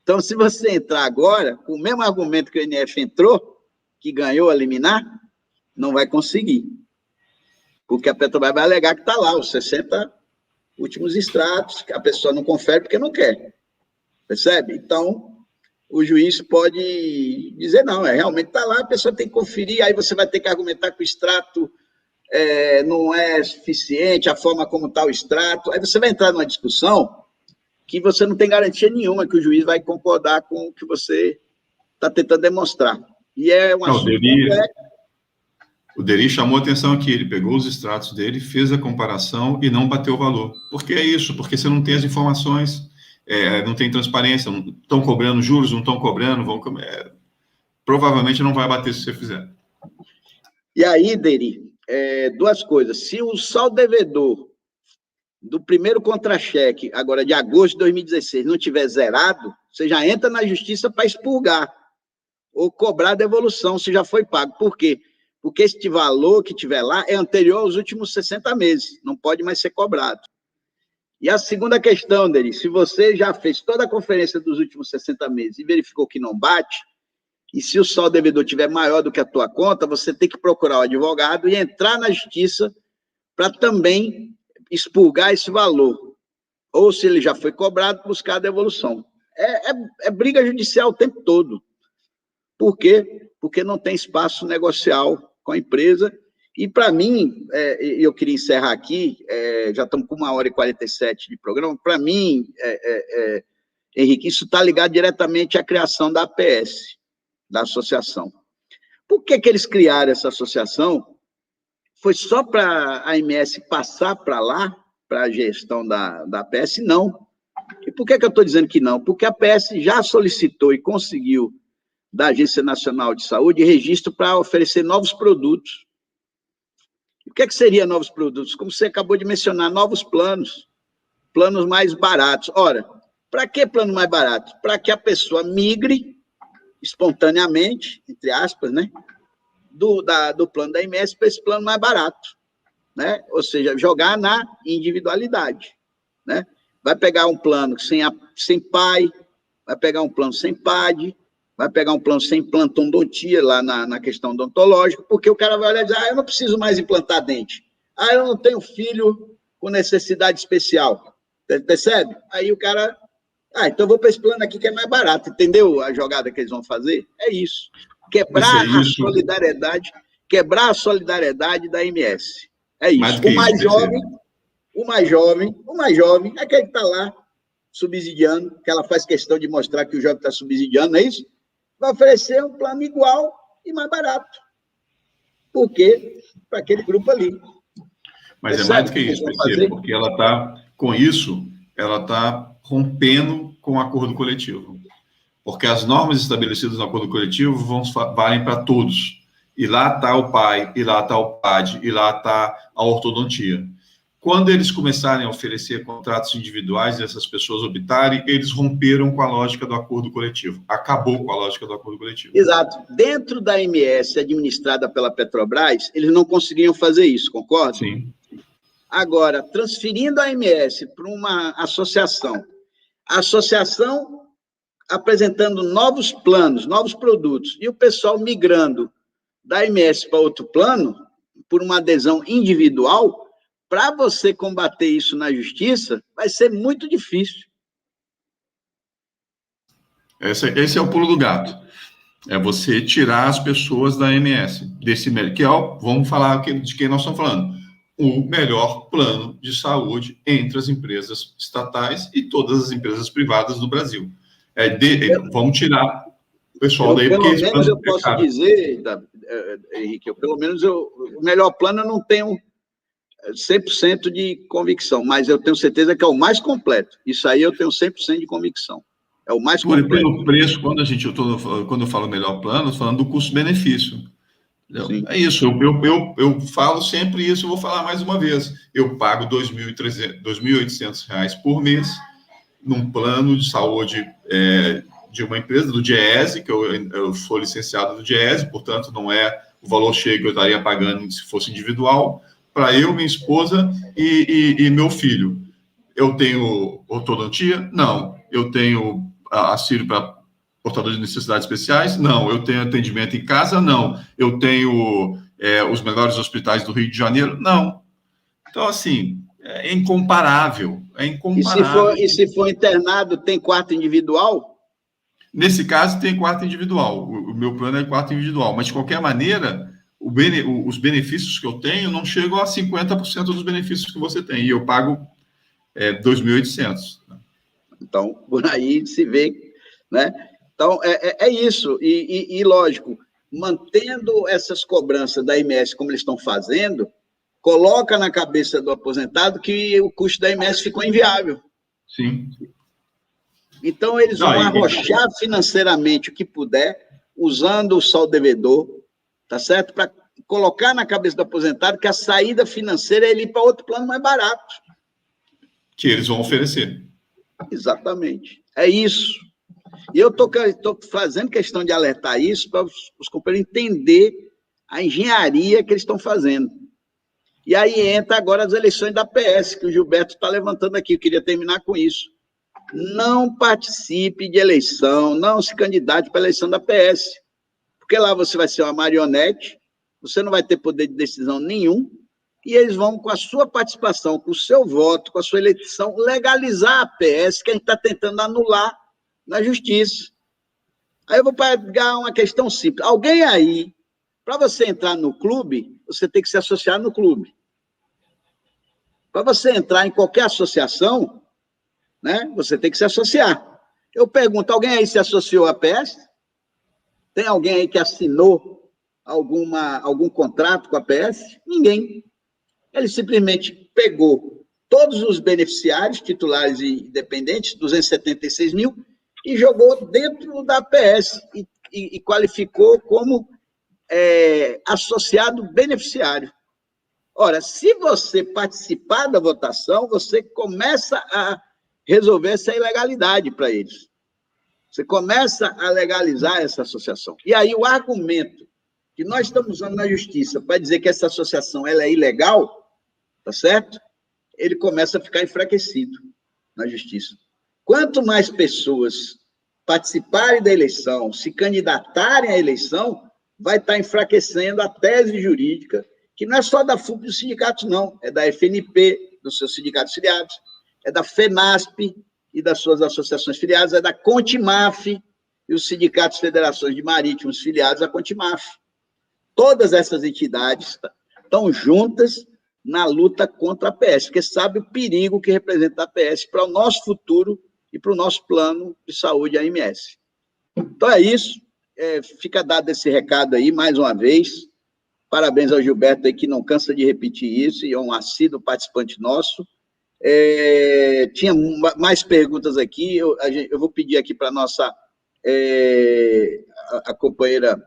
Então, se você entrar agora, com o mesmo argumento que o NF entrou, que ganhou a liminar, não vai conseguir. Porque a Petrobras vai alegar que está lá, os 60 últimos extratos, que a pessoa não confere porque não quer. Percebe? Então, o juiz pode dizer, não, realmente está lá, a pessoa tem que conferir, aí você vai ter que argumentar que o extrato não é suficiente, a forma como está o extrato, aí você vai entrar numa discussão que você não tem garantia nenhuma que o juiz vai concordar com o que você está tentando demonstrar. E é um assunto complexo. O Deri chamou a atenção aqui, ele pegou os extratos dele, fez a comparação e não bateu o valor. Por que é isso? Porque você não tem as informações, não tem transparência, não estão cobrando juros, não estão cobrando, provavelmente não vai bater se você fizer. E aí, Deri, duas coisas. Se o saldo devedor do primeiro contra-cheque, agora de agosto de 2016, não tiver zerado, você já entra na justiça para expurgar ou cobrar a devolução, se já foi pago. Por quê? Porque este valor que tiver lá é anterior aos últimos 60 meses, não pode mais ser cobrado. E a segunda questão, Deri, se você já fez toda a conferência dos últimos 60 meses e verificou que não bate, e se o saldo devedor tiver maior do que a tua conta, você tem que procurar o advogado e entrar na justiça para também expurgar esse valor. Ou se ele já foi cobrado, buscar a devolução. É briga judicial o tempo todo. Por quê? Porque não tem espaço negocial com a empresa. E, para mim, eu queria encerrar aqui, já estamos com 1h47 de programa, para mim, Henrique, isso está ligado diretamente à criação da APS, da associação. Por que eles criaram essa associação? Foi só para a AMS passar para lá, para a gestão da APS? Não. E por que eu estou dizendo que não? Porque a APS já solicitou e conseguiu da Agência Nacional de Saúde registro para oferecer novos produtos. O que seria novos produtos? Como você acabou de mencionar, novos planos mais baratos. Ora, para que plano mais barato? Para que a pessoa migre espontaneamente, entre aspas, né, do plano da AMS para esse plano mais barato, né? Ou seja, jogar na individualidade, né? Vai pegar um plano sem pai, vai pegar um plano sem PAD, vai pegar um plano sem implantodontia lá na questão odontológica, porque o cara vai olhar e dizer, eu não preciso mais implantar dente. Eu não tenho filho com necessidade especial. Percebe? Aí o cara, então eu vou para esse plano aqui que é mais barato. Entendeu a jogada que eles vão fazer? É isso. Quebrar a solidariedade da MS. É isso. O mais jovem, aquele que está lá, subsidiando, que ela faz questão de mostrar que o jovem está subsidiando, não é isso? Vai oferecer um plano igual e mais barato. Por quê? Para aquele grupo ali. Mas é mais do que isso, PC, porque ela está, com isso, ela está rompendo com o acordo coletivo. Porque as normas estabelecidas no acordo coletivo valem para todos. E lá está o PAI, e lá está o PAD, e lá está a ortodontia. Quando eles começarem a oferecer contratos individuais e essas pessoas optarem, eles romperam com a lógica do acordo coletivo. Acabou com a lógica do acordo coletivo. Exato. Dentro da AMS, administrada pela Petrobras, eles não conseguiam fazer isso, concorda? Sim. Agora, transferindo a AMS para uma associação, a associação apresentando novos planos, novos produtos, e o pessoal migrando da AMS para outro plano, por uma adesão individual, para você combater isso na justiça, vai ser muito difícil. Esse é o pulo do gato. É você tirar as pessoas da AMS, desse que é, vamos falar de quem nós estamos falando, o melhor plano de saúde entre as empresas estatais e todas as empresas privadas do Brasil. Vamos tirar o pessoal daí, porque... Pelo menos eu posso dizer, Henrique, pelo menos o melhor plano eu não tenho 100% de convicção, mas eu tenho certeza que é o mais completo. Isso aí eu tenho 100% de convicção. É o mais completo. Pelo preço, quando eu falo melhor plano, eu estou falando do custo-benefício. É isso, eu falo sempre isso, eu vou falar mais uma vez. Eu pago R$ 2.800 por mês num plano de saúde de uma empresa, do Diese, que eu sou licenciado do Diese, portanto, não é o valor cheio que eu estaria pagando se fosse individual, para eu, minha esposa e meu filho. Eu tenho ortodontia? Não. Eu tenho auxílio para portadores de necessidades especiais? Não. Eu tenho atendimento em casa? Não. Eu tenho os melhores hospitais do Rio de Janeiro? Não. Então, assim, é incomparável. É incomparável. E se for internado, tem quarto individual? Nesse caso, tem quarto individual. O meu plano é quarto individual. Mas, de qualquer maneira, os benefícios que eu tenho não chegam a 50% dos benefícios que você tem. E eu pago 2.800. Então, por aí se vê, né? Então, é isso. E, lógico, mantendo essas cobranças da IMS como eles estão fazendo, coloca na cabeça do aposentado que o custo da IMS ficou inviável. Sim. Então, eles vão arrochar financeiramente o que puder, usando o saldo devedor, tá certo? Para colocar na cabeça do aposentado que a saída financeira é ele ir para outro plano mais barato. Que eles vão oferecer. Exatamente. É isso. E eu estou fazendo questão de alertar isso para os companheiros entender a engenharia que eles estão fazendo. E aí entra agora as eleições da PS, que o Gilberto está levantando aqui. Eu queria terminar com isso. Não participe de eleição, não se candidate para a eleição da PS, porque lá você vai ser uma marionete, você não vai ter poder de decisão nenhum, e eles vão, com a sua participação, com o seu voto, com a sua eleição, legalizar a PS, que a gente está tentando anular na justiça. Aí eu vou pegar uma questão simples. Alguém aí, para você entrar no clube, você tem que se associar no clube. Para você entrar em qualquer associação, né, você tem que se associar. Eu pergunto, alguém aí se associou à PS? Tem alguém aí que assinou algum contrato com a PS? Ninguém. Ele simplesmente pegou todos os beneficiários, titulares e dependentes, 276 mil, e jogou dentro da PS e qualificou como associado beneficiário. Ora, se você participar da votação, você começa a resolver essa ilegalidade para eles. Você começa a legalizar essa associação. E aí o argumento que nós estamos usando na justiça para dizer que essa associação ela é ilegal, tá certo? Ele começa a ficar enfraquecido na justiça. Quanto mais pessoas participarem da eleição, se candidatarem à eleição, vai estar enfraquecendo a tese jurídica, que não é só da FUP dos sindicatos, não. É da FNP, dos seus sindicatos filiados, é da FENASP e das suas associações filiadas, é da Contimaf e os sindicatos federações de marítimos filiados à Contimaf. Todas essas entidades estão juntas na luta contra a PS, porque sabe o perigo que representa a PS para o nosso futuro e para o nosso plano de saúde AMS. Então é isso, fica dado esse recado aí, mais uma vez. Parabéns ao Gilberto aí, que não cansa de repetir isso, e é um assíduo participante nosso. Tinha mais perguntas aqui, eu vou pedir aqui para a nossa a companheira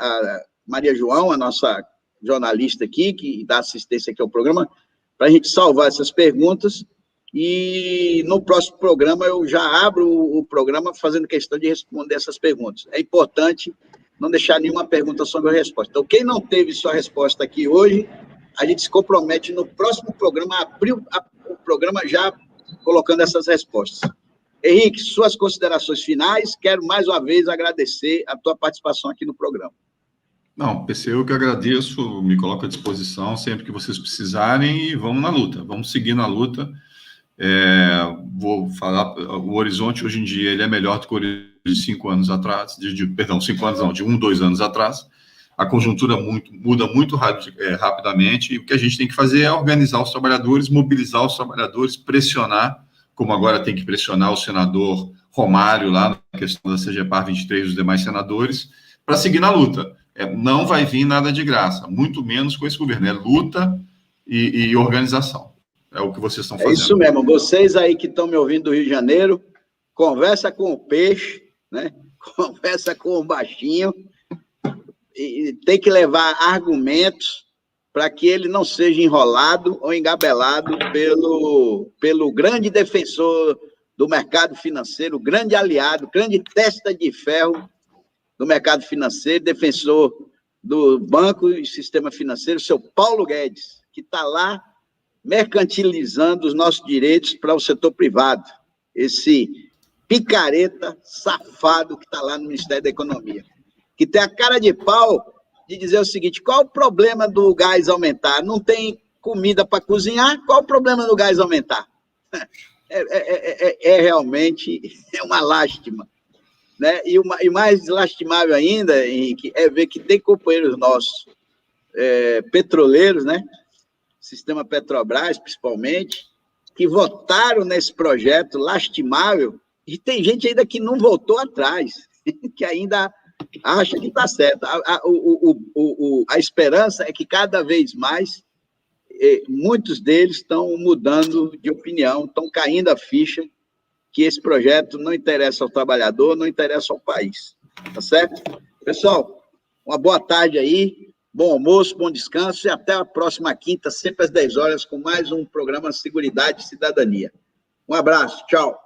a Maria João, a nossa jornalista aqui, que dá assistência aqui ao programa, para a gente salvar essas perguntas, e no próximo programa eu já abro o programa fazendo questão de responder essas perguntas. É importante não deixar nenhuma pergunta sobre a resposta. Então, quem não teve sua resposta aqui hoje, a gente se compromete no próximo programa, abrir o programa já colocando essas respostas. Henrique, suas considerações finais, quero mais uma vez agradecer a tua participação aqui no programa. Não, PC, eu que agradeço, me coloco à disposição sempre que vocês precisarem e vamos na luta, vamos seguir na luta. Vou falar, o horizonte hoje em dia ele é melhor do que o horizonte de 5 anos atrás, 5 anos não, de 2 anos atrás. A conjuntura muda muito rapidamente, e o que a gente tem que fazer é organizar os trabalhadores, mobilizar os trabalhadores, pressionar, como agora tem que pressionar o senador Romário lá na questão da CGPAR 23 e os demais senadores, para seguir na luta. Não vai vir nada de graça, muito menos com esse governo. É luta e organização. É o que vocês estão fazendo. É isso mesmo. Vocês aí que estão me ouvindo do Rio de Janeiro, conversa com o peixe, né? Conversa com o baixinho, e tem que levar argumentos para que ele não seja enrolado ou engabelado pelo grande defensor do mercado financeiro, grande aliado, grande testa de ferro do mercado financeiro, defensor do banco e sistema financeiro, o seu Paulo Guedes, que está lá mercantilizando os nossos direitos para o setor privado. Esse picareta safado que está lá no Ministério da Economia, que tem a cara de pau de dizer o seguinte: qual o problema do gás aumentar? Não tem comida para cozinhar, qual o problema do gás aumentar? Realmente uma lástima. Né? E mais lastimável ainda, Henrique, é ver que tem companheiros nossos, petroleiros, né? Sistema Petrobras, principalmente, que votaram nesse projeto lastimável, e tem gente ainda que não voltou atrás, que ainda acha que está certo. A esperança é que cada vez mais muitos deles estão mudando de opinião, estão caindo a ficha que esse projeto não interessa ao trabalhador, não interessa ao país. Tá certo? Pessoal, uma boa tarde aí, bom almoço, bom descanso e até a próxima quinta, sempre às 10 horas, com mais um programa Seguridade e Cidadania. Um abraço, tchau.